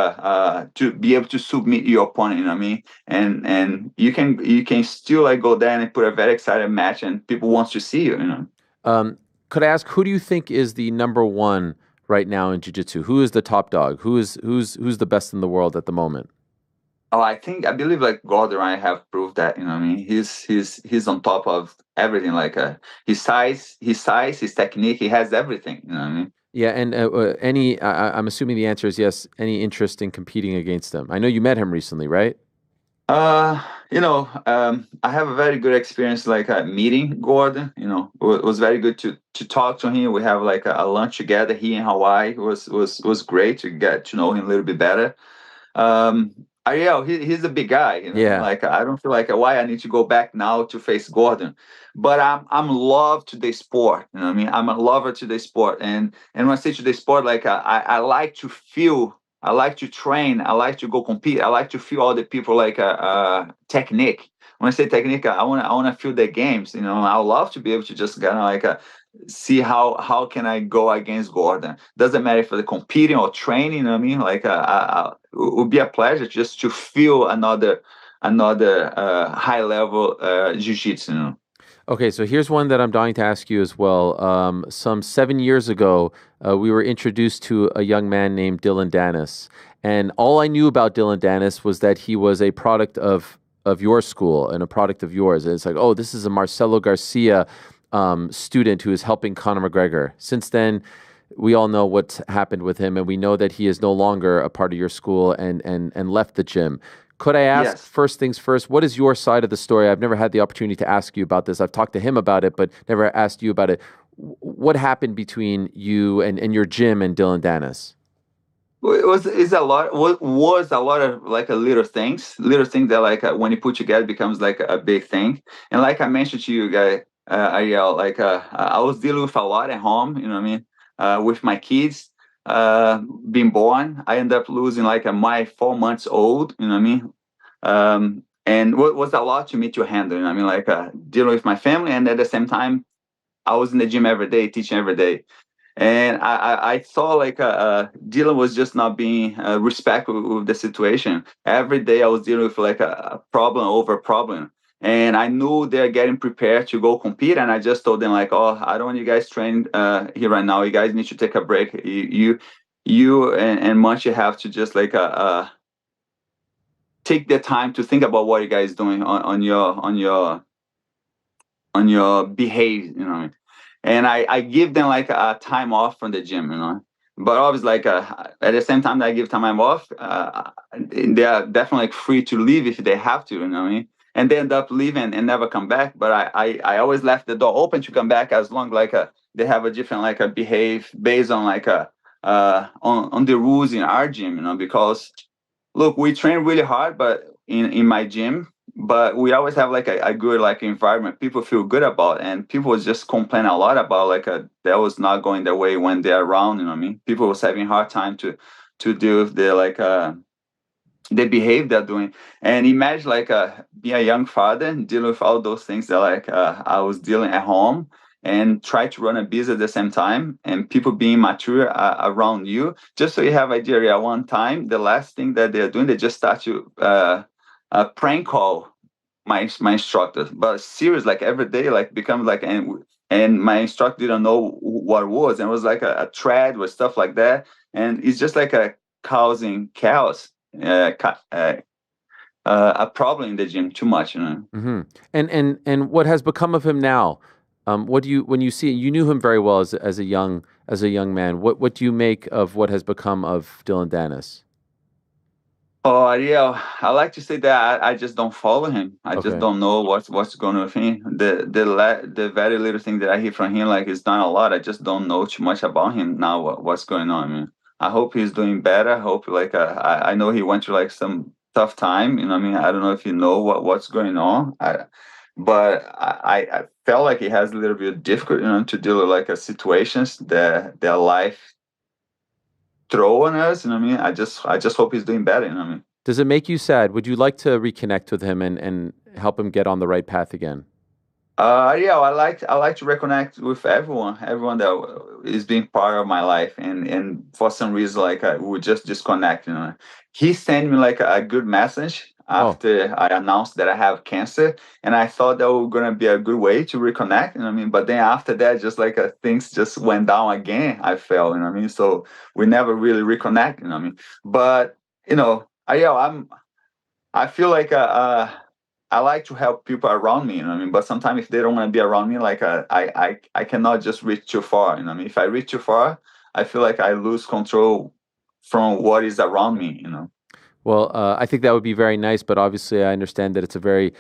to be able to submit your opponent. You know what I mean? And you can still like go there and put a very exciting match, and people want to see you. You know. Could I ask, who do you think is the number one right now in jiu-jitsu? Who is the top dog? Who's the best in the world at the moment? Oh, I believe like Gordon, I have proved that. You know what I mean? He's on top of everything. Like his size, his technique, he has everything. You know what I mean? Yeah, and I'm assuming the answer is yes. Any interest in competing against him? I know you met him recently, right? You know, I have a very good experience like meeting Gordon. You know, it was very good to talk to him. We have like a lunch together here in Hawaii. It was great to get to know him a little bit better. Ariel, he's a big guy. You know? Yeah. Like I don't feel like why I need to go back now to face Gordon, but I'm love to the sport. You know what I mean? I'm a lover to the sport, and when I say to the sport, like I like to feel. I like to train. I like to go compete. I like to feel all the people like technique. When I say technique, I want to feel the games. You know, I would love to be able to just kind of like see how can I go against Gordon. Doesn't matter if they're competing or training. You know what I mean? Like it would be a pleasure just to feel another high level jiu-jitsu. You know? Okay, so here's one that I'm dying to ask you as well. Some 7 years ago, we were introduced to a young man named Dylan Dennis. And all I knew about Dylan Dennis was that he was a product of your school and a product of yours. And it's like, oh, this is a Marcelo Garcia student who is helping Conor McGregor. Since then, we all know what's happened with him, and we know that he is no longer a part of your school and left the gym. Could I ask, Yes. First things first, what is your side of the story? I've never had the opportunity to ask you about this. I've talked to him about it, but never asked you about it. What happened between you and your gym and Dylan Dennis? It was a lot of like little things that like when you put together becomes like a big thing. And like I mentioned to you guys, Ariel, like I was dealing with a lot at home. You know what I mean? With my kids being born, I ended up losing like my 4 months old. You know what I mean? And what was a lot to me to handle. You know what I mean? Like dealing with my family, and at the same time, I was in the gym every day, teaching every day. And I thought like Dylan was just not being respectful with the situation. Every day I was dealing with like a problem over problem. And I knew they're getting prepared to go compete. And I just told them like, oh, I don't want you guys train here right now. You guys need to take a break. You and Munchie have to just like take the time to think about what you guys doing on your behavior, you know. And I give them like a time off from the gym, you know. But obviously, like at the same time that I give time off, they are definitely like free to leave if they have to, you know what I mean? And they end up leaving and never come back. But I always left the door open to come back as long like they have a different like a behave based on like on the rules in our gym, you know. Because look, we train really hard, but in my gym. But we always have like a good like environment people feel good about, and people just complain a lot about like that was not going their way when they're around, you know what I mean? People was having a hard time to deal with the like the behavior they're doing. And imagine like being a young father and dealing with all those things that like I was dealing at home, and try to run a business at the same time, and people being mature around you. Just so you have idea, at one time the last thing that they're doing, they just start to prank call my instructors, but serious, like every day, like becomes like, and my instructor didn't know what it was, and it was like a thread with stuff like that, and it's just like causing chaos, a problem in the gym too much, you know. Mm-hmm. And what has become of him now? What do you when you see you knew him very well as a young man? What do you make of what has become of Dylan Dennis? Oh, Ariel, I like to say that I just don't follow him. I Okay. just don't know what's going on with him. The very little thing that I hear from him, like it's not a lot. I just don't know too much about him now. What's going on? I mean, I hope he's doing better. I hope I know he went through like some tough time. You know, what I mean, I don't know if you know what's going on. But I felt like he has a little bit difficult, to deal with like situations that their life throw on us. You know what I mean? I just hope he's doing better. You know what I mean? Does it make you sad? Would you like to reconnect with him and help him get on the right path again? Yeah, I like to reconnect with everyone that is being part of my life, and for some reason, like I would just disconnect. You know, he sent me like a good message after I announced that I have cancer, and I thought that was gonna be a good way to reconnect. You know what I mean? But then after that, just like things just went down again. I felt, you know what I mean? So we never really reconnect. You know what I mean? But yeah, I feel like I like to help people around me, you know what I mean? But sometimes if they don't want to be around me, like I cannot just reach too far, you know what I mean? If I reach too far, I feel like I lose control from what is around me, you know? Well, I think that would be very nice, but obviously I understand that it's a very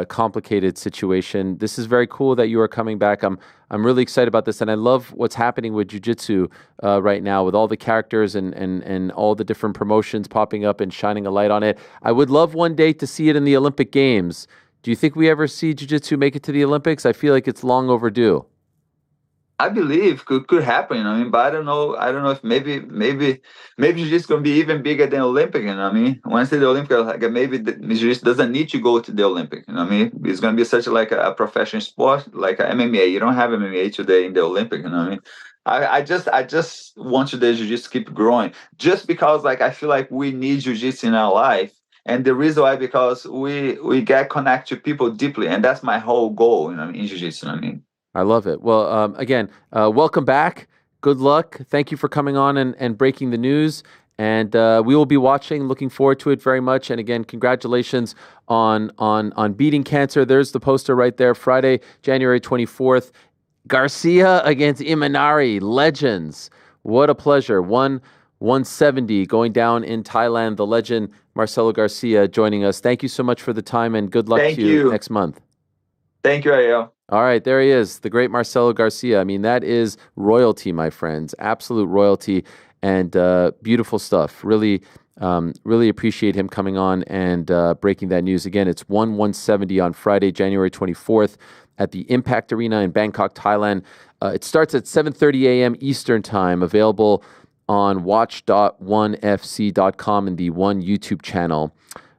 complicated situation. This is very cool that you are coming back. I'm really excited about this, and I love what's happening with jiu-jitsu right now with all the characters and all the different promotions popping up and shining a light on it. I would love one day to see it in the Olympic Games. Do you think we ever see jiu-jitsu make it to the Olympics? I feel like it's long overdue. I believe could happen, you know what I mean? But I don't know if maybe jiu-jitsu gonna be even bigger than Olympic, you know what I mean? When I say the Olympic, like maybe the jiu-jitsu doesn't need to go to the Olympic, you know what I mean? It's gonna be such like a professional sport, like MMA. You don't have MMA today in the Olympic, you know what I mean? I just want the jiu-jitsu keep growing, just because like I feel like we need jiu-jitsu in our life. And the reason why, because we get connected to people deeply, and that's my whole goal, you know, in jiu-jitsu, you know what I mean? I love it. Well, again, welcome back. Good luck. Thank you for coming on and breaking the news. And we will be watching, looking forward to it very much. And again, congratulations on beating cancer. There's the poster right there. Friday, January 24th. Garcia against Imanari. Legends. What a pleasure. 170 going down in Thailand. The legend Marcelo Garcia joining us. Thank you so much for the time, and good luck to you next month. Thank you, Ariel. All right, there he is, the great Marcelo Garcia. I mean, that is royalty, my friends, absolute royalty, and beautiful stuff. Really, really appreciate him coming on and breaking that news. Again, it's 170 on Friday, January 24th at the Impact Arena in Bangkok, Thailand. It starts at 7:30 a.m. Eastern Time, available on watch.onefc.com and the One YouTube channel.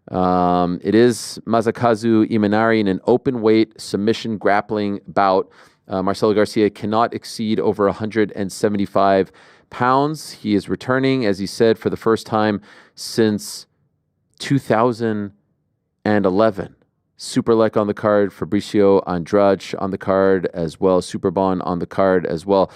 It is Masakazu Imanari in an open weight submission grappling bout. Marcelo Garcia cannot exceed over 175 pounds. He is returning, as he said, for the first time since 2011. Superlek on the card, Fabricio Andrade on the card as well, Superbon on the card as well.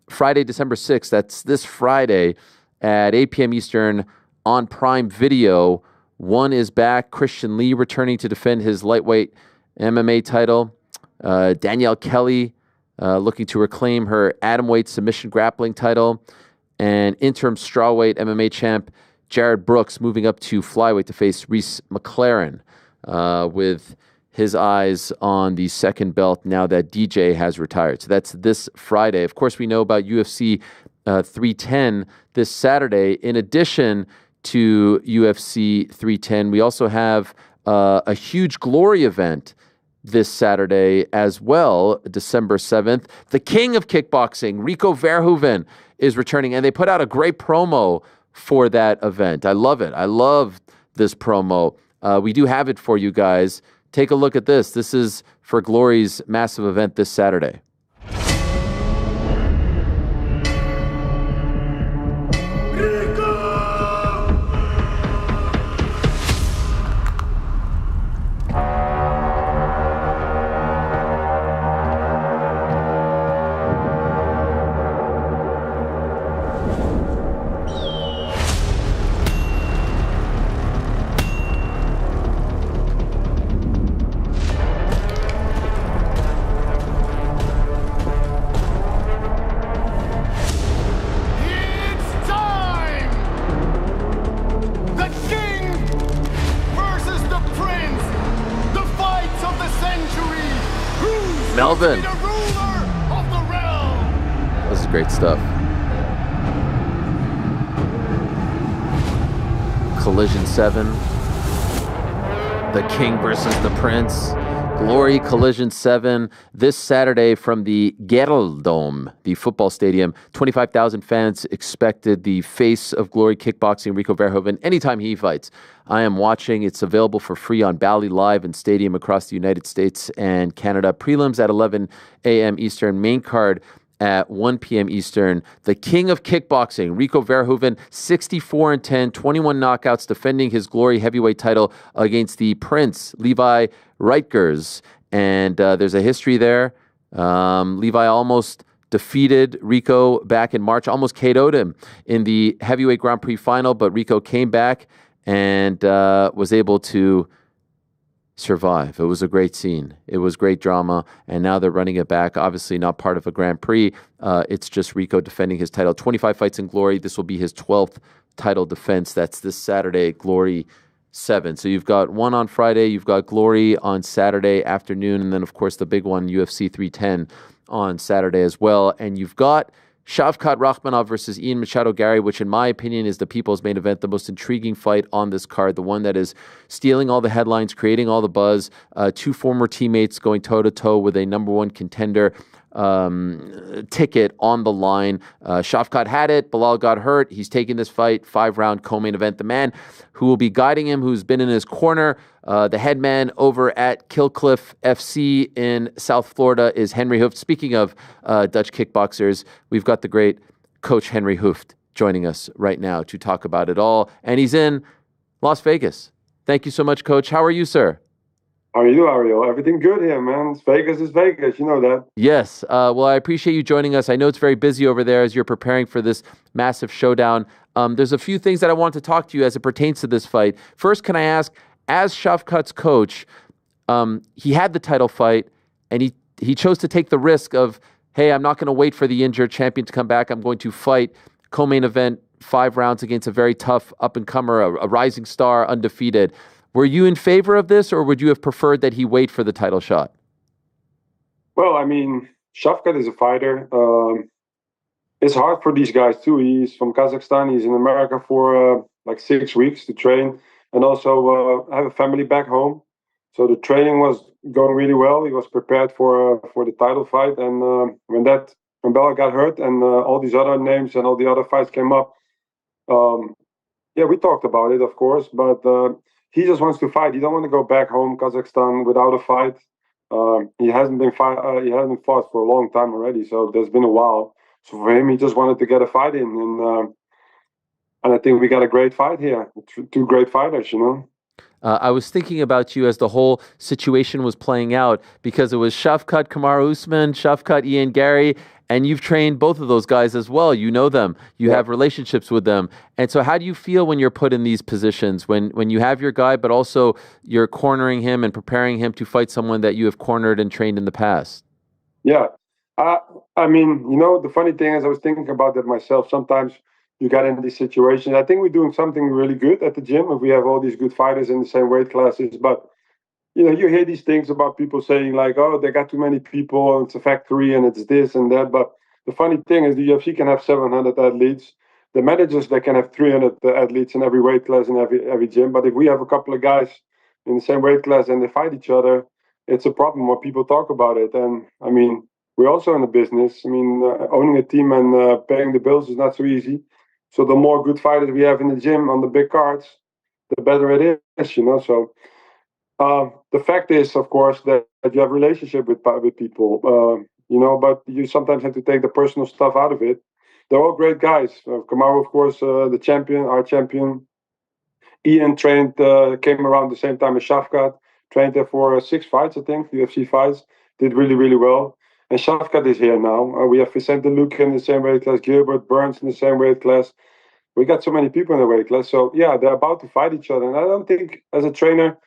Friday, December 6th, that's this Friday at 8 p.m. Eastern on Prime Video. One is back. Christian Lee returning to defend his lightweight MMA title. Danielle Kelly looking to reclaim her atomweight submission grappling title. And interim strawweight MMA champ Jared Brooks moving up to flyweight to face Reese McLaren with his eyes on the second belt now that DJ has retired. So that's this Friday. Of course, we know about UFC 310 this Saturday. In addition to UFC 310, we also have a huge Glory event this Saturday as well, December 7th. The king of kickboxing, Rico Verhoeven, is returning, and they put out a great promo for that event. I love it. I love this promo. We do have it for you guys. Take a look at this. This is for Glory's massive event this Saturday. Verhoeven. This is great stuff. Collision 7. The King versus the Prince. Glory Collision 7 this Saturday from the Geldome, the football stadium. 25,000 fans expected. The face of Glory Kickboxing, Rico Verhoeven, anytime he fights. I am watching. It's available for free on Bally Live and Stadium across the United States and Canada. Prelims at 11 a.m. Eastern. Main card at 1 p.m. Eastern. The king of kickboxing, Rico Verhoeven, 64-10, 21 knockouts, defending his Glory heavyweight title against the Prince, Levi Reitgers. And there's a history there. Levi almost defeated Rico back in March, almost KO'd him in the heavyweight Grand Prix final, but Rico came back and was able to survive. It was a great scene. It was great drama, and now they're running it back. Obviously not part of a Grand Prix. It's just Rico defending his title. 25 fights in Glory. This will be his 12th title defense. That's this Saturday, Glory 7. So you've got one on Friday, you've got Glory on Saturday afternoon, and then, of course, the big one, UFC 310 on Saturday as well. And you've got Shavkat Rakhmonov versus Ian Machado Garry, which in my opinion is the people's main event, the most intriguing fight on this card, the one that is stealing all the headlines, creating all the buzz. Two former teammates going toe-to-toe with a number one contender ticket on the line. Shavkat had it. Bilal got hurt. He's taking this fight, 5-round co-main event. The man who will be guiding him, who's been in his corner, the head man over at Killcliff FC in South Florida, is Henri Hooft. Speaking of Dutch kickboxers, we've got the great coach Henri Hooft joining us right now to talk about it all. And he's in Las Vegas. Thank you so much, Coach. How are you, sir? How are you, Ariel? Everything good here, man. Vegas is Vegas. You know that. Yes. Well, I appreciate you joining us. I know it's very busy over there as you're preparing for this massive showdown. There's a few things that I want to talk to you as it pertains to this fight. First, can I ask, as Shavkat's coach, he had the title fight, and he chose to take the risk of, hey, I'm not going to wait for the injured champion to come back. I'm going to fight co-main event, 5 rounds against a very tough up-and-comer, a rising star, undefeated. Were you in favor of this, or would you have preferred that he wait for the title shot? Well, I mean, Shavkat is a fighter. It's hard for these guys, too. He's from Kazakhstan. He's in America for like 6 weeks to train, and also have a family back home. So the training was going really well. He was prepared for the title fight. And when Bella got hurt and all these other names and all the other fights came up, yeah, we talked about it, of course, but he just wants to fight. He don't want to go back home, Kazakhstan, without a fight. He hasn't fought for a long time already, so there's been a while. So for him, he just wanted to get a fight in, and I think we got a great fight here. Two great fighters, you know. I was thinking about you as the whole situation was playing out, because it was Shavkat, Kamaru Usman, Shavkat, Ian Garry, and you've trained both of those guys as well. You know them. You have relationships with them. And so how do you feel when you're put in these positions, when you have your guy, but also you're cornering him and preparing him to fight someone that you have cornered and trained in the past? Yeah. I mean, you know, the funny thing is I was thinking about that myself. Sometimes you got in these situations. I think we're doing something really good at the gym if we have all these good fighters in the same weight classes. But, you know, you hear these things about people saying like, oh, they got too many people, it's a factory and it's this and that. But the funny thing is the UFC can have 700 athletes. The managers, they can have 300 athletes in every weight class in every gym. But if we have a couple of guys in the same weight class and they fight each other, it's a problem when people talk about it. And, I mean, we're also in the business. I mean, owning a team and paying the bills is not so easy. So the more good fighters we have in the gym on the big cards, the better it is, you know. So the fact is, of course, that you have a relationship with people, you know, but you sometimes have to take the personal stuff out of it. They're all great guys. Kamaru, of course, the champion, our champion. Ian trained, came around the same time as Shavkat, trained there for 6 fights, I think, UFC fights, did really, really well. And Shavkat is here now. We have Vicente Luque in the same weight class, Gilbert Burns in the same weight class. We got so many people in the weight class. So, yeah, they're about to fight each other. And I don't think, as a trainer,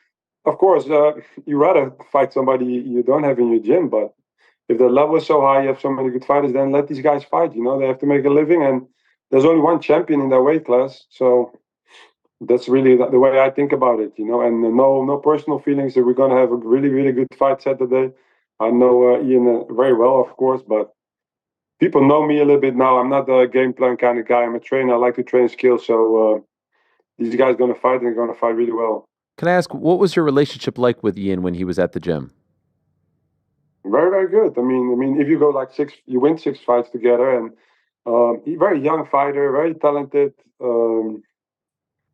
of course, you rather fight somebody you don't have in your gym. But if the level is so high, you have so many good fighters, then let these guys fight. You know, they have to make a living. And there's only one champion in that weight class. So that's really the way I think about it, you know. And no personal feelings that we're going to have a really, really good fight Saturday. I know Ian very well, of course, but people know me a little bit now. I'm not a game plan kind of guy. I'm a trainer. I like to train skills. So these guys going to fight, and they're going to fight really well. Can I ask, what was your relationship like with Ian when he was at the gym? Very, very good. I mean, if you go like you win 6 fights together, and he's very young fighter, very talented, a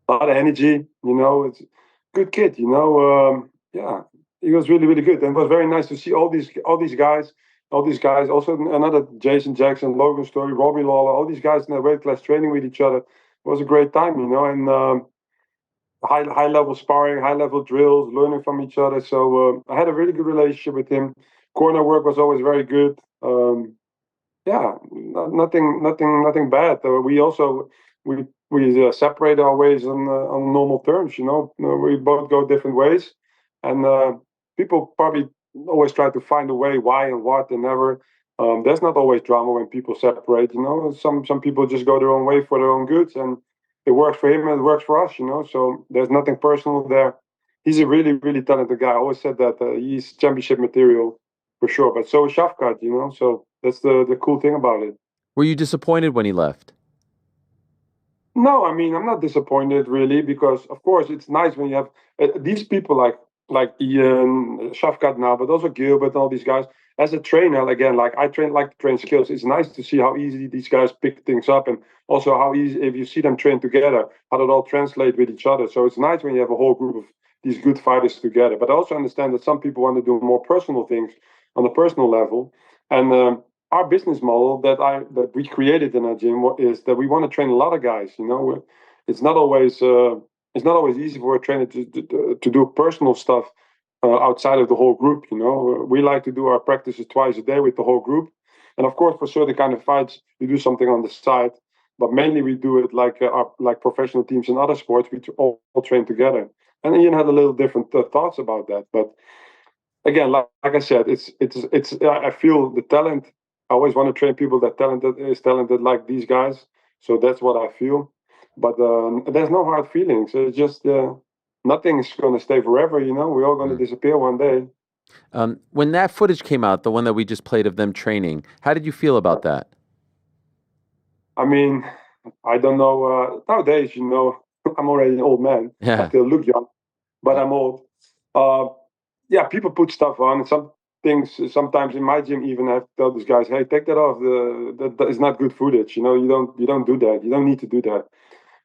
lot of energy. You know, it's a good kid. You know, yeah, he was really, really good, and it was very nice to see all these guys. Also another Jason Jackson, Logan Story, Robbie Lawler, all these guys in the weight class training with each other. It was a great time, you know, and high level sparring, high level drills, learning from each other. So I had a really good relationship with him. Corner work was always very good. Yeah, nothing bad. We separate our ways on normal terms. You know, we both go different ways, and people probably always try to find a way why and what and never. There's not always drama when people separate. You know, some people just go their own way for their own goods, and it works for him and it works for us. You know, so there's nothing personal there. He's a really, really talented guy. I always said that he's championship material for sure. But so is Shavkat. You know, so that's the cool thing about it. Were you disappointed when he left? No, I mean, I'm not disappointed really, because of course it's nice when you have these people like Ian, Shavkat now, but also Gilbert and all these guys. As a trainer, again, like to train skills. It's nice to see how easy these guys pick things up, and also how easy, if you see them train together, how it all translate with each other. So it's nice when you have a whole group of these good fighters together. But I also understand that some people want to do more personal things on a personal level, and our business model that we created in our gym is that we want to train a lot of guys. You know, it's not always easy for a trainer to do personal stuff outside of the whole group. You know, we like to do our practices twice a day with the whole group, and of course for certain kind of fights we do something on the side. But mainly we do it like professional teams in other sports. We all train together. And Ian had a little different thoughts about that. But again, like I said, it's I feel the talent. I always want to train people that is talented like these guys. So that's what I feel. But there's no hard feelings. It's just nothing's going to stay forever. You know, we're all going to disappear one day. When that footage came out, the one that we just played of them training, how did you feel about that? I mean, I don't know. Nowadays, you know, I'm already an old man. Yeah. I still look young, but I'm old. Yeah, people put stuff on. Some things sometimes in my gym even I have to tell these guys, hey, take that off. That is not good footage. You know, you don't do that. You don't need to do that.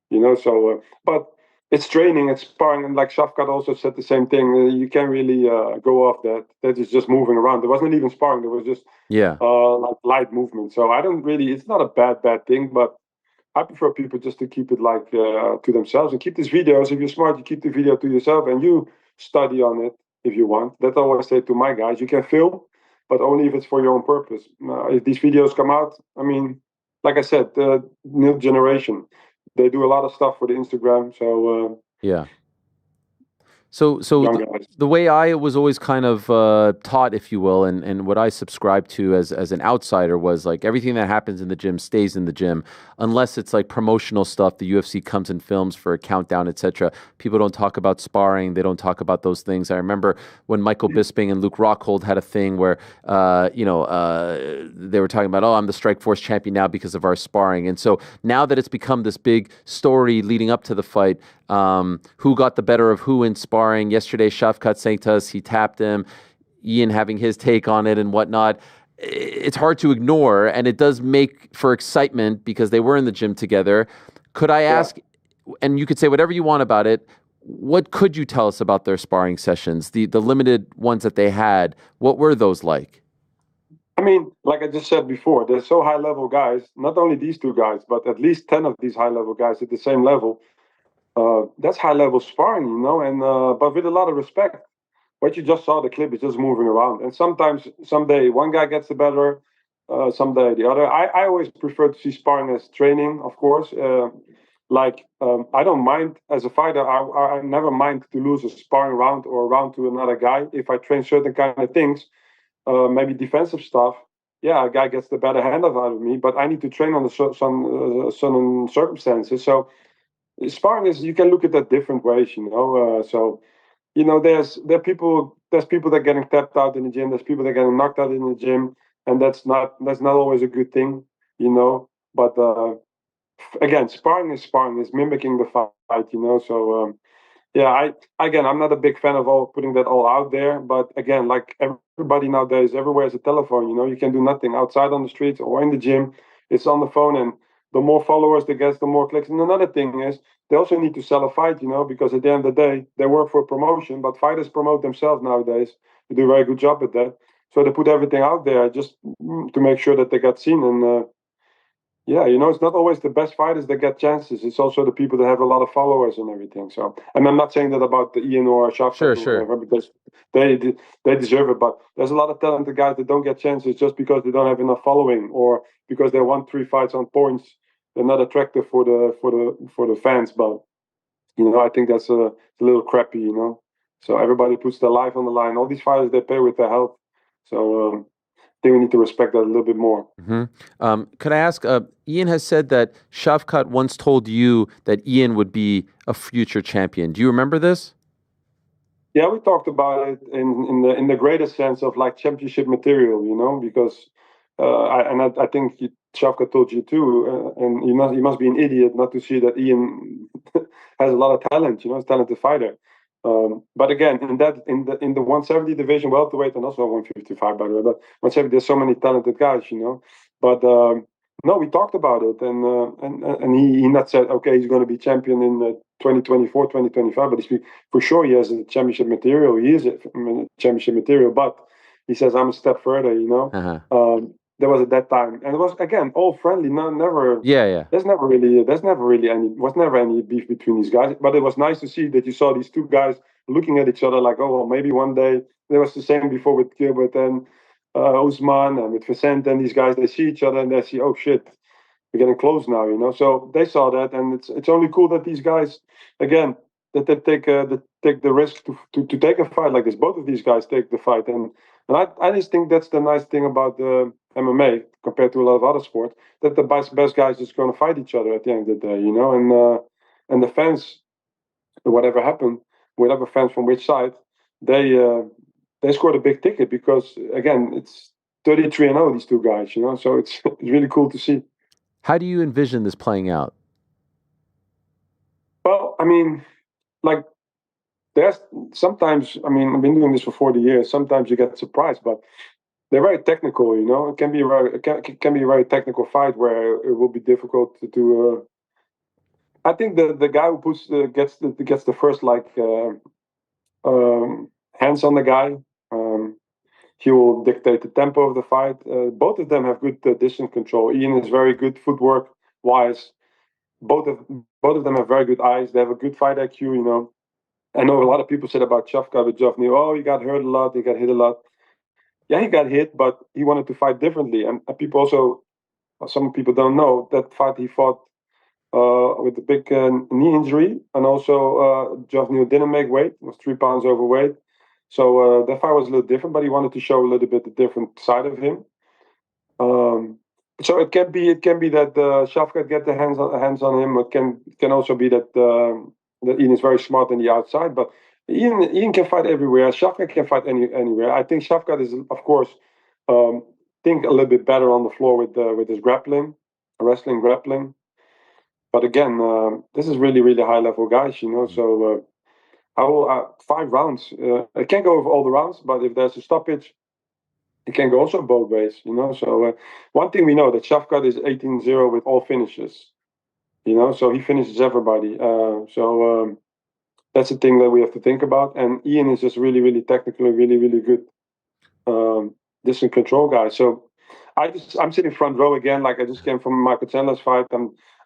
You know, so but it's training, it's sparring, and like Shavkat also said the same thing. You can't really go off that. That is just moving around. There wasn't even sparring. There was just like light movement. So I don't really. It's not a bad thing, but I prefer people just to keep it like to themselves and keep these videos. If you're smart, you keep the video to yourself and you study on it if you want. That I always say to my guys. You can film, but only if it's for your own purpose. If these videos come out, I mean, like I said, the new generation, they do a lot of stuff for the Instagram. So yeah. So the way I was always kind of taught, if you will, and what I subscribed to as an outsider was like everything that happens in the gym stays in the gym, unless it's like promotional stuff. The UFC comes and films for a countdown, etc. People don't talk about sparring. They don't talk about those things. I remember when Michael Bisping and Luke Rockhold had a thing where, they were talking about, oh, I'm the Strikeforce champion now because of our sparring. And so now that it's become this big story leading up to the fight, who got the better of who in sparring. Yesterday, Shavkat saying to us he tapped him, Ian having his take on it and whatnot. It's hard to ignore, and it does make for excitement because they were in the gym together. Could I ask, and you could say whatever you want about it, what could you tell us about their sparring sessions, the limited ones that they had? What were those like? I mean, like I just said before, they're so high-level guys, not only these two guys, but at least 10 of these high-level guys at the same level. That's high-level sparring, you know, and but with a lot of respect. What you just saw, the clip is just moving around. And sometimes, someday, one guy gets the better, someday the other. I always prefer to see sparring as training, of course. I don't mind, as a fighter, I never mind to lose a sparring round or a round to another guy. If I train certain kind of things, maybe defensive stuff, yeah, a guy gets the better hand out of me, but I need to train on some circumstances. So sparring is, you can look at that different ways, you know. So there's people that are getting tapped out in the gym. There's people that are getting knocked out in the gym, and that's not always a good thing, But again, sparring is sparring. It's mimicking the fight, So yeah, I'm not a big fan of all putting that all out there. But again, like everybody nowadays, everywhere is a telephone. You can do nothing outside on the streets or in the gym. It's on the phone, and the more followers they get, the more clicks. And another thing is they also need to sell a fight, because at the end of the day, they work for a promotion. But fighters promote themselves nowadays. They do a very good job at that. So they put everything out there just to make sure that they get seen. And yeah, it's not always the best fighters that get chances. It's also the people that have a lot of followers and everything. So, and I'm not saying that about the Ian or Shavkat or whatever, because they deserve it. But there's a lot of talented guys that don't get chances just because they don't have enough following, or because they won 3 fights on points. They're not attractive for the fans. But I think that's a little crappy. So everybody puts their life on the line. All these fighters, they pay with their health. So. I think we need to respect that a little bit more. Could I ask, Ian has said that Shavkat once told you that Ian would be a future champion. Do you remember this? Yeah, we talked about it in the greatest sense of like championship material, because I think Shavkat told you too, and you must be an idiot not to see that Ian has a lot of talent. He's a talented fighter. But again, in the 170 division, welterweight, and also 155, by the way, but 170, there's so many talented guys, But no, we talked about it, and he not said, okay, he's going to be champion in 2024, 2025, but for sure he has a championship material. He is a championship material, but he says I'm a step further, There was at that time, and it was again all friendly, never. Yeah. There's never really any beef between these guys. But it was nice to see that you saw these two guys looking at each other like, oh well, maybe one day. There was the same before with Gilbert and Usman and with Vicente and these guys. They see each other and they see, oh shit, we're getting close now, So they saw that, and it's only cool that these guys, again, that they take the risk to take a fight like this. Both of these guys take the fight, and I just think that's the nice thing about the MMA compared to a lot of other sports, that the best guys just going to fight each other at the end of the day, and the fans, whatever happened, whatever fans from which side, they scored a big ticket because again it's 33-0 these two guys, so it's really cool to see. How do you envision this playing out? Well, I mean, like there's sometimes, I've been doing this for 40 years. Sometimes you get surprised, but they're very technical, It can be a very technical fight where it will be difficult to do. I think the guy who gets the first hands on the guy, he will dictate the tempo of the fight. Both of them have good distance control. Ian is very good footwork wise. Both of them have very good eyes. They have a good fight IQ, I know a lot of people said about Shavkat with Joffney, oh, he got hurt a lot, he got hit a lot. Yeah, he got hit, but he wanted to fight differently. And people also, some people don't know, that fight he fought with a big knee injury. And also, Joffney didn't make weight, was 3 pounds overweight. So that fight was a little different, but he wanted to show a little bit the different side of him. So it can be that Shavkat get the hands on him. It can also be that Ian is very smart on the outside, but Ian can fight everywhere. Shavkat can fight anywhere. I think Shavkat is, of course, think a little bit better on the floor with his wrestling grappling. But again, this is really, really high level guys, So I will 5 rounds. I can't go over all the rounds, but if there's a stoppage, it can go also both ways, So one thing we know that Shavkat is 18-0 with all finishes, So he finishes everybody. So that's the thing that we have to think about. And Ian is just really, really technically, really, really good distance control guy. So I'm sitting front row again, like I just came from Michael Chandler's fight.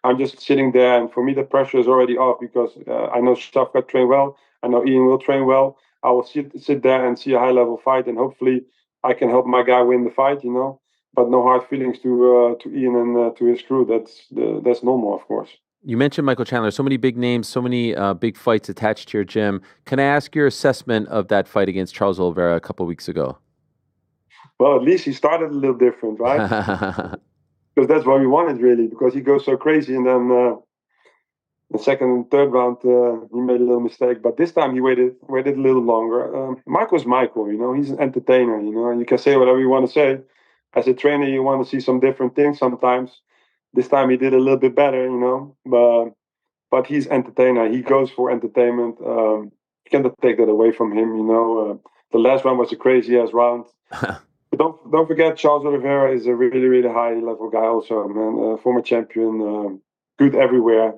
I'm just sitting there, and for me the pressure is already off because I know Shavkat train well. I know Ian will train well. I will sit there and see a high level fight, and hopefully I can help my guy win the fight, But no hard feelings to Ian and to his crew. That's normal, of course. You mentioned Michael Chandler. So many big names, so many big fights attached to your gym. Can I ask your assessment of that fight against Charles Oliveira a couple of weeks ago? Well, at least he started a little different, right? Because that's what we wanted, really, because he goes so crazy. And then The second and third round, he made a little mistake, but this time he waited a little longer. Michael's Michael, you know, he's an entertainer, you know, and you can say whatever you want to say. As a trainer, you want to see some different things sometimes. This time he did a little bit better, you know, but he's entertainer. He goes for entertainment. You cannot take that away from him, you know. The last round was a crazy ass round. But don't forget, Charles Oliveira is a really, really high level guy also, man. Former champion, good everywhere,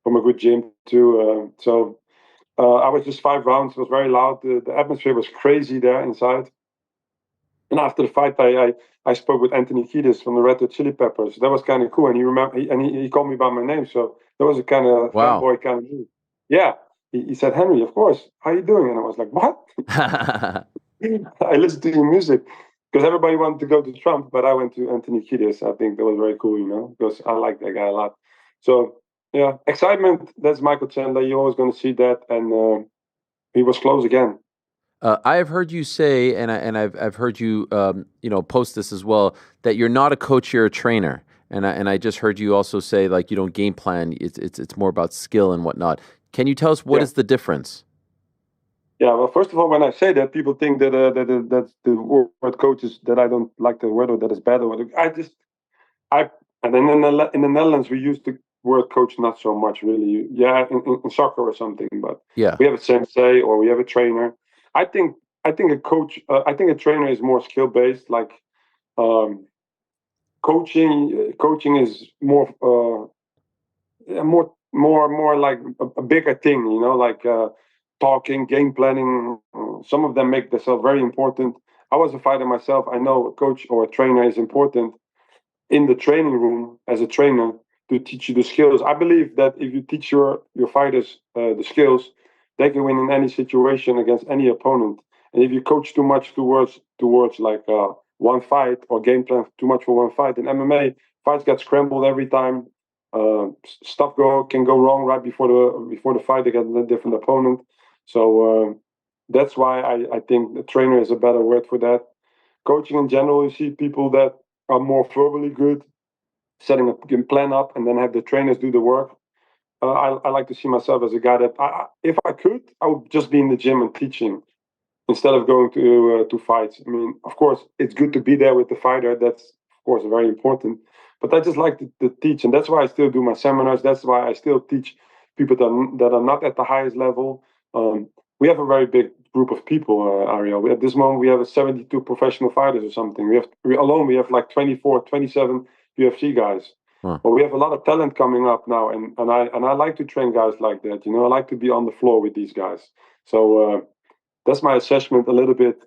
from a good gym too. So I was just 5 rounds. It was very loud. The atmosphere was crazy there inside. And after the fight, I spoke with Anthony Kiedis from the Red Hot Chili Peppers. That was kind of cool, and he called me by my name. So that was a kind of fanboy kind of move. Yeah, he said, Henry, of course. How you doing? And I was like, what? I listened to your music because everybody wanted to go to Trump, but I went to Anthony Kiedis. I think that was very cool, you know, because I like that guy a lot. So yeah, excitement. That's Michael Chandler. You're always going to see that, and he was close again. I have heard you say, and I've heard you, you know, post this as well, that you're not a coach, you're a trainer. And I just heard you also say, like, you don't game plan. It's more about skill and whatnot. Can you tell us what is the difference? Yeah, well, first of all, when I say that, people think that that's the word coaches, that I don't like the word, or that is bad. Or and then in the Netherlands we use the word coach not so much, really. Yeah, in soccer or something, but yeah, we have a sensei or we have a trainer. I think a coach, I think a trainer is more skill based. Like coaching is more like a bigger thing, you know, like talking, game planning. Some of them make themselves very important. I was a fighter myself. I know a coach or a trainer is important in the training room as a trainer to teach you the skills. I believe that if you teach your fighters the skills, they can win in any situation against any opponent. And if you coach too much towards like one fight, or game plan too much for one fight, in MMA fights get scrambled every time. Stuff can go wrong right before the fight. They get a different opponent. So that's why I think the trainer is a better word for that. Coaching in general, you see people that are more verbally good, setting a game plan up, and then have the trainers do the work. I like to see myself as a guy that, if I could, I would just be in the gym and teaching instead of going to fights. I mean, of course, it's good to be there with the fighter. That's, of course, very important. But I just like to teach, and that's why I still do my seminars. That's why I still teach people that are not at the highest level. We have a very big group of people, Ariel. At this moment, we have 72 professional fighters or something. We have like 24, 27 UFC guys. Huh. But we have a lot of talent coming up now, and I like to train guys like that. You know, I like to be on the floor with these guys. So that's my assessment a little bit.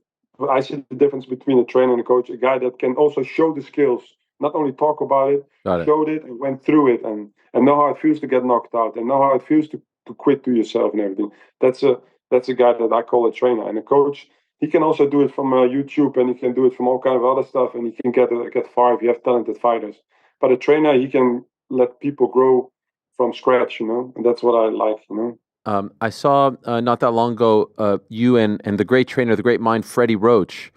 I see the difference between a trainer and a coach, a guy that can also show the skills, not only talk about it, showed it and went through it, and know how it feels to get knocked out, and know how it feels to quit to yourself and everything. That's a guy that I call a trainer. And a coach, he can also do it from YouTube, and he can do it from all kind of other stuff, and he can get far if you have talented fighters. But a trainer, he can let people grow from scratch, you know, and that's what I like, you know. I saw not that long ago you and the great trainer, the great mind, Freddie Roach.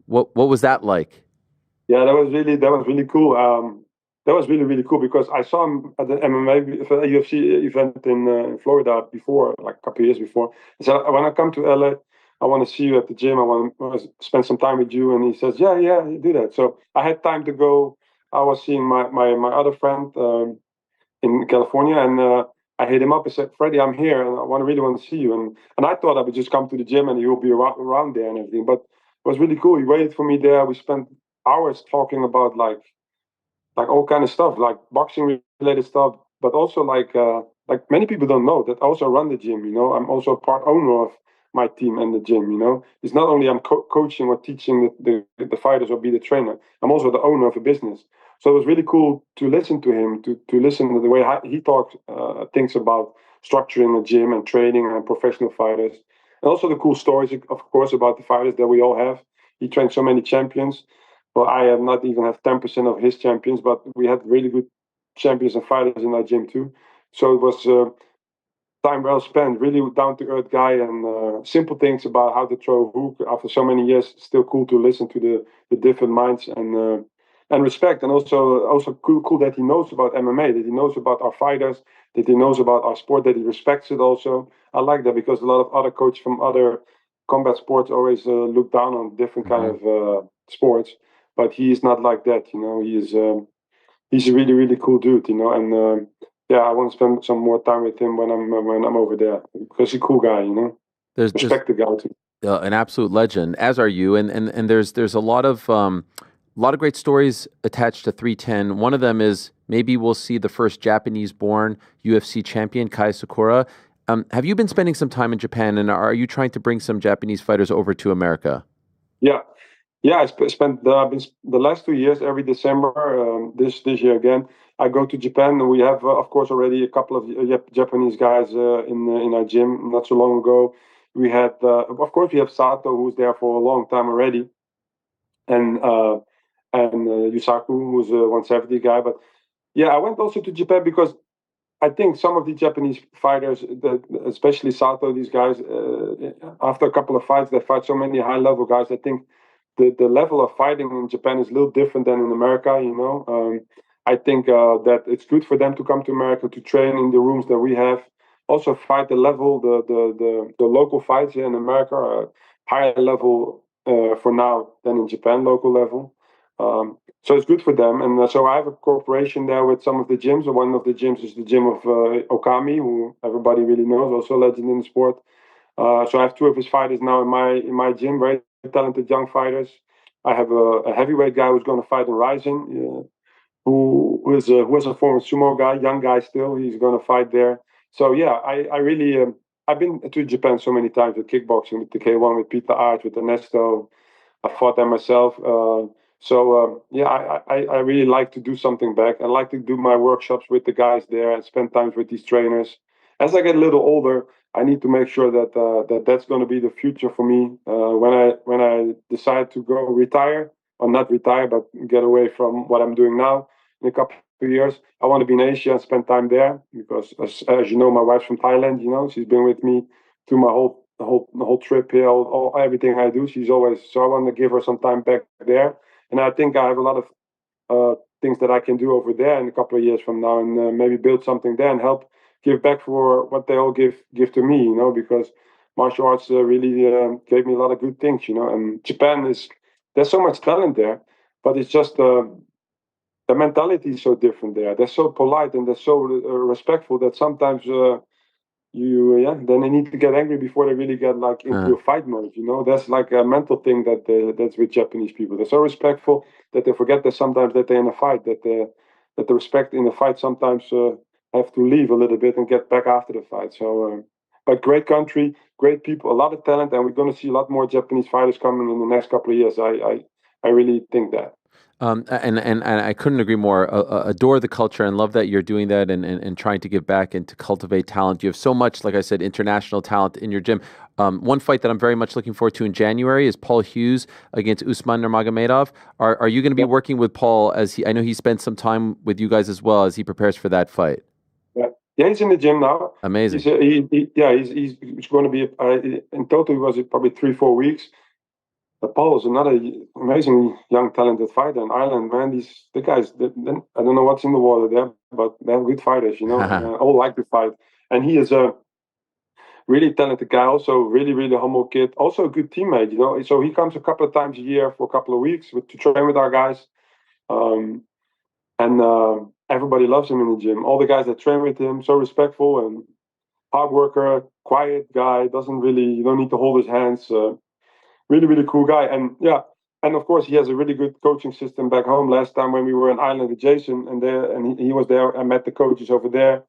What was that like? Yeah, that was really cool. That was really, really cool because I saw him at the MMA UFC event in Florida before, like a couple of years before. He said, when I come to LA, I want to see you at the gym. I want to spend some time with you. And he says, yeah, you do that. So I had time to go. I was seeing my other friend in California, and I hit him up and said, Freddie, I'm here, and I really want to see you. And I thought I would just come to the gym and he will be around there and everything. But it was really cool. He waited for me there. We spent hours talking about like all kind of stuff, like boxing related stuff, but also like many people don't know that I also run the gym. You know, I'm also a part owner of my team and the gym. You know, it's not only I'm coaching or teaching the fighters or be the trainer. I'm also the owner of a business. So it was really cool to listen to him, to listen to the way he talks, thinks about structuring a gym and training and professional fighters, and also the cool stories, of course, about the fighters that we all have. He trained so many champions. Well, I have not even have 10% of his champions, but we had really good champions and fighters in our gym too. So it was time well spent, really down to earth guy, and simple things about how to throw a hook. After so many years, still cool to listen to the different minds, and and respect, and also cool that he knows about MMA, that he knows about our fighters, that he knows about our sport, that he respects it also. I like that because a lot of other coaches from other combat sports always look down on different kind of sports, but he is not like that. He's a really, really cool dude, and I want to spend some more time with him when I'm over there because he's a cool guy, Respect the guy too. An absolute legend, as are you, and there's a lot of great stories attached to 310. One of them is maybe we'll see the first Japanese-born UFC champion, Kai Sakura. Have you been spending some time in Japan, and are you trying to bring some Japanese fighters over to America? Yeah. I spent the last 2 years every December. This year again, I go to Japan. We have, of course, already a couple of Japanese guys in our gym. Not so long ago, we had, of course, we have Sato, who's there for a long time already, and Yusaku, who's a 170 guy. But yeah, I went also to Japan because I think some of the Japanese fighters, especially Sato, these guys, after a couple of fights, they fight so many high-level guys. I think the level of fighting in Japan is a little different than in America. I think that it's good for them to come to America to train in the rooms that we have. Also, fight the level, the local fights here in America are higher level for now than in Japan, local level. So it's good for them. And so I have a cooperation there with some of the gyms. One of the gyms is the gym of Okami, who everybody really knows, also a legend in the sport. So I have two of his fighters now in my gym, very talented young fighters. I have a heavyweight guy who's going to fight in Rising, who is a former sumo guy, young guy still. He's going to fight there. So yeah, I really I've been to Japan so many times with kickboxing, with the K1, with Peter Arch, with Ernesto. I fought there myself. I really like to do something back. I like to do my workshops with the guys there and spend time with these trainers. As I get a little older, I need to make sure that that's going to be the future for me. When I decide to go retire, or not retire, but get away from what I'm doing now in a couple of years, I want to be in Asia and spend time there because, as you know, my wife's from Thailand. She's been with me through my whole trip here, everything I do. She's always so I want to give her some time back there, and I think I have a lot of things that I can do over there in a couple of years from now, and maybe build something there and help give back for what they all give to me, because martial arts really gave me a lot of good things, and Japan there's so much talent there, but it's just the mentality is so different there. They're so polite and they're so respectful that sometimes then they need to get angry before they really get like into a fight mode, That's like a mental thing that's with Japanese people. They're so respectful that they forget that sometimes that they're in a fight, that the respect in the fight sometimes have to leave a little bit and get back after the fight. So, but great country, great people, a lot of talent, and we're going to see a lot more Japanese fighters coming in the next couple of years. I really think that. And I couldn't agree more. Adore the culture and love that you're doing that and trying to give back and to cultivate talent. You have so much, like I said, international talent in your gym. One fight that I'm very much looking forward to in January is Paul Hughes against Usman Nurmagomedov. Are you going to be working with Paul I know he spent some time with you guys as well as he prepares for that fight? Yeah, he's in the gym now. Amazing. He's going to be in total. It was probably 3-4 weeks. Paul is another amazing young talented fighter in Ireland, man. The guys, I don't know what's in the water there, but they're good fighters, all like to fight. And he is a really talented guy, also really, really humble kid, also a good teammate, So he comes a couple of times a year for a couple of weeks to train with our guys. Everybody loves him in the gym. All the guys that train with him, so respectful and hard worker, quiet guy, you don't need to hold his hands. Really, really cool guy. And and of course he has a really good coaching system back home. Last time when we were in Ireland with Jason and he was there, I met the coaches over there.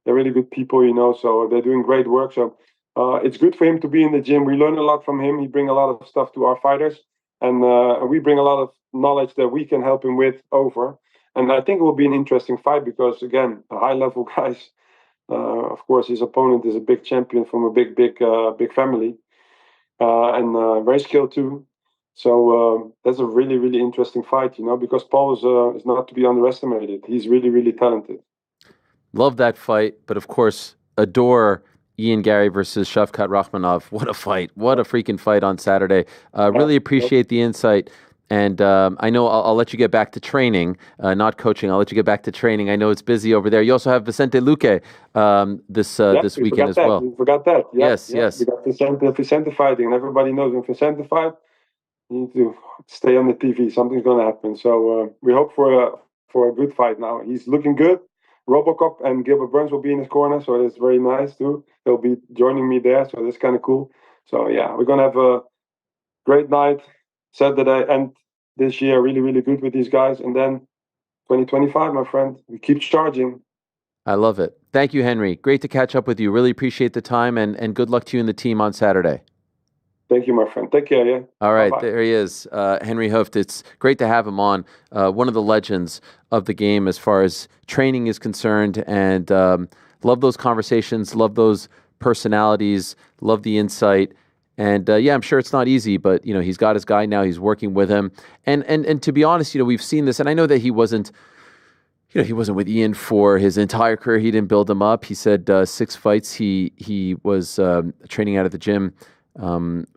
They're really good people, so they're doing great work. So it's good for him to be in the gym. We learn a lot from him. He brings a lot of stuff to our fighters, and we bring a lot of knowledge that we can help him with over. And I think it will be an interesting fight because, again, the high-level guys, of course, his opponent is a big champion from a big family, and very skilled too. So that's a really, really interesting fight, because Paul is not to be underestimated. He's really, really talented. Love that fight, but of course, adore Ian Garry versus Shavkat Rakhmonov. What a fight. What a freaking fight on Saturday. Really appreciate the insight. And I know I'll let you get back to training, not coaching. I'll let you get back to training. I know it's busy over there. You also have Vicente Luque this weekend as well. We forgot that. Yeah, yes. We got Vicente fighting, and everybody knows when Vicente fight, you need to stay on the TV. Something's going to happen. So we hope for a good fight now. He's looking good. Robocop and Gilbert Burns will be in his corner, so that's very nice too. They'll be joining me there, so that's kind of cool. So yeah, we're going to have a great night Saturday and this year, really, really good with these guys. And then 2025, my friend, we keep charging. I love it. Thank you, Henry. Great to catch up with you. Really appreciate the time, and good luck to you and the team on Saturday. Thank you, my friend. Take care, yeah? All right, Bye-bye. There he is, Henri Hooft. It's great to have him on, one of the legends of the game as far as training is concerned, and love those conversations, love those personalities, love the insight. And yeah, I'm sure it's not easy, but he's got his guy now. He's working with him, and to be honest, we've seen this, and I know that he wasn't with Ian for his entire career. He didn't build him up. He said 6 fights he was training out of the gym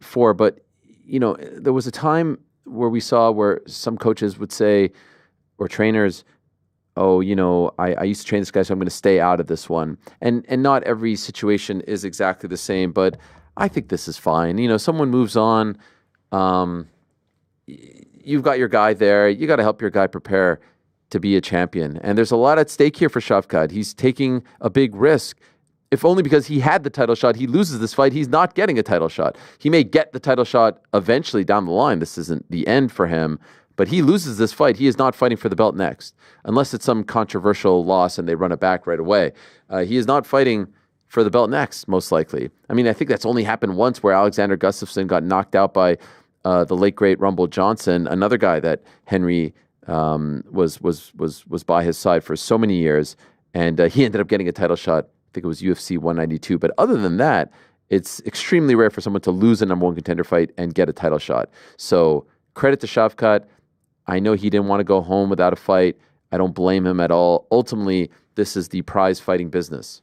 for, but there was a time where we saw where some coaches would say, or trainers, oh, I used to train this guy, so I'm going to stay out of this one. And not every situation is exactly the same, but I think this is fine. Someone moves on. You've got your guy there. You got to help your guy prepare to be a champion. And there's a lot at stake here for Shavkat. He's taking a big risk. If only because he had the title shot, he loses this fight, he's not getting a title shot. He may get the title shot eventually down the line. This isn't the end for him. But he loses this fight, he is not fighting for the belt next. Unless it's some controversial loss and they run it back right away. He is not fighting for the belt next, most likely. I mean, I think that's only happened once where Alexander Gustafsson got knocked out by the late, great Rumble Johnson, another guy that Henry was by his side for so many years. And he ended up getting a title shot. I think it was UFC 192. But other than that, it's extremely rare for someone to lose a number one contender fight and get a title shot. So credit to Shavkat. I know he didn't want to go home without a fight. I don't blame him at all. Ultimately, this is the prize fighting business.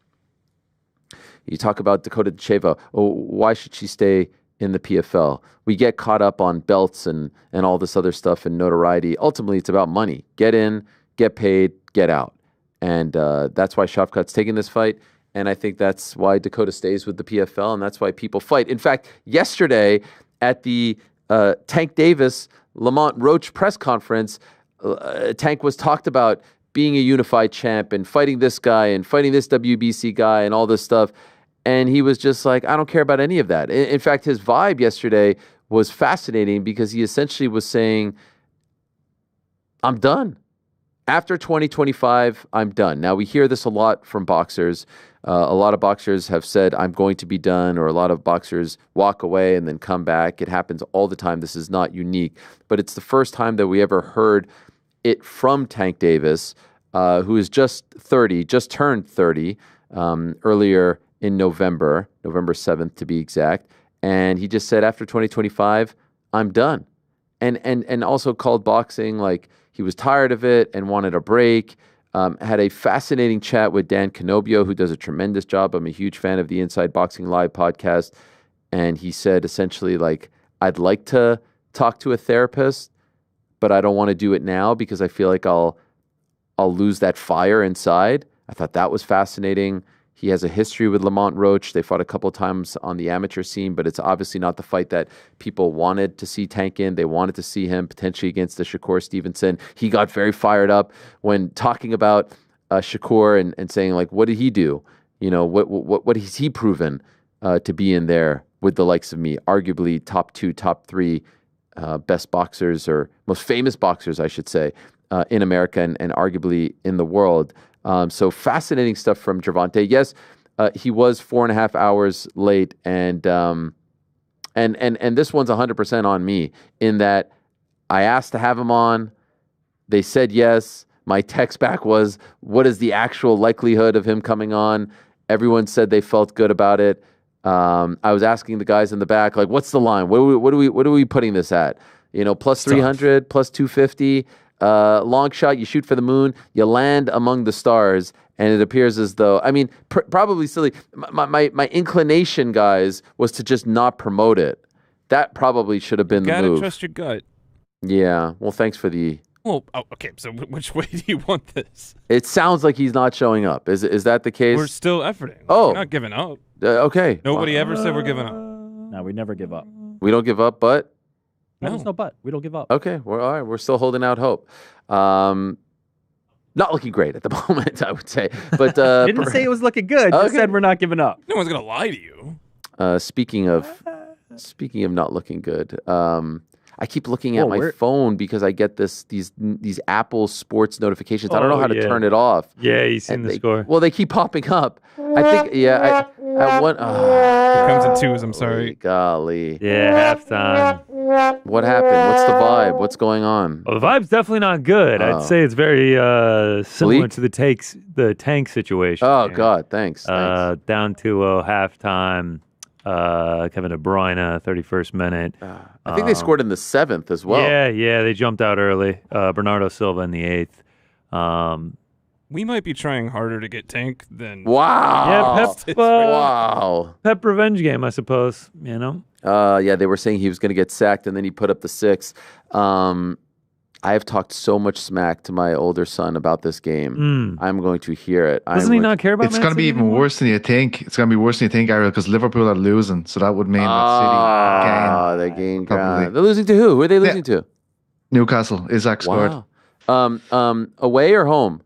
You talk about Dakota Dacheva. Oh, why should she stay in the PFL? We get caught up on belts and all this other stuff and notoriety. Ultimately, it's about money. Get in, get paid, get out. And that's why Shavkat's taking this fight. And I think that's why Dakota stays with the PFL, and that's why people fight. In fact, yesterday at the Tank Davis Lamont Roach press conference, Tank was talked about being a unified champ and fighting this guy and fighting this WBC guy and all this stuff. And he was just like, I don't care about any of that. In fact, his vibe yesterday was fascinating because he essentially was saying, I'm done. After 2025, I'm done. Now, we hear this a lot from boxers. A lot of boxers have said, I'm going to be done, or a lot of boxers walk away and then come back. It happens all the time. This is not unique. But it's the first time that we ever heard it from Tank Davis, who is just 30, just turned 30 earlier in November 7th to be exact. And he just said, after 2025, I'm done. And also called boxing like he was tired of it and wanted a break. Had a fascinating chat with Dan Canobio, who does a tremendous job. I'm a huge fan of the Inside Boxing Live podcast. And he said essentially like, I'd like to talk to a therapist, but I don't want to do it now because I feel like I'll lose that fire inside. I thought that was fascinating. He has a history with Lamont Roach. They fought a couple of times on the amateur scene, but it's obviously not the fight that people wanted to see Tank in. They wanted to see him potentially against the Shakur Stevenson. He got very fired up when talking about Shakur and saying, like, what did he do? What has he proven to be in there with the likes of me? Arguably top 2, top 3 best boxers, or most famous boxers, I should say, in America and arguably in the world. So fascinating stuff from Gervonta. Yes, he was 4.5 hours late, and this one's 100% on me in that I asked to have him on. They said yes. My text back was, what is the actual likelihood of him coming on? Everyone said they felt good about it. I was asking the guys in the back, like, what's the line? What are we putting this at? Plus 300, plus 250. Long shot, you shoot for the moon, you land among the stars, and it appears as though, I mean, probably silly. My inclination, guys, was to just not promote it. That probably should have been the move. You gotta trust your gut. Yeah. Well, thanks for the. Well, okay. So which way do you want this? It sounds like he's not showing up. Is that the case? We're still efforting. Oh. We're not giving up. Okay. Nobody ever said we're giving up. No, we never give up. We don't give up, but. No, there's no but. We don't give up. Okay. We're all right. We're still holding out hope. Not looking great at the moment, I would say. But didn't say it was looking good. Just said we're not giving up. No one's gonna lie to you. Speaking of not looking good, I keep looking at my phone because I get these Apple Sports notifications. I don't know how to turn it off. Yeah, you've seen the score. Well, they keep popping up. I think, yeah. I want. It comes in twos. I'm sorry. Golly. Yeah, halftime. What happened? What's the vibe? What's going on? Well, the vibe's definitely not good. I'd say it's very similar Bleak? to the tank situation. Oh God, thanks. Down 2-0 halftime. Kevin De Bruyne, 31st minute. I think they scored in the 7th as well. Yeah, they jumped out early. Bernardo Silva in the 8th. We might be trying harder to get Tank than. Wow. Yeah, wow. Pep revenge game, I suppose. You know. Yeah, they were saying he was going to get sacked, and then he put up the 6. I have talked so much smack to my older son about this game. I'm going to hear it. Doesn't he not care about It's going to be even worse than you think. It's going to be worse than you think, Ariel, because Liverpool are losing. So that would mean that City they gain ground. They're losing to who? Who are they losing to? Newcastle. Isaac scored. Wow. Away or home?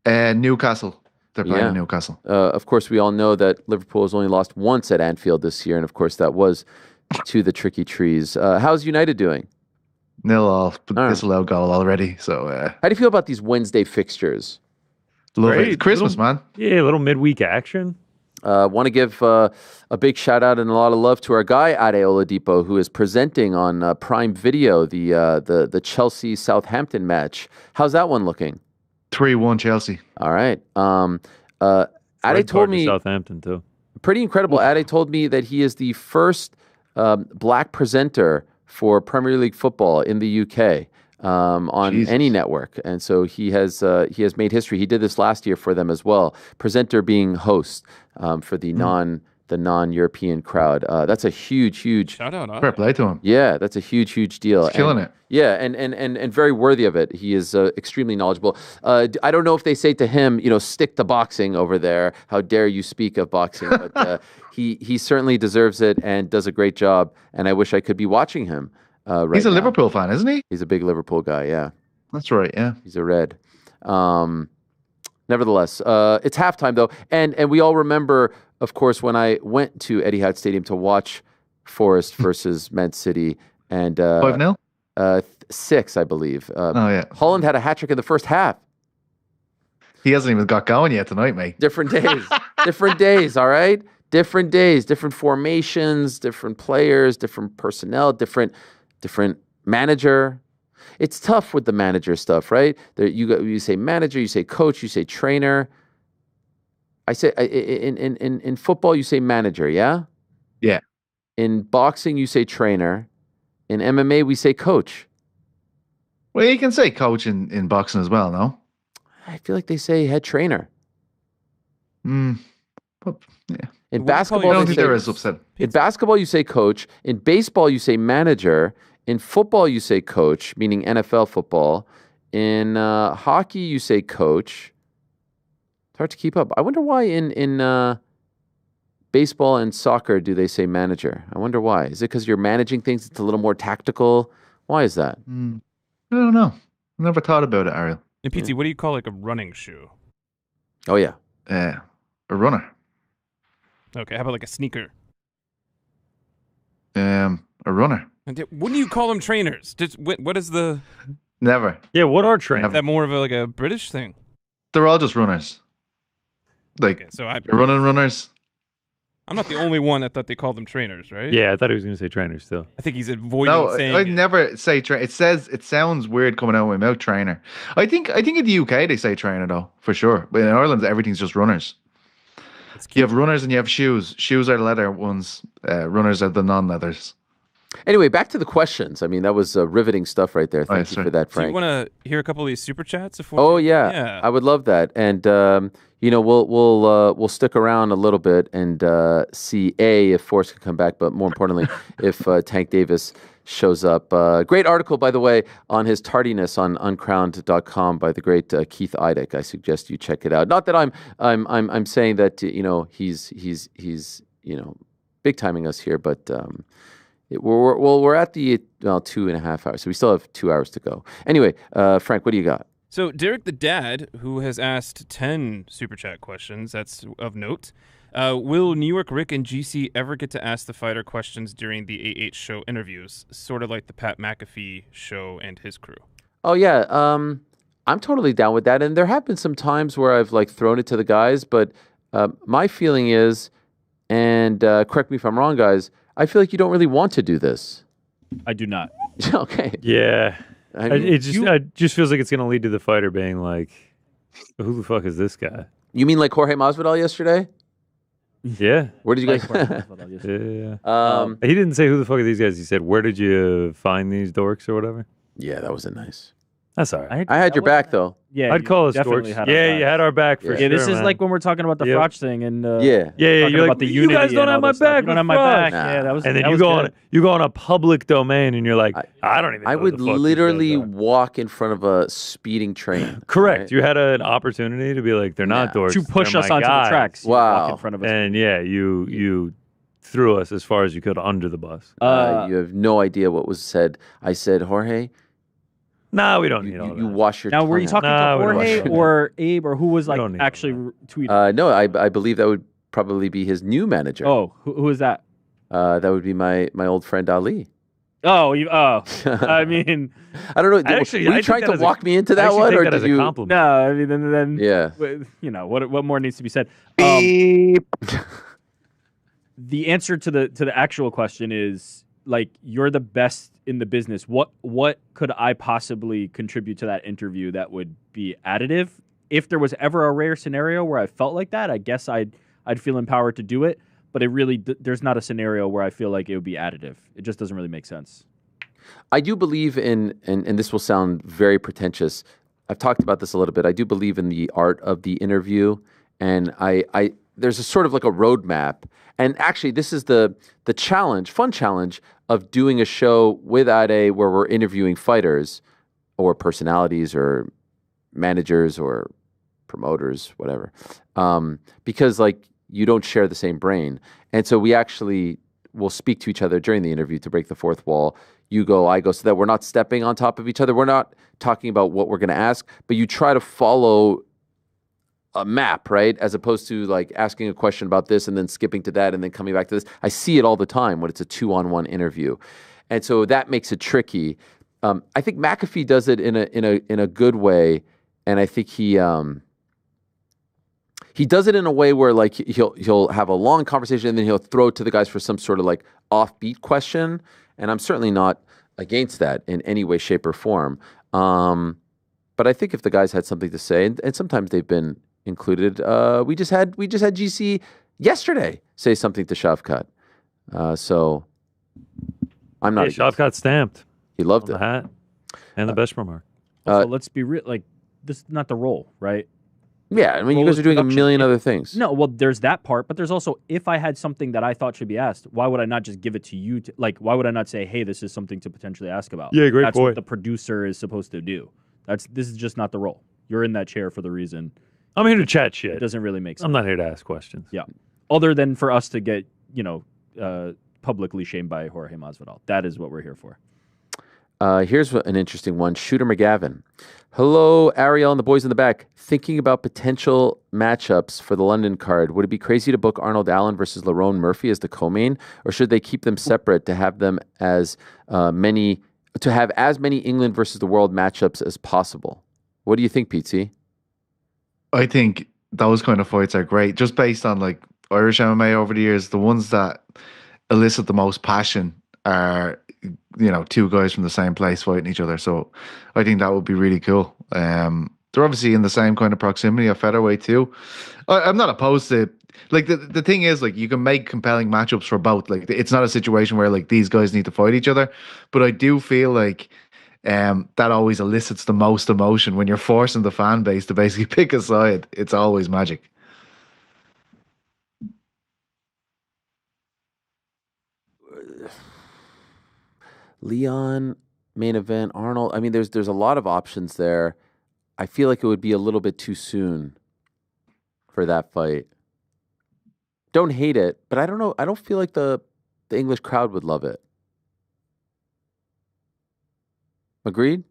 Newcastle. They're playing Newcastle. Of course, we all know that Liverpool has only lost once at Anfield this year, and of course that was to the Tricky Trees. How's United doing? 0-0, but disallowed goal already. So, how do you feel about these Wednesday fixtures? Love it. It's Christmas, man. Yeah, a little midweek action. Want to give a big shout out and a lot of love to our guy Ariel Helwani, who is presenting on Prime Video the Chelsea Southampton match. How's that one looking? 3-1 Chelsea. All right. Ade told me Southampton too. Pretty incredible. Ade told me that he is the first black presenter for Premier League football in the UK on any network, and so he has made history. He did this last year for them as well. Presenter being host for the non-European crowd. That's a huge shout out. Fair play to him. Yeah, that's a huge deal. He's killing it. Yeah, and very worthy of it. He is extremely knowledgeable. I don't know if they say to him, stick to boxing over there. How dare you speak of boxing? But he certainly deserves it and does a great job. And I wish I could be watching him. He's a Liverpool fan, isn't he? He's a big Liverpool guy. Yeah, that's right. Yeah, he's a Red. Nevertheless, it's halftime though, and we all remember, of course, when I went to Etihad Stadium to watch Forest versus Man City, and 5-0. 6, I believe. Holland had a hat trick in the first half. He hasn't even got going yet tonight, mate. Different days. Different days, all right? Different days, different formations, different players, different personnel, different manager. It's tough with the manager stuff, right? You say manager, you say coach, you say trainer. I say in football you say manager, yeah? Yeah. In boxing you say trainer. In MMA we say coach. Well, you can say coach in boxing as well, no? I feel like they say head trainer. Yeah. In basketball, I don't think they're as upset. In basketball, you say coach. In baseball, you say manager. In football, you say coach, meaning NFL football. In hockey, you say coach. It's hard to keep up. I wonder why in baseball and soccer do they say manager? I wonder why. Is it because you're managing things? It's a little more tactical. Why is that? I don't know. I never thought about it, Ariel. And PT, what do you call like a running shoe? Oh yeah, a runner. Okay, how about like a sneaker? A runner. And wouldn't you call them trainers? What is the? Never. Yeah, what are trainers? Is that more of a British thing? They're all just runners. Like, so they're running runners. I'm not the only one that thought they called them trainers, right? Yeah, I thought he was going to say trainers still. I think he's avoiding saying I never say trainer. It sounds weird coming out of my mouth, trainer. I think in the UK they say trainer though, for sure. But in Ireland everything's just runners. You have runners and you have shoes. Shoes are leather ones. Runners are the non-leathers. Anyway, back to the questions. I mean, that was riveting stuff right there. Thank you for that, Do Frank. you want to hear a couple of these super chats? Yeah, I would love that. And we'll stick around a little bit and see if Forrest can come back, but more importantly, if Tank Davis shows up. Great article, by the way, on his tardiness on uncrowned.com by the great Keith Idek. I suggest you check it out. Not that I'm saying that he's big timing us here, but we're at the 2.5 hours, so we still have 2 hours to go. Anyway, Frank, what do you got? So Derek the Dad, who has asked 10 super chat questions, that's of note. Will New York Rick and GC ever get to ask the fighter questions during the AH show interviews, sort of like the Pat McAfee show and his crew? Oh yeah, I'm totally down with that. And there have been some times where I've thrown it to the guys, but my feeling is, and correct me if I'm wrong, guys, I feel like you don't really want to do this. I do not. Okay. Yeah. I mean, it just feels like it's going to lead to the fighter being like, who the fuck is this guy? You mean like Jorge Masvidal yesterday? Yeah. Where did you guys? Yeah. He didn't say who the fuck are these guys. He said, where did you find these dorks or whatever? Yeah, that wasn't nice. That's all right. I had your back though. Yeah, I'd call us dorks. You had our back for sure. Yeah, this is man. like when we're talking about the Frotch thing and yeah. You're about like, the you unity guys don't and have all my this stuff. back. You don't have my Frotch. back. Yeah, that was. And then that you go on a public domain and you're like, I don't even. Know I would who the fuck these literally guys are. walk in front of a speeding train. Correct. Right? You had an opportunity to be like, they're not dorks. To push they're us my onto guys. the tracks. You walk in front of us. And you threw us as far as you could under the bus. You have no idea what was said. I said, Jorge. Nah, we don't need all that. You wash your. Now, were you talking to Jorge or Abe or who was actually tweeting? No, I believe that would probably be his new manager. Oh, who is that? That would be my old friend Ali. Oh, I mean, I don't know. Were you trying to walk me into that one, or did you? Compliment. No, I mean, then yeah. What more needs to be said? The answer to the actual question is, like, you're the best in the business. What could I possibly contribute to that interview that would be additive? If there was ever a rare scenario where I felt like that, I guess I'd feel empowered to do it. But it really, there's not a scenario where I feel like it would be additive. It just doesn't really make sense. I do believe in, and this will sound very pretentious. I've talked about this a little bit. I do believe in the art of the interview, and I there's a sort of like a roadmap. And actually, this is the challenge, fun challenge of doing a show with Ade where we're interviewing fighters or personalities or managers or promoters, whatever. Because you don't share the same brain. And so we actually will speak to each other during the interview to break the fourth wall. You go, I go, so that we're not stepping on top of each other. We're not talking about what we're going to ask, but you try to follow a map, right? As opposed to asking a question about this and then skipping to that and then coming back to this. I see it all the time when it's a 2-on-1 interview. And so that makes it tricky. I think McAfee does it in a good way. And I think he does it in a way where he'll have a long conversation and then he'll throw it to the guys for some sort of offbeat question. And I'm certainly not against that in any way, shape, or form. But I think if the guys had something to say, and sometimes they've been included, we just had GC yesterday say something to Shavkat. So I'm not. Shavkat stamped. He loved the hat and the best remark. Also, let's be real. This is not the role, right? Yeah, I mean, you guys are doing a million other things. No, well, there's that part, but there's also, if I had something that I thought should be asked, why would I not just give it to you? Why would I not say, hey, this is something to potentially ask about? Yeah, great That's point. what the producer is supposed to do. This is just not the role. You're in that chair for the reason. I'm here to chat shit. It doesn't really make sense. I'm not here to ask questions. Yeah. Other than for us to get, publicly shamed by Jorge Masvidal. That is what we're here for. Here's an interesting one. Shooter McGavin. Hello, Ariel and the boys in the back. Thinking about potential matchups for the London card. Would it be crazy to book Arnold Allen versus Lerone Murphy as the co-main, or should they keep them separate to have them as many England versus the world matchups as possible? What do you think, Pete? I think those kind of fights are great, just based on Irish MMA over the years. The ones that elicit the most passion are two guys from the same place fighting each other. So I think that would be really cool. They're obviously in the same kind of proximity of featherweight too. I'm not opposed to like the thing is, like, you can make compelling matchups for both. Like, it's not a situation where like these guys need to fight each other, but I do feel like that always elicits the most emotion when you're forcing the fan base to basically pick a side. It's always magic. Leon, main event, Arnold. I mean, there's a lot of options there. I feel like it would be a little bit too soon for that fight. Don't hate it, but I don't know. I don't feel like the English crowd would love it. Agreed?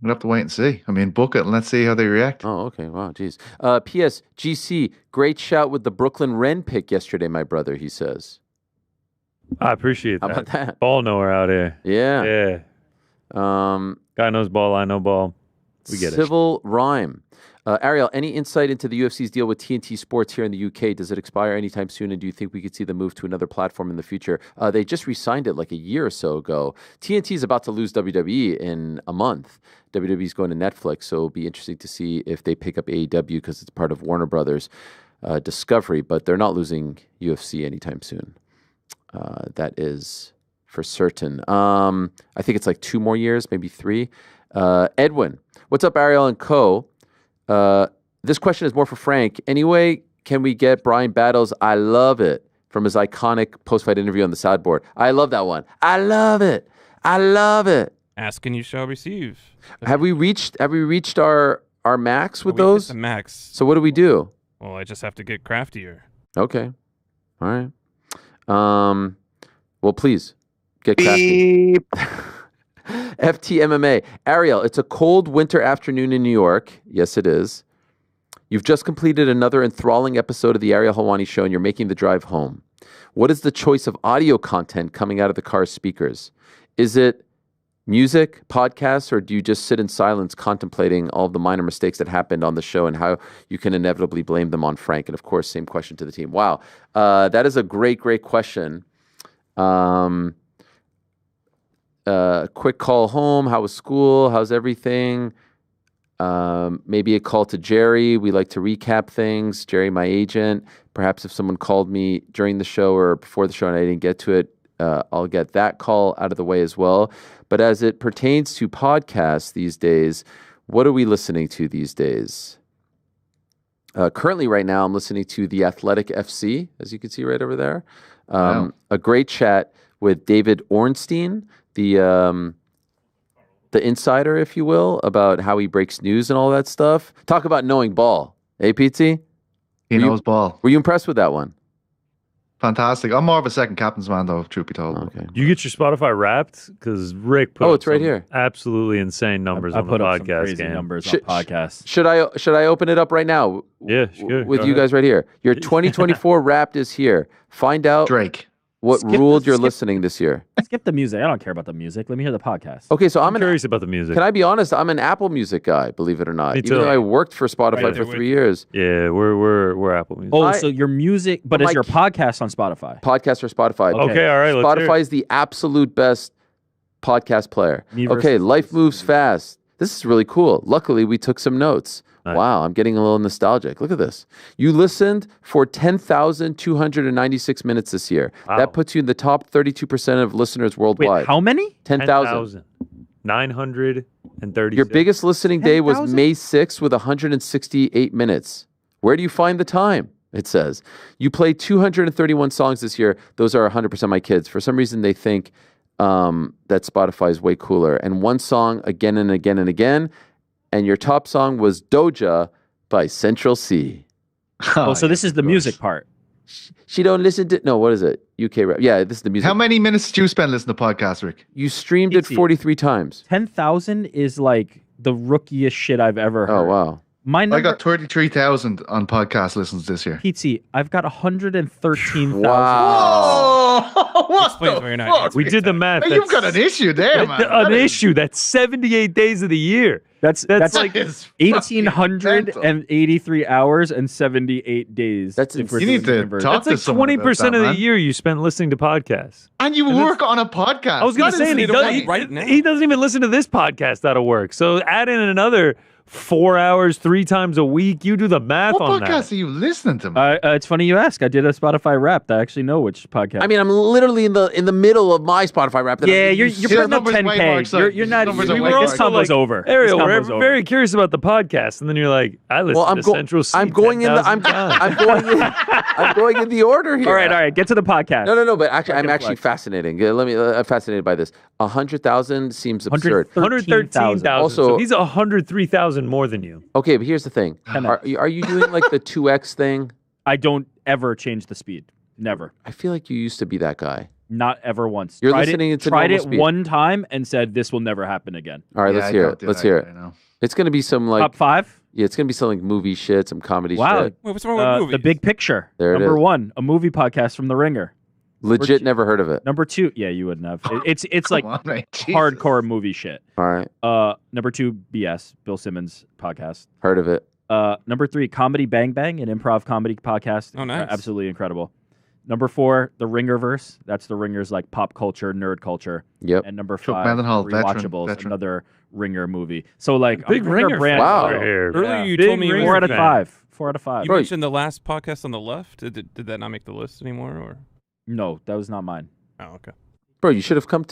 We'll have to wait and see. I mean, book it and let's see how they react. Oh, okay. Wow, geez. P.S. GC, great shout with the Brooklyn Ren pick yesterday, my brother, he says. I appreciate that. How about that? Ball knower out here. Yeah. Yeah. Guy knows ball, I know ball. We get Civil Rhyme. Ariel, any insight into the UFC's deal with TNT Sports here in the UK? Does it expire anytime soon? And do you think we could see the move to another platform in the future? They just re-signed it like a year or so ago. TNT is about to lose WWE in a month. WWE is going to Netflix, so it'll be interesting to see if they pick up AEW because it's part of Warner Brothers Discovery, but they're not losing UFC anytime soon. That is for certain. I think it's like 2 more years, maybe 3. Edwin, what's up, Ariel and Co.? This question is more for Frank. Anyway, can we get Brian Battles' I Love It from his iconic post-fight interview on the sideboard? I love that one. I love it. I love it. Ask and you shall receive. Have we reached our max with We hit those? the max. So what do we do? Well, I just have to get craftier. Okay. All right. Well, please get crafty. FTMMA. Ariel, it's a cold winter afternoon in New York. Yes, it is. You've just completed another enthralling episode of the Ariel Helwani Show, and you're making the drive home. What is the choice of audio content coming out of the car's speakers? Is it music, podcasts, or do you just sit in silence contemplating all of the minor mistakes that happened on the show and how you can inevitably blame them on Frank? And, of course, same question to the team. Wow. That is a great, great question. Quick call home. How was school? How's everything? Maybe a call to Jerry. We like to recap things. Jerry, my agent. Perhaps if someone called me during the show or before the show and I didn't get to it, I'll get that call out of the way as well. But as it pertains to podcasts these days, what are we listening to these days? Currently, right now, I'm listening to The Athletic FC, as you can see right over there. Wow. A great chat with David Ornstein, the insider, if you will, about how he breaks news and all that stuff. Talk about knowing ball. Hey, PT? He knows ball. Were you impressed with that one? Fantastic. I'm more of a second captain's man, though, truth be told. Okay. You get your Spotify Wrapped? Because Rick put Oh, up it's right some here. absolutely insane numbers I on the put up some podcast crazy game. numbers on Should- podcasts. Should I open it up right now? Yeah, sure. With Go you ahead. guys right here. Your 2024 Wrapped is here. Find out Drake. what Skip- ruled you're skip- listening this year. Skip the music. I don't care about the music. Let me hear the podcast. Okay, so I'm curious about the music. Can I be honest? I'm an Apple Music guy, believe it or not. Me Even too. though I worked for Spotify Right for there 3 years. Yeah, we're Apple Music. Oh, I- so your music, but But is my your k- podcast on Spotify? Podcast or Spotify. Okay, all right. Let's hear Spotify it. is the absolute best podcast player. Me Okay, versus- life moves fast. This is really cool. Luckily, we took some notes. Nice. Wow, I'm getting a little nostalgic. Look at this. You listened for 10,296 minutes this year. Wow. That puts you in the top 32% of listeners worldwide. Wait, how many? 10,000. 930. Your biggest listening day was 10,000? May 6th with 168 minutes. Where do you find the time? It says. You played 231 songs this year. Those are 100% my kids. For some reason, they think that Spotify is way cooler. And one song again and again and again. And your top song was Doja by Central C. Oh, so this is the music part. She don't listen to... No, what is it? UK rap. Yeah, this is the music. How many minutes did you spend listening to podcasts, Rick? You streamed it Easy. 43 times. 10,000 is like the rookiest shit I've ever heard. Oh, wow. My I number, got 33,000 on podcast listens this year. PT, I've got 113,000. Wow. What Explains why you're not We did the math. Hey, you've got an issue there, man. An issue. That's 78 days of the year. That's like That is fucking 1,883 hours and 78 days. That's if we're insane. You need doing to conversion. talk That's like to someone 20% about that, of the man. year you spent listening to podcasts. And you work on a podcast. I was going That to say, is and he, to does, work he, right now. he doesn't even listen to this podcast out of work. So add in another 4 hours, 3 times a week. You do the math What on podcast that. are you listening to? It's funny you ask. I did a Spotify Wrapped. I actually know which podcast. I mean, I'm literally in the middle of my Spotify rap. That yeah, I'm you're putting up numbers way more 10K. exciting. You're not. Numbers are We way were more this combo's exciting. over. Ariel, This we're combo's over. very curious about the podcast, and then you're like, I listen to Central C. I'm going in the 10,000 times. I'm going in the order here. All right. Get to the podcast. No. But actually, I'm Fucking actually flex. fascinating. I'm fascinated by this. 100,000 seems absurd. 113,000. Also- So he's 103,000 more than you. Okay, but here's the thing. Are you doing like the 2x thing? I don't ever change the speed. Never. I feel like you used to be that guy. Not ever once. You're tried listening it, to tried normal it speed. one time and said this will never happen again. All right, Yeah, let's I hear don't it. do Let's that hear guy, it. no. It's gonna be some like Top 5? yeah, it's gonna be some like movie shit, some comedy Wow. shit. Wait, what's wrong with movies? The Big Picture. There it Number is. 1, a movie podcast from The Ringer. Legit, never heard of it. Number 2, yeah, you wouldn't have. It's like Come on, man, Jesus. hardcore movie shit. All right, Number 2, BS, Bill Simmons podcast. heard of it. Number 3, Comedy Bang Bang, an improv comedy podcast. Oh, nice. Absolutely incredible. Number 4, The Ringerverse. That's The Ringer's like pop culture, nerd culture. Yep. And number Chuck 5, Mendenhall, Rewatchables, veteran. another Ringer movie. So like Big I'm Ringer brand. fan Wow. over here. Earlier you Big told me Ringer 4 out of fan. 5. 4 out of 5. You mentioned the last podcast on the left. Did that not make the list anymore? Or No, that was not mine. oh, okay. Bro, you should have come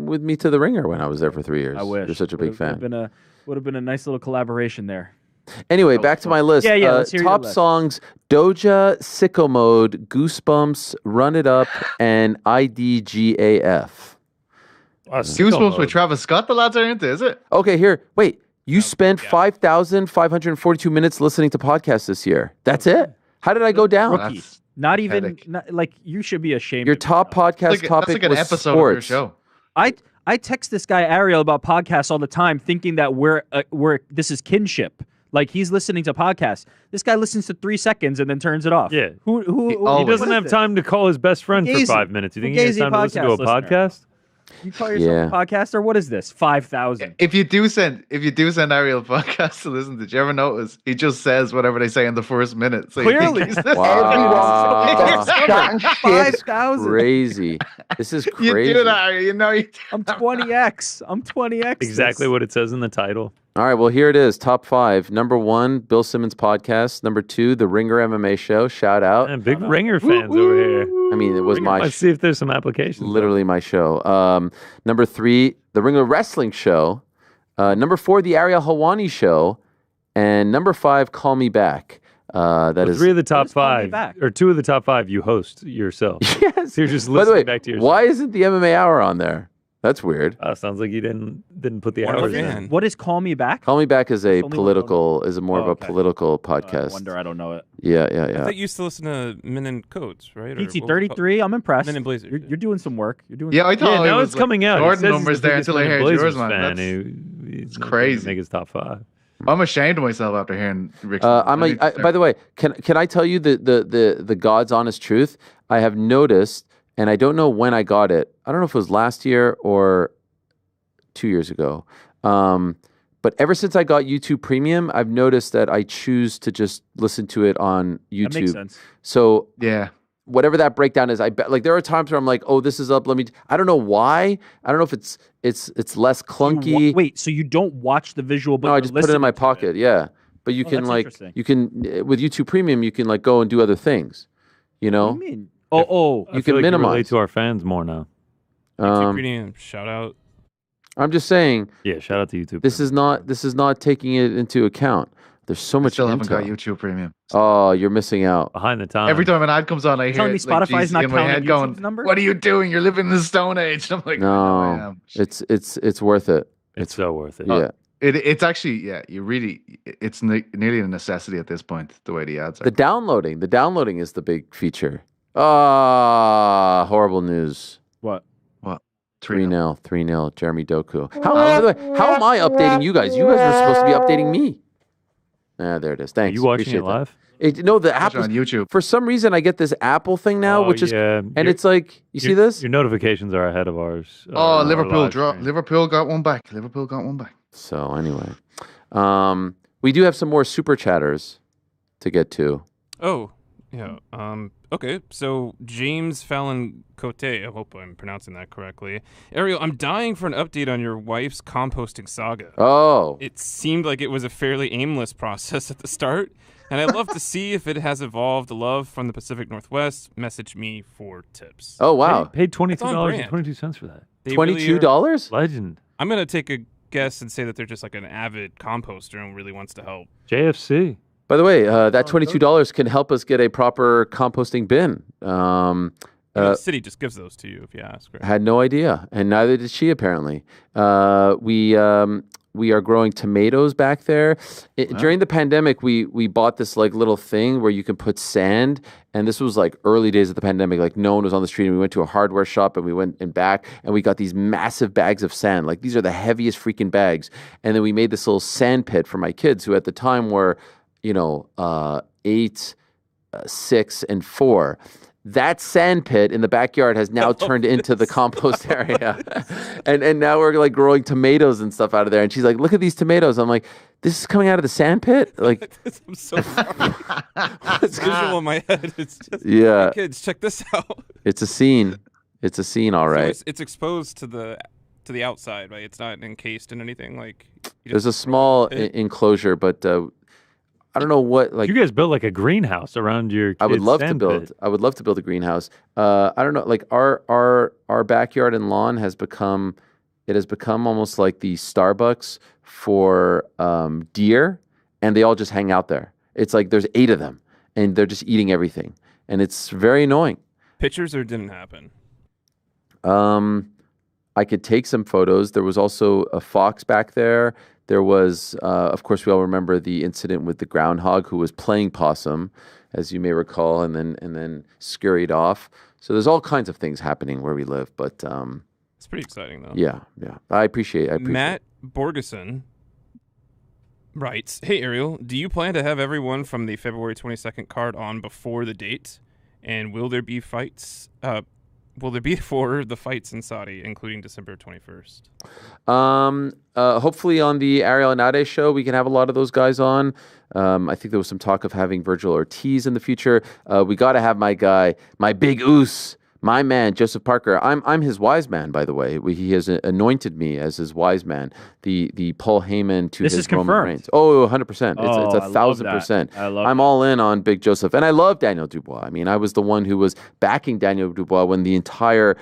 with me to the Ringer when I was there for 3 years. I wish. You're such a big fan. Would have been a nice little collaboration there. Anyway, back to my list. Yeah, let's hear your top list. songs: Doja, Sicko Mode, Goosebumps, Run It Up, and IDGAF. Goosebumps with Travis Scott. The lads are into, is it? Okay, here. Wait, you spent 5,542 minutes listening to podcasts this year. That's it? How did I go down? Rookie. That's Not even pathetic. like you should be ashamed. Your of top yourself. podcast That's topic like an was episode sports. of your show. I text this guy Ariel about podcasts all the time, thinking that we're this is kinship. Like he's listening to podcasts. This guy listens to 3 seconds and then turns it off. Yeah. Who He always- doesn't what have is time to call his best friend for Fugazi. 5 minutes. You think he has Fugazi time to listen to a podcast listener. podcast? You call yourself a podcaster? What is this? 5,000. If you do send Ariel a podcast to listen to, do you ever notice he just says whatever they say in the first minute? So you think Clearly. he's- Wow. 5,000. Crazy. This is You crazy. do that, Ariel. You know you do. I'm 20x. I'm 20x. Exactly what it says in the title. All right, well, here it is. Top 5. Number 1, Bill Simmons podcast. Number 2, The Ringer MMA Show. Shout out. And big Ringer fans over here. I mean, it was my Let's see if there's some applications. literally my show. Number 3, The Ringer Wrestling Show. Number 4, The Ariel Helwani Show. And number 5, Call Me Back. That Well, is 3 of the top is Call Me 5, Back? or 2 of the top 5, you host yourself. yes. So you're just By the listening way, back to yourself. why isn't the MMA Hour on there? That's weird. Sounds like you didn't put the What a hours fan. in. What is Call Me Back? Call Me Back is a It's only political, is a more of a okay. political I podcast. wonder. I don't know it. Yeah. I thought you used to listen to Men in Coats, right? Or what was it called? PT33. I'm impressed. Men in Blazers. You're doing some work. You're doing. Yeah, I thought Yeah, it now was it's coming out. He Jordan says he's numbers the there biggest until I Men in heard Blazers yours, man. fan. That's He's not gonna crazy. Make his top 5. I'm ashamed of myself after hearing Rick's. By the way, can I tell you the God's honest truth? I have noticed, and I don't know when I got it. I don't know if it was last year or 2 years ago. But ever since I got YouTube Premium, I've noticed that I choose to just listen to it on YouTube. That makes sense. So yeah, whatever that breakdown is, I bet like there are times where I'm like, oh, this is up. I don't know why. I don't know if it's less clunky. Wait, so you don't watch the visual, but No, I you're just put it in my listening to pocket. Yeah, but you Oh, can that's like interesting. you can with YouTube Premium, you can like go and do other things. You know, What do you mean? Oh, I you feel can like minimize. You relate to our fans more now. YouTube Premium, shout out. I'm just saying. Yeah, shout out to YouTube. This is not taking it into account. There's so I much. still haven't got intel. YouTube Premium. Oh, you're missing out. Behind the times. Every time an ad comes on, I hear telling me it, like, Spotify's Jesus not in my counting head YouTube's going, number? "What are you doing? You're living in the Stone Age." I'm like, "I know I No, am." it's worth it. It's so worth it. Yeah. It's actually, yeah, it's nearly a necessity at this point, the way the ads are. The downloading is the big feature. Ah, horrible news. what? 3-0, 3-0, Jeremy Doku. By the way, how am I updating you guys? You guys were supposed to be updating me. Ah, there it is. Are Thanks. you watching Appreciate it live? that. No, the Watch app it on is, YouTube. for some reason I get this Apple thing now, Oh, which is yeah. and Your- it's like you see this? Your notifications are ahead of ours. Oh, our Liverpool live draw. stream. Liverpool got one back. Liverpool got one back. So anyway, we do have some more super chatters to get to. Oh, Yeah. Okay. So James Fallon Cote, I hope I'm pronouncing that correctly. Ariel, I'm dying for an update on your wife's composting saga. Oh. It seemed like it was a fairly aimless process at the start, and I'd love to see if it has evolved. Love from the Pacific Northwest. Message me for tips. Oh wow. Paid That's on brand. $22.22 for that. They really $22? Legend. I'm gonna take a guess and say that they're just like an avid composter and really wants to help. JFC. By the way, that $22 can help us get a proper composting bin. The city just gives those to you if you ask. Right? Had no idea, and neither did she apparently. We are growing tomatoes back there. During the pandemic, we bought this like little thing where you can put sand, and this was like early days of the pandemic. Like no one was on the street, and we went to a hardware shop, and we went in back, and we got these massive bags of sand. Like these are the heaviest freaking bags, and then we made this little sand pit for my kids, who at the time were, 8, 6, and 4. That sand pit in the backyard has now turned into the compost area. and now we're like growing tomatoes and stuff out of there. And she's like, look at these tomatoes. I'm like, this is coming out of the sand pit? Like, I'm so sorry. It's visual in my head. It's just, yeah. Hey, kids, check this out. It's a scene. It's a scene, all right. So it's exposed to the outside, right? It's not encased in anything. Like there's a small enclosure, but I don't know what like you guys built like a greenhouse around your kids' I would love to sand build pit. I would love to build a greenhouse. I don't know, like our backyard and lawn has become almost like the Starbucks for deer, and they all just hang out there. It's like there's 8 of them and they're just eating everything, and it's very annoying. Pictures or didn't happen? I could take some photos. There was also a fox back there. There was, of course, we all remember the incident with the groundhog who was playing possum, as you may recall, and then scurried off. So there's all kinds of things happening where we live, but it's pretty exciting though. Yeah. I appreciate it. Matt Borgeson writes, "Hey Ariel, do you plan to have everyone from the February 22nd card on before the date? And will there be fights? Will there be for the fights in Saudi, including December 21st? Hopefully on the Ariel Helwani show, we can have a lot of those guys on. I think there was some talk of having Virgil Ortiz in the future. We got to have my guy, my big oos, my man, Joseph Parker. I'm his wise man, by the way. He has anointed me as his wise man. The Paul Heyman to This his is confirmed. Reigns. Oh, 100%. It's I love 1,000%. that. I love I'm that. all in on Big Joseph, and I love Daniel Dubois. I mean, I was the one who was backing Daniel Dubois when the entire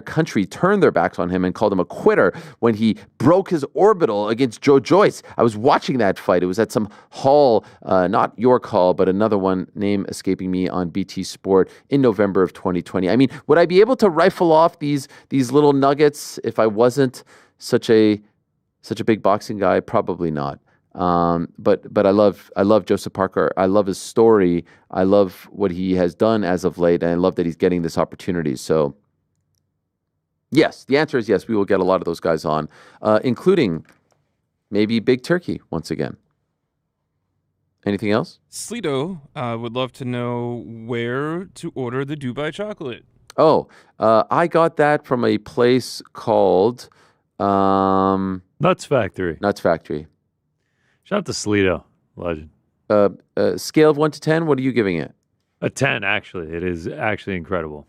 country turned their backs on him and called him a quitter when he broke his orbital against Joe Joyce. I was watching that fight. It was at some hall, not York Hall, but another one, name escaping me, on BT Sport in November of 2020. I mean, would I be able to rifle off these little nuggets if I wasn't such a big boxing guy? Probably not. But I love Joseph Parker. I love his story. I love what he has done as of late, and I love that he's getting this opportunity. So, yes, the answer is yes. We will get a lot of those guys on, including maybe Big Turkey once again. Anything else? Sleeto would love to know where to order the Dubai chocolate. Oh, I got that from a place called Nuts Factory. Nuts Factory. Shout out to Sleeto, legend. Scale of 1 to 10, what are you giving it? A 10, actually. It is actually incredible.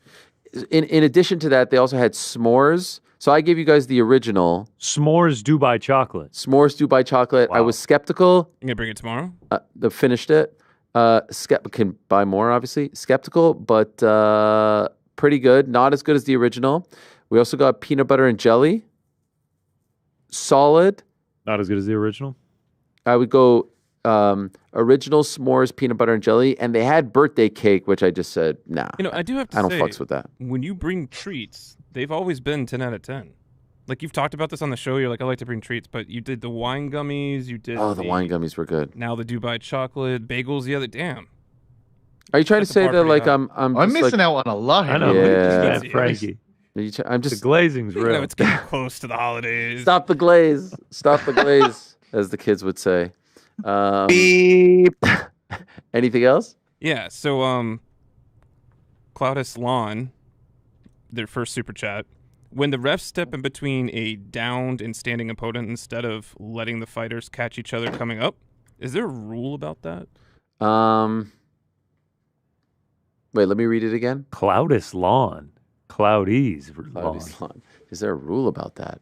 In addition to that, they also had s'mores. So I gave you guys the original. S'mores Dubai chocolate. S'mores Dubai chocolate. Wow. I was skeptical. You gonna bring it tomorrow? Finished it. Can buy more, obviously. Skeptical, but pretty good. Not as good as the original. We also got peanut butter and jelly. Solid. Not as good as the original? I would go original s'mores, peanut butter and jelly, and they had birthday cake, which I just said, nah. I do have to say, I don't fucks with that. When you bring treats, they've always been 10 out of 10. Like, you've talked about this on the show. You're like, I like to bring treats, but you did the wine gummies. You did the wine gummies were good. Now the Dubai chocolate, bagels, the other, damn. Are you trying to say that, like, I'm just missing out on a lot. I know. Yeah. Frankie. I'm just... The glazing's real. It's getting close to the holidays. Stop the glaze. Stop the glaze, as the kids would say. Beep. Anything else? Yeah. So, Cloudus Lawn, their first super chat. When the refs step in between a downed and standing opponent instead of letting the fighters catch each other coming up, is there a rule about that? Wait, let me read it again. Cloudis lawn. Cloudy's Cloudy's lawn. Is there a rule about that?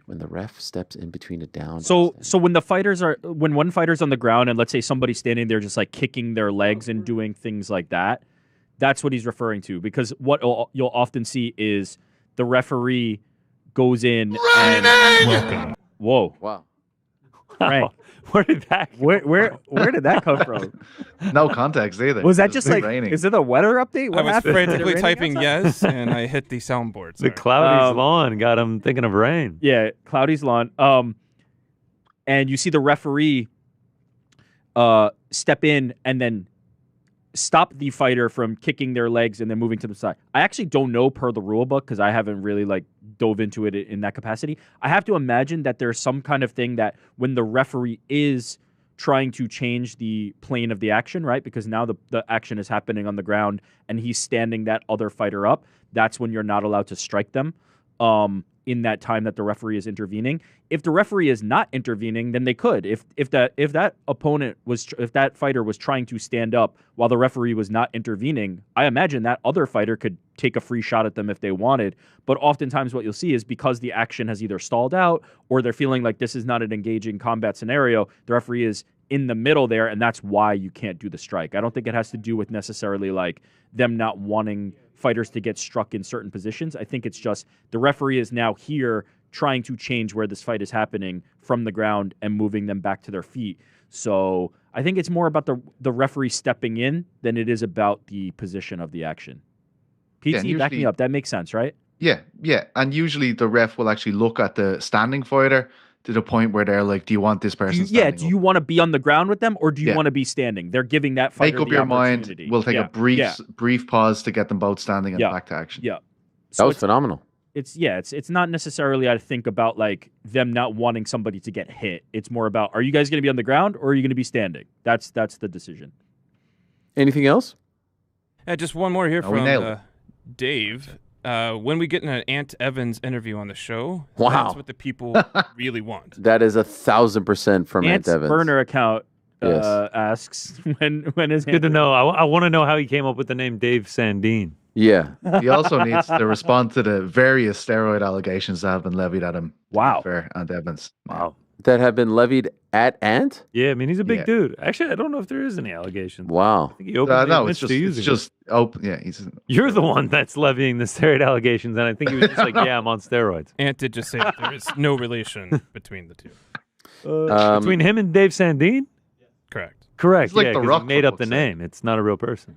When the ref steps in between a down. So when one fighter's on the ground and let's say somebody's standing there just like kicking their legs and doing things like that, that's what he's referring to. Because what you'll often see is the referee goes in and welcome. Whoa. Wow. Frank. Where did that where did that come from? No context either. Was that just like raining. is it a weather update? What I was happened? frantically typing yes, and I hit the soundboard. The Cloudy's lawn got him thinking of rain. Yeah, Cloudy's lawn. And you see the referee step in and then stop the fighter from kicking their legs and then moving to the side. I actually don't know per the rule book because I haven't really like dove into it in that capacity. I have to imagine that there's some kind of thing that when the referee is trying to change the plane of the action, right? Because now the action is happening on the ground and he's standing that other fighter up. That's when you're not allowed to strike them in that time that the referee is intervening. If the referee is not intervening, then they could. If that fighter was trying to stand up while the referee was not intervening, I imagine that other fighter could take a free shot at them if they wanted. But oftentimes what you'll see is because the action has either stalled out or they're feeling like this is not an engaging combat scenario, the referee is in the middle there, and that's why you can't do the strike. I don't think it has to do with necessarily like them not wanting fighters to get struck in certain positions. I think it's just the referee is now here trying to change where this fight is happening from the ground and moving them back to their feet. So I think it's more about the referee stepping in than it is about the position of the action. PT, back me up. That makes sense, right? Yeah. And usually the ref will actually look at the standing fighter to the point where they're like, do you want this person standing do you want to be on the ground with them or do you want to be standing? They're giving that fighter Make up the your mind. opportunity. We'll take a brief pause to get them both standing and back to action. Yeah. That was phenomenal. It's not necessarily, I think, about like them not wanting somebody to get hit. It's more about, are you guys going to be on the ground or are you going to be standing? That's the decision. Anything else? Just one more here we nailed from Dave. When we get an Ant Evans interview on the show, wow, that's what the people really want. That is 1,000% from Ant's Ant Evans. burner account Yes. asks when is Good to know. I want to know how he came up with the name Dave Sandine. Yeah. He also needs to respond to the various steroid allegations that have been levied at him. Wow. For Ant Evans. Wow. That have been levied at Ant? Yeah, I mean, he's a big dude. Actually, I don't know if there is any allegations. Wow. I think he openly No, it's admits to using just it. open. Yeah, You're the one that's levying the steroid allegations, and I think he was just like, yeah, I'm on steroids. Ant did just say that there is no relation between the two. Between him and Dave Sandine? Correct. Correct. He's like yeah, The 'cause Rock, he made for up the fuck's name. It's not a real person.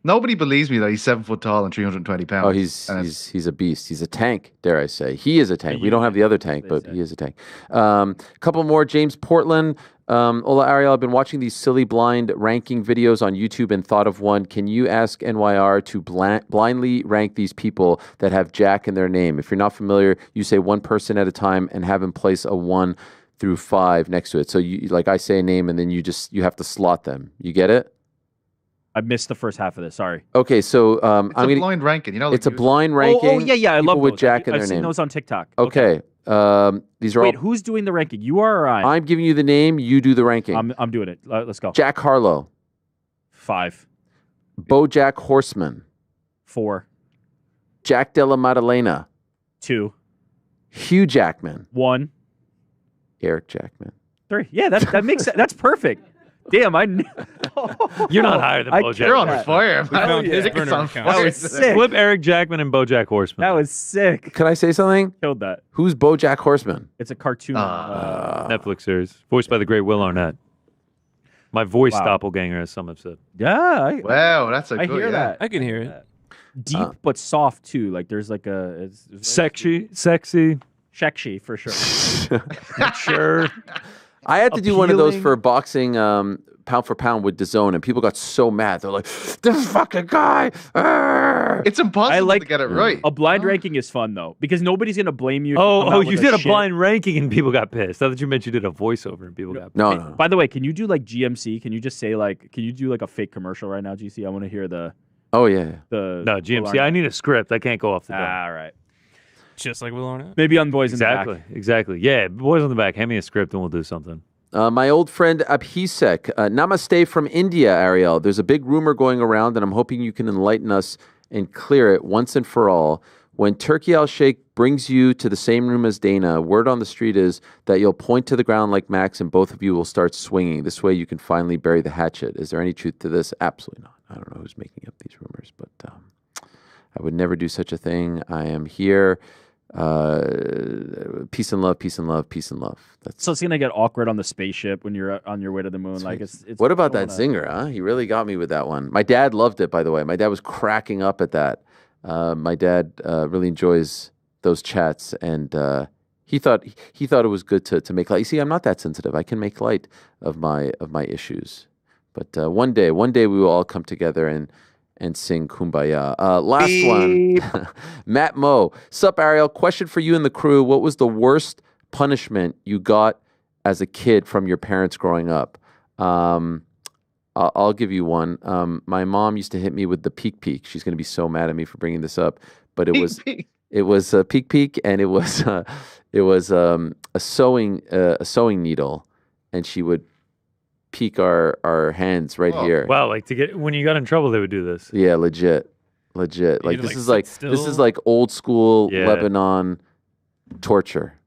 Nobody believes me that he's 7 foot tall and 320 pounds. Oh, he's a beast. He's a tank, dare I say. He is a tank. We don't have the other tank, but he is a tank. Couple more. James Portland. Hola, Ariel. I've been watching these silly blind ranking videos on YouTube and thought of one. Can you ask NYR to blindly rank these people that have Jack in their name? If you're not familiar, you say one person at a time and have him place a 1 through 5 next to it. So you, like, I say a name and then you have to slot them. You get it? I missed the first half of this. Sorry. Okay, so it's a blind ranking. You know, it's a blind ranking. Oh yeah. I love with those. Jack in I've their seen name. those on TikTok. Okay. These are Wait, all. who's doing the ranking? You are or I? I'm giving you the name. You do the ranking. I'm doing it. Let's go. Jack Harlow. 5. BoJack Horseman. 4. Jack Della Maddalena. 2. Hugh Jackman. 1. Eric Jackman. 3. Yeah, that makes sense. That's perfect. Damn, I knew. You're not higher than BoJack. You're on fire. We found his burner account. That was sick. Flip Eric Jackman and BoJack Horseman. That was sick. Can I say something? Killed that. Who's BoJack Horseman? It's a cartoon. Netflix series, voiced by the great Will Arnett. My voice doppelganger, as some have said. Yeah. Wow, that's a I good. hear that. I can hear it. Deep but soft too. Like there's like a Sexy. sexy for sure. Sure. I had to do one of those Appealing. for boxing pound for pound with DAZN, and people got so mad. They're like, this fucking guy. Arr! It's impossible to get it right. A blind ranking is fun though because nobody's gonna blame you. You did a blind ranking and people got pissed. I thought you meant you did a voiceover and people got pissed. No. By the way, can you do like GMC? Can you just say like, can you do like a fake commercial right now, GC? I want to hear the. Oh yeah. The No, GMC. I need a script. I can't go off the dome. All right. Just like Will Arnett. Maybe on Boys in the Back. Exactly. Yeah, boys on the back. Hand me a script and we'll do something. My old friend Abhisek. Namaste from India, Ariel. There's a big rumor going around, and I'm hoping you can enlighten us and clear it once and for all. When Turki Alalshikh brings you to the same room as Dana, word on the street is that you'll point to the ground like Max and both of you will start swinging. This way you can finally bury the hatchet. Is there any truth to this? Absolutely not. I don't know who's making up these rumors, but I would never do such a thing. I am here. Peace and love, peace and love, peace and love. So it's gonna get awkward on the spaceship when you're on your way to the moon. Like it's what about that zinger, huh? He really got me with that one. My dad loved it, by the way. My dad was cracking up at that. My dad really enjoys those chats, and he thought it was good to make light. You see, I'm not that sensitive. I can make light of my issues. But one day we will all come together and sing Kumbaya. Last one, Matt Moe. Sup, Ariel? Question for you and the crew. What was the worst punishment you got as a kid from your parents growing up? I'll give you one. My mom used to hit me with the peek. She's going to be so mad at me for bringing this up, but it was a peek, and it was a sewing needle, and she would peek our hands right here. Wow, like when you got in trouble, they would do this. Yeah, legit. Like this is like old school Lebanon torture.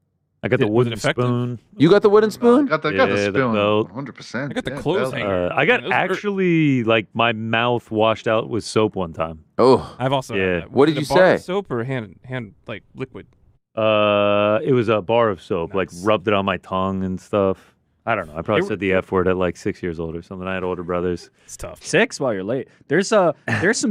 I got the wooden spoon. You got the wooden spoon? I got the spoon. 100%. I got the clothes hanger. I got actually like my mouth washed out with soap one time. Oh, I've also had that. What did you say? Soap or hand like liquid? It was a bar of soap. Nice. Like rubbed it on my tongue and stuff. I don't know. I probably said the F word at like 6 years old or something. I had older brothers. It's tough. 6? Well, you're late. There's some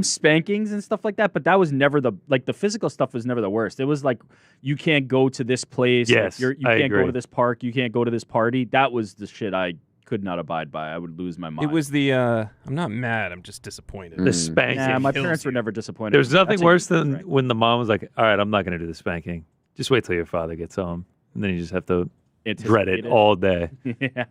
spankings and stuff like that, but that was never the physical stuff was never the worst. It was like you can't go to this place. Yes, you can't go to this park. You can't go to this party. That was the shit I could not abide by. I would lose my mind. It was the I'm not mad. I'm just disappointed. The spanking. Nah, my parents were never disappointed. There's nothing worse than when the mom was like, "All right, I'm not going to do the spanking. Just wait till your father gets home, and then you just have to." Dread it all day. Yeah.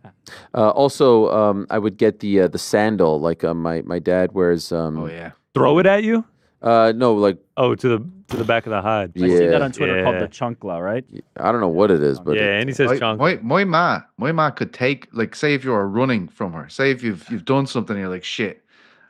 Also, I would get the sandal. Like my dad wears. Throw it at you? No, like to the back of the hide. I see that on Twitter called the chunkla, right? I don't know what it is, but and he says chunk. My ma could take, like, say if you were running from her, say if you've done something, and you're like, shit,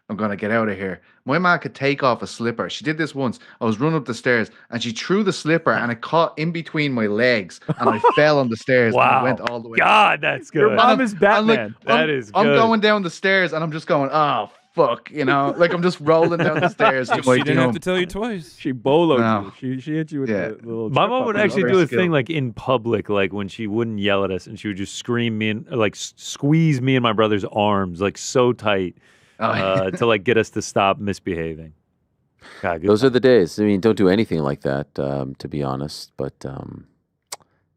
I'm gonna get out of here. My ma could take off a slipper. She did this once. I was running up the stairs and she threw the slipper and it caught in between my legs and I fell on the stairs. Wow. And I went all the way. God, that's good. Your mom is Batman. That is good. I'm going down the stairs and I'm just going, oh, fuck, like I'm just rolling down the stairs. She didn't have to tell you twice. She boloed you. She hit you with the little. My mom would actually do a thing like in public, like when she wouldn't yell at us and she would just scream me and like squeeze me in my brother's arms like so tight. To like get us to stop misbehaving. God, those are the days. I mean, don't do anything like that, to be honest. But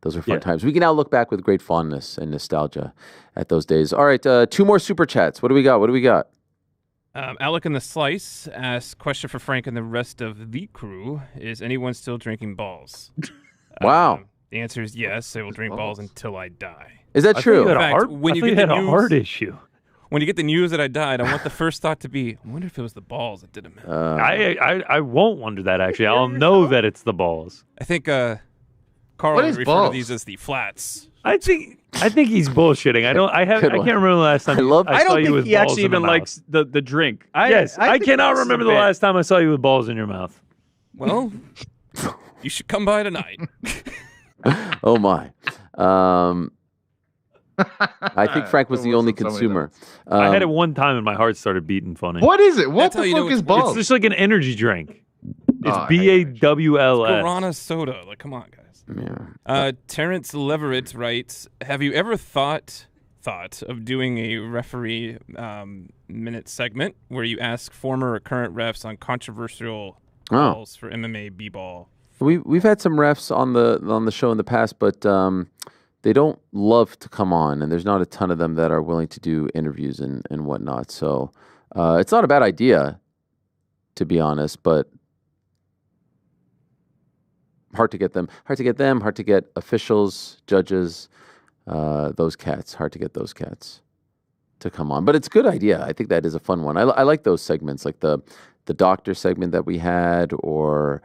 those are fun times. We can now look back with great fondness and nostalgia at those days. All right, 2 more super chats. What do we got? Alec in the Slice asks, question for Frank and the rest of the crew: is anyone still drinking balls? Wow. The answer is yes. I will drink balls until I die. Is that true? In fact, when you get a heart issue. When you get the news that I died, I want the first thought to be, I wonder if it was the balls that did him. I won't wonder that, actually. I'll know that it's the balls. I think Carl would refer to these as the flats. I think he's bullshitting. I can't remember the last time I saw you with balls in the mouth. I don't think he actually even likes the drink. I cannot remember the last time I saw you with balls in your mouth. Well, you should come by tonight. Oh, my. I think Frank was the only consumer. I had it one time and my heart started beating funny. What is it? What the fuck is balls? It's just like an energy drink. It's BAWLS. Guarana soda. Like, come on, guys. Yeah. Terrence Leverett writes, have you ever thought of doing a referee minute segment where you ask former or current refs on controversial calls for MMA b-ball? We've had some refs on the show in the past, but they don't love to come on, and there's not a ton of them that are willing to do interviews and whatnot. So it's not a bad idea, to be honest, but hard to get them. Hard to get officials, judges, those cats. Hard to get those cats to come on. But it's a good idea. I think that is a fun one. I like those segments, like the doctor segment that we had, or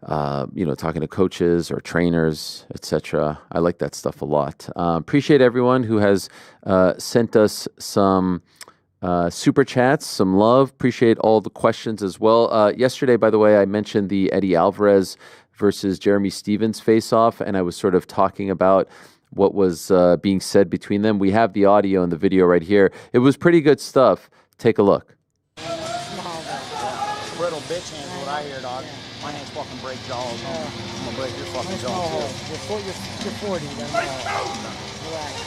talking to coaches or trainers, etc. I like that stuff a lot. Appreciate everyone who has sent us some super chats, some love. Appreciate all the questions as well. Yesterday, by the way, I mentioned the Eddie Alvarez versus Jeremy Stevens face-off, and I was sort of talking about what was being said between them. We have the audio and the video right here. It was pretty good stuff. Take a look. Brittle bitch hands, what I hear, dog. My hands fucking break jaws. I'm gonna break your fucking jaws. You're 40, then relax.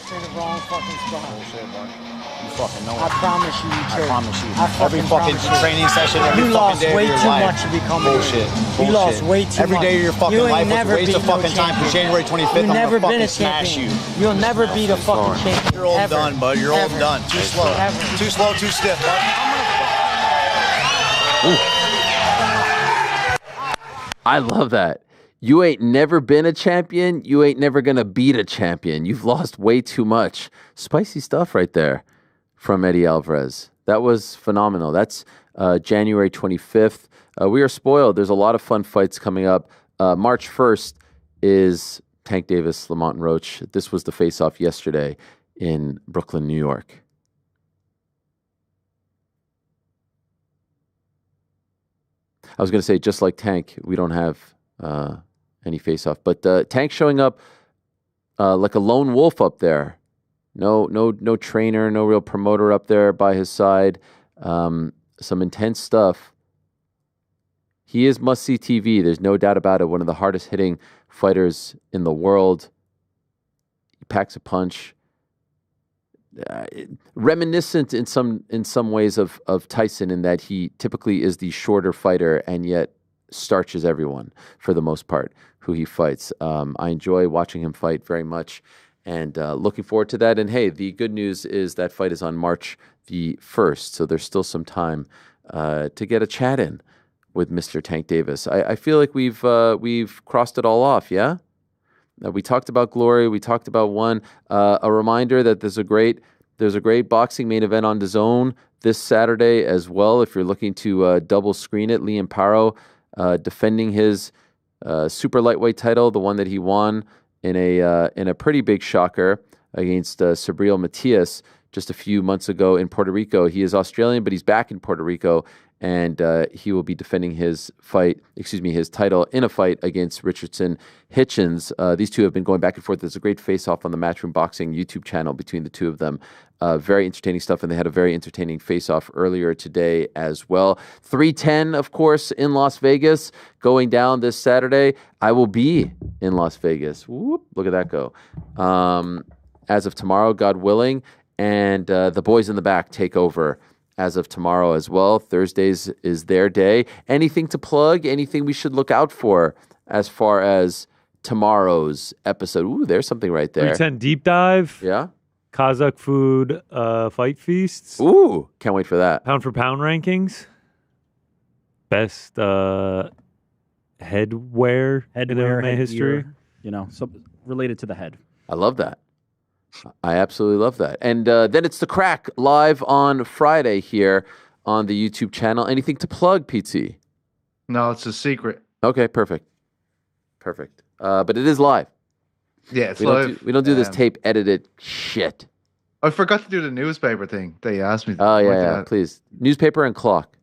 It's in the wrong fucking spot. Bullshit, bro. You fucking know it. I promise you, I promise you. Every fucking training session, every fucking day of your life. You lost way too much to become bullshit. You lost way too much. Every day of your fucking life was a waste of fucking time. For January 25th, I'm gonna fucking smash you. You'll never be the fucking champion. You're all done, bud. You're all done. Too slow. Too slow, too stiff, bud. I love that. You ain't never been a champion. You ain't never going to beat a champion. You've lost way too much. Spicy stuff right there from Eddie Alvarez. That was phenomenal. That's January 25th. We are spoiled. There's a lot of fun fights coming up. March 1st is Tank Davis, Lamont Roach. This was the face-off yesterday in Brooklyn, New York. I was going to say, just like Tank, we don't have any face-off. But Tank showing up like a lone wolf up there. No trainer, no real promoter up there by his side. Some intense stuff. He is must-see TV. There's no doubt about it. One of the hardest-hitting fighters in the world. He packs a punch. Reminiscent in some ways of Tyson, in that he typically is the shorter fighter and yet starches everyone for the most part who he fights. I enjoy watching him fight very much, and looking forward to that. And hey, the good news is that fight is on March the 1st, so there's still some time to get a chat in with Mr. Tank Davis. I feel like we've crossed it all off, yeah? We talked about Glory. We talked about one. A reminder that there's a great boxing main event on DAZN this Saturday as well. If you're looking to double screen it, Liam Paro defending his super lightweight title, the one that he won in a pretty big shocker against Sabriel Matias just a few months ago in Puerto Rico. He is Australian, but he's back in Puerto Rico. And he will be defending his title in a fight against Richardson Hitchens. These two have been going back and forth. There's a great face-off on the Matchroom Boxing YouTube channel between the two of them. Very entertaining stuff, and they had a very entertaining face-off earlier today as well. 310, of course, in Las Vegas, going down this Saturday. I will be in Las Vegas. Whoop, look at that go. As of tomorrow, God willing, and the boys in the back take over as of tomorrow as well. Thursdays is their day. Anything to plug? Anything we should look out for as far as tomorrow's episode? Ooh, there's something right there. 310 deep dive. Yeah. Kazakh food fight feasts. Ooh, can't wait for that. Pound for pound rankings. Best headwear in MMA history. So related to the head. I love that. I absolutely love that. And then it's The Crack live on Friday here on the YouTube channel. Anything to plug, PT? No, it's a secret. Okay, perfect. But it is live. Yeah, it's live. We don't do this tape edited shit. I forgot to do the newspaper thing that you asked me. Oh, yeah, please. Newspaper and clock.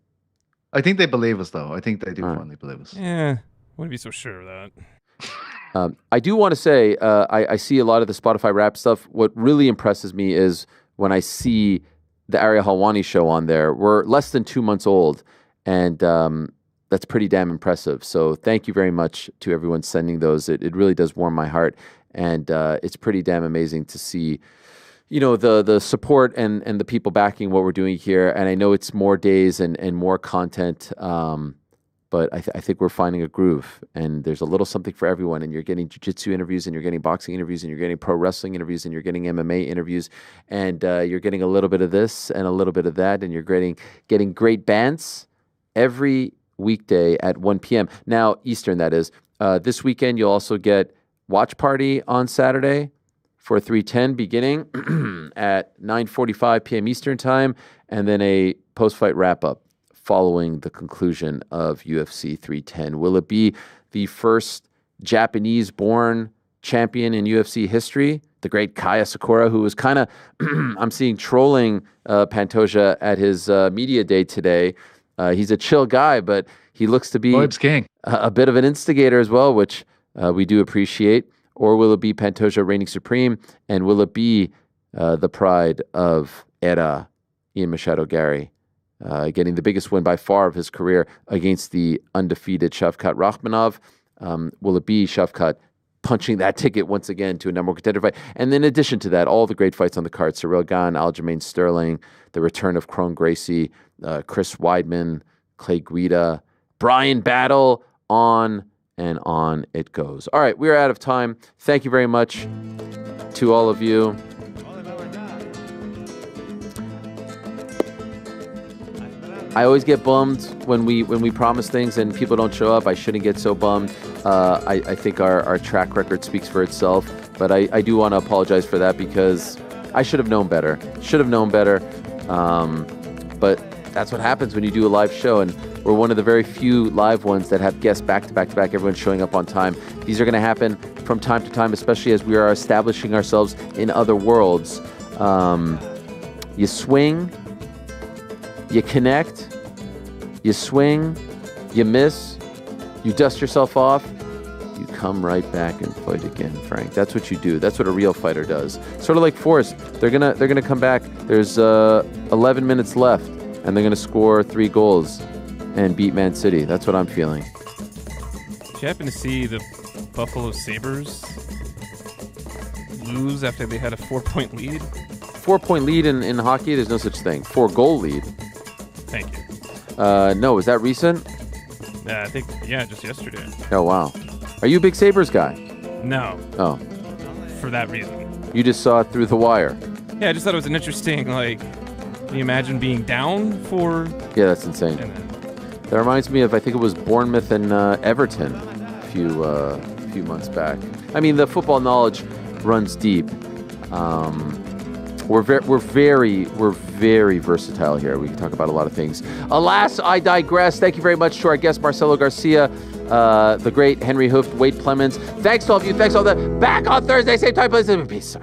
I think they believe us, though. I think they do finally believe us. Yeah, wouldn't be so sure of that. I do want to say, I see a lot of the Spotify rap stuff. What really impresses me is when I see the Ariel Helwani Show on there. We're less than 2 months old, and that's pretty damn impressive. So thank you very much to everyone sending those. It really does warm my heart, and it's pretty damn amazing to see, the support and the people backing what we're doing here. And I know it's more days and more content, but I think we're finding a groove, and there's a little something for everyone. And you're getting jiu-jitsu interviews, and you're getting boxing interviews, and you're getting pro wrestling interviews, and you're getting MMA interviews, and you're getting a little bit of this and a little bit of that, and you're getting great bands every weekday at 1 p.m. Now, Eastern, that is. This weekend, you'll also get Watch Party on Saturday for 310 beginning at 9:45 p.m. Eastern time, and then a post-fight wrap-up following the conclusion of UFC 310? Will it be the first Japanese-born champion in UFC history? The great Kaya Sakura, who was kind of, I'm seeing trolling Pantoja at his media day today. He's a chill guy, but he looks to be Vibes king. A bit of an instigator as well, which we do appreciate. Or will it be Pantoja reigning supreme? And will it be the pride of Era, Ian Machado Garry, getting the biggest win by far of his career against the undefeated Shavkat Rakhmonov? Will it be Shavkat punching that ticket once again to a number one contender fight? And in addition to that, all the great fights on the card: Ciryl Gane, Aljamain Sterling, the return of Kron Gracie, Chris Weidman, Clay Guida, Brian Battle, on and on it goes. All right, we're out of time. Thank you very much to all of you. I always get bummed when we promise things and people don't show up. I shouldn't get so bummed. I think our track record speaks for itself, but I do want to apologize for that because I should have known better. But that's what happens when you do a live show, and we're one of the very few live ones that have guests back to back to back, everyone showing up on time. These are going to happen from time to time, especially as we are establishing ourselves in other worlds. You swing, you connect, you swing, you miss, you dust yourself off, you come right back and fight again, Frank. That's what you do. That's what a real fighter does. Sort of like Forrest. They're gonna come back. There's 11 minutes left, and they're gonna score 3 goals and beat Man City. That's what I'm feeling. Did you happen to see the Buffalo Sabres lose after they had a 4-point lead? 4-point lead in hockey? There's no such thing. 4-goal lead. Thank you. No, is that recent? I think, just yesterday. Oh, wow. Are you a big Sabres guy? No. Oh. For that reason. You just saw it through the wire. Yeah, I just thought it was an interesting, can you imagine being down for... Yeah, that's insane. That reminds me of, I think it was Bournemouth and Everton a few months back. I mean, the football knowledge runs deep. We're very versatile here. We can talk about a lot of things. Alas, I digress. Thank you very much to our guest, Marcelo Garcia, the great Henri Hooft, Wade Plemons. Thanks to all of you. Thanks to all that. Back on Thursday, same time, place. Peace.